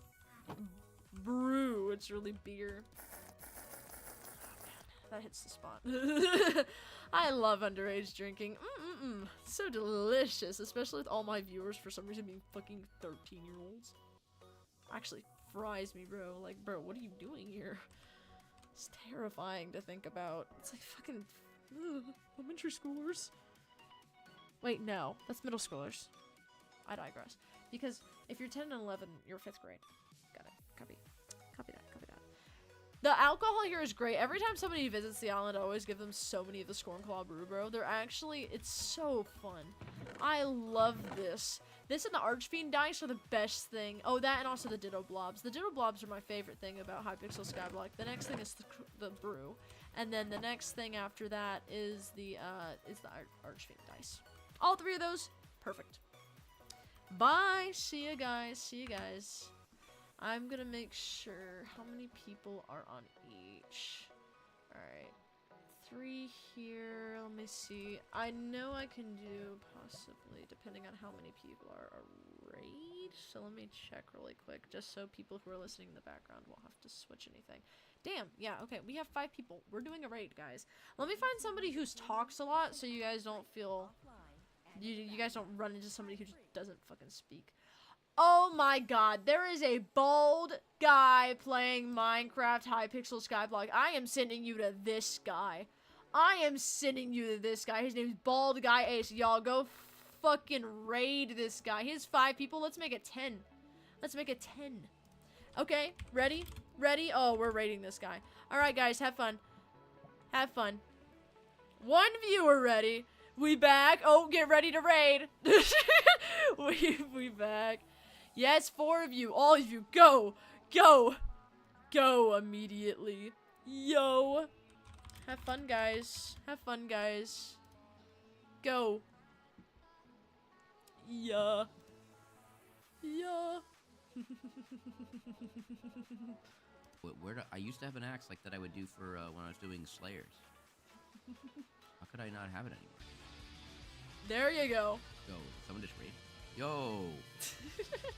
brew. It's really beer. That hits the spot. I love underage drinking. So delicious, especially with all my viewers for some reason being fucking 13-year-olds. Actually fries me, bro. Like, bro, what are you doing here? It's terrifying to think about. It's like fucking elementary schoolers. Wait, no, that's middle schoolers. I digress. Because if you're 10 and 11, you're 5th grade. Got it. Copy. Copy that. Copy that. The alcohol here is great. Every time somebody visits the island, I always give them so many of the Scornclaw Brew, bro. They're actually, it's so fun. I love this. This and the Archfiend dice are the best thing. Oh, that and also the Ditto Blobs. The Ditto Blobs are my favorite thing about Hypixel Skyblock. The next thing is the brew. And then the next thing after that is the Archfiend dice. All three of those, perfect. Bye. See you guys. See you guys. I'm gonna make sure how many people are on each. Alright. 3 here. Let me see. I know I can do possibly, depending on how many people are a raid. So let me check really quick, just so people who are listening in the background won't have to switch anything. Damn, yeah, okay, we have 5 people. We're doing a raid, guys. Let me find somebody who talks a lot so you guys don't feel... You guys don't run into somebody who just doesn't fucking speak. Oh my god, there is a bald guy playing Minecraft Hypixel Skyblock. I am sending you to this guy. I am sending you to this guy. His name's Bald Guy Ace. Y'all go fucking raid this guy. He has 5 people. Let's make it 10. Let's make it 10. Okay, ready? Ready? Oh, we're raiding this guy. Alright, guys, have fun. Have fun. 1 viewer ready. We back. Oh, get ready to raid. we back. Yes, 4 of you. All of you. Go. Go. Go immediately. Yo. Have fun, guys. Have fun, guys. Go. Yeah. Yeah. I used to have an axe like that I would do for when I was doing Slayers. How could I not have it anymore? There you go. Yo, someone just raid. Yo,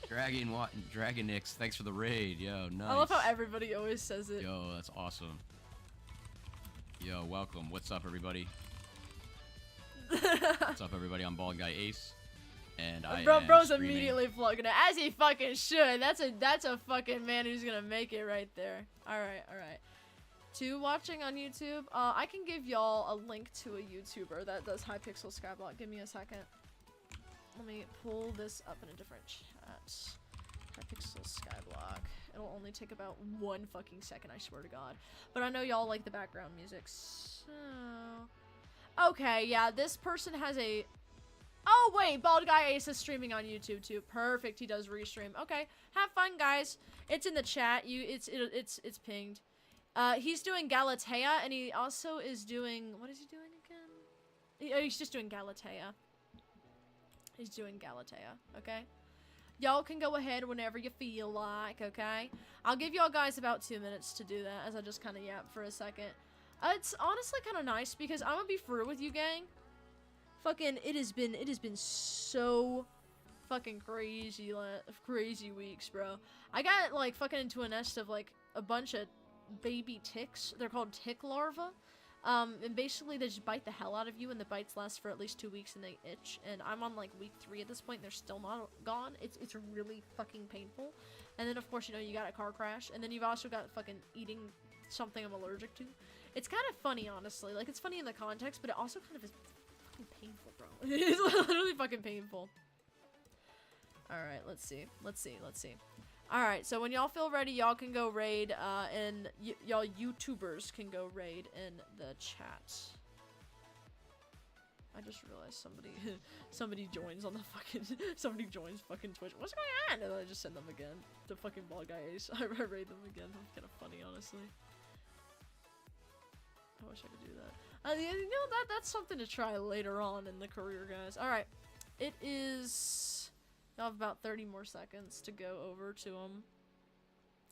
Dragonix, thanks for the raid. Yo, nice. I love how everybody always says it. Yo, that's awesome. Yo, welcome. What's up, everybody? What's up, everybody? I'm Bald Guy Ace, and Bro's streaming. immediately plugging it, as he fucking should. That's a fucking man who's gonna make it right there. All right, all right. To watching on YouTube, I can give y'all a link to a YouTuber that does Hypixel Skyblock. Give me a second. Let me pull this up in a different chat. Hypixel Skyblock. It'll only take about 1 fucking second, I swear to God. But I know y'all like the background music, so... Okay, yeah, this person has a... Oh, wait, Bald Guy Ace is streaming on YouTube, too. Perfect, he does restream. Okay, have fun, guys. It's in the chat. It's pinged. He's doing Galatea, and he also is doing... What is he doing again? He's just doing Galatea. He's doing Galatea, okay? Y'all can go ahead whenever you feel like, okay? I'll give y'all guys about 2 minutes to do that, as I just kind of yap for a second. It's honestly kind of nice, because I'm gonna be through with you, gang. Fucking, it has been so fucking crazy weeks, bro. I got, like, fucking into a nest of, like, a bunch of baby ticks. They're called tick larvae. And basically they just bite the hell out of you, and the bites last for at least 2 weeks, and they itch. And I'm on like week 3 at this point, and they're still not gone. It's really fucking painful. And then of course, you know, you got a car crash, and then you've also got fucking eating something I'm allergic to. It's kind of funny, honestly. Like, it's funny in the context, but it also kind of is fucking painful, bro. It's literally fucking painful. Alright, let's see. Alright, so when y'all feel ready, y'all can go raid, and y'all YouTubers can go raid in the chat. I just realized somebody joins on the fucking, somebody joins fucking Twitch. What's going on? And then I just send them again. The fucking Bald Guy Ace. I raid them again. That's kind of funny, honestly. I wish I could do that. You know, that's something to try later on in the career, guys. Alright. It is... I have about 30 more seconds to go over to him.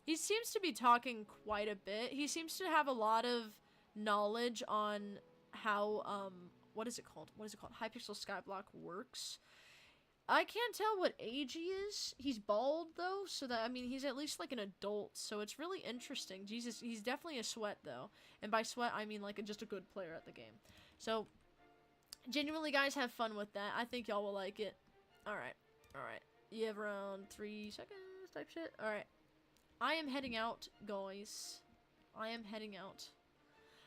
He seems to be talking quite a bit. He seems to have a lot of knowledge on how, what is it called? Hypixel Skyblock works. I can't tell what age he is. He's bald, though, so that, I mean, he's at least, like, an adult, so it's really interesting. Jesus, he's definitely a sweat, though. And by sweat, I mean, like, just a good player at the game. So, genuinely, guys, have fun with that. I think y'all will like it. Alright. Alright, you have around 3 seconds type shit. Alright, I am heading out, guys. I am heading out.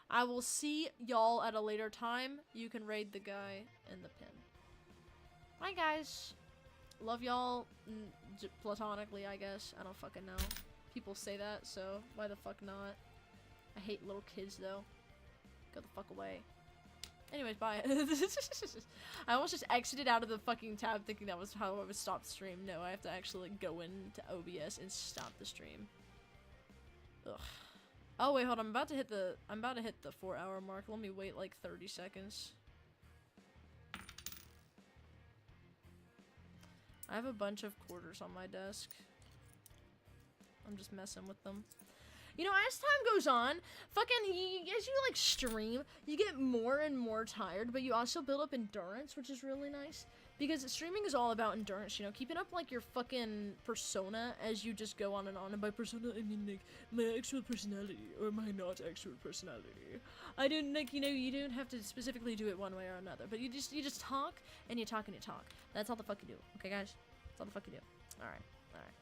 I will see y'all at a later time. You can raid the guy in the pin. Bye, guys. Love y'all platonically, I guess. I don't fucking know. People say that, so why the fuck not? I hate little kids, though. Go the fuck away. Anyways, bye. I almost just exited out of the fucking tab thinking that was how I would stop the stream. No, I have to actually go into OBS and stop the stream. Ugh. Oh wait, hold on. I'm about to hit the 4-hour mark. Let me wait like 30 seconds. I have a bunch of quarters on my desk. I'm just messing with them. You know, as time goes on, fucking, as you, like, stream, you get more and more tired, but you also build up endurance, which is really nice. Because streaming is all about endurance, you know, keeping up, like, your fucking persona as you just go on. And by persona, I mean, like, my actual personality, or my not actual personality. I don't, like, you know, you don't have to specifically do it one way or another, but you just talk, and you talk, and you talk. That's all the fuck you do, okay, guys? That's all the fuck you do. Alright, alright.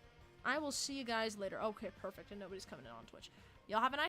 I will see you guys later. Okay, perfect, and nobody's coming in on Twitch. Y'all have a nice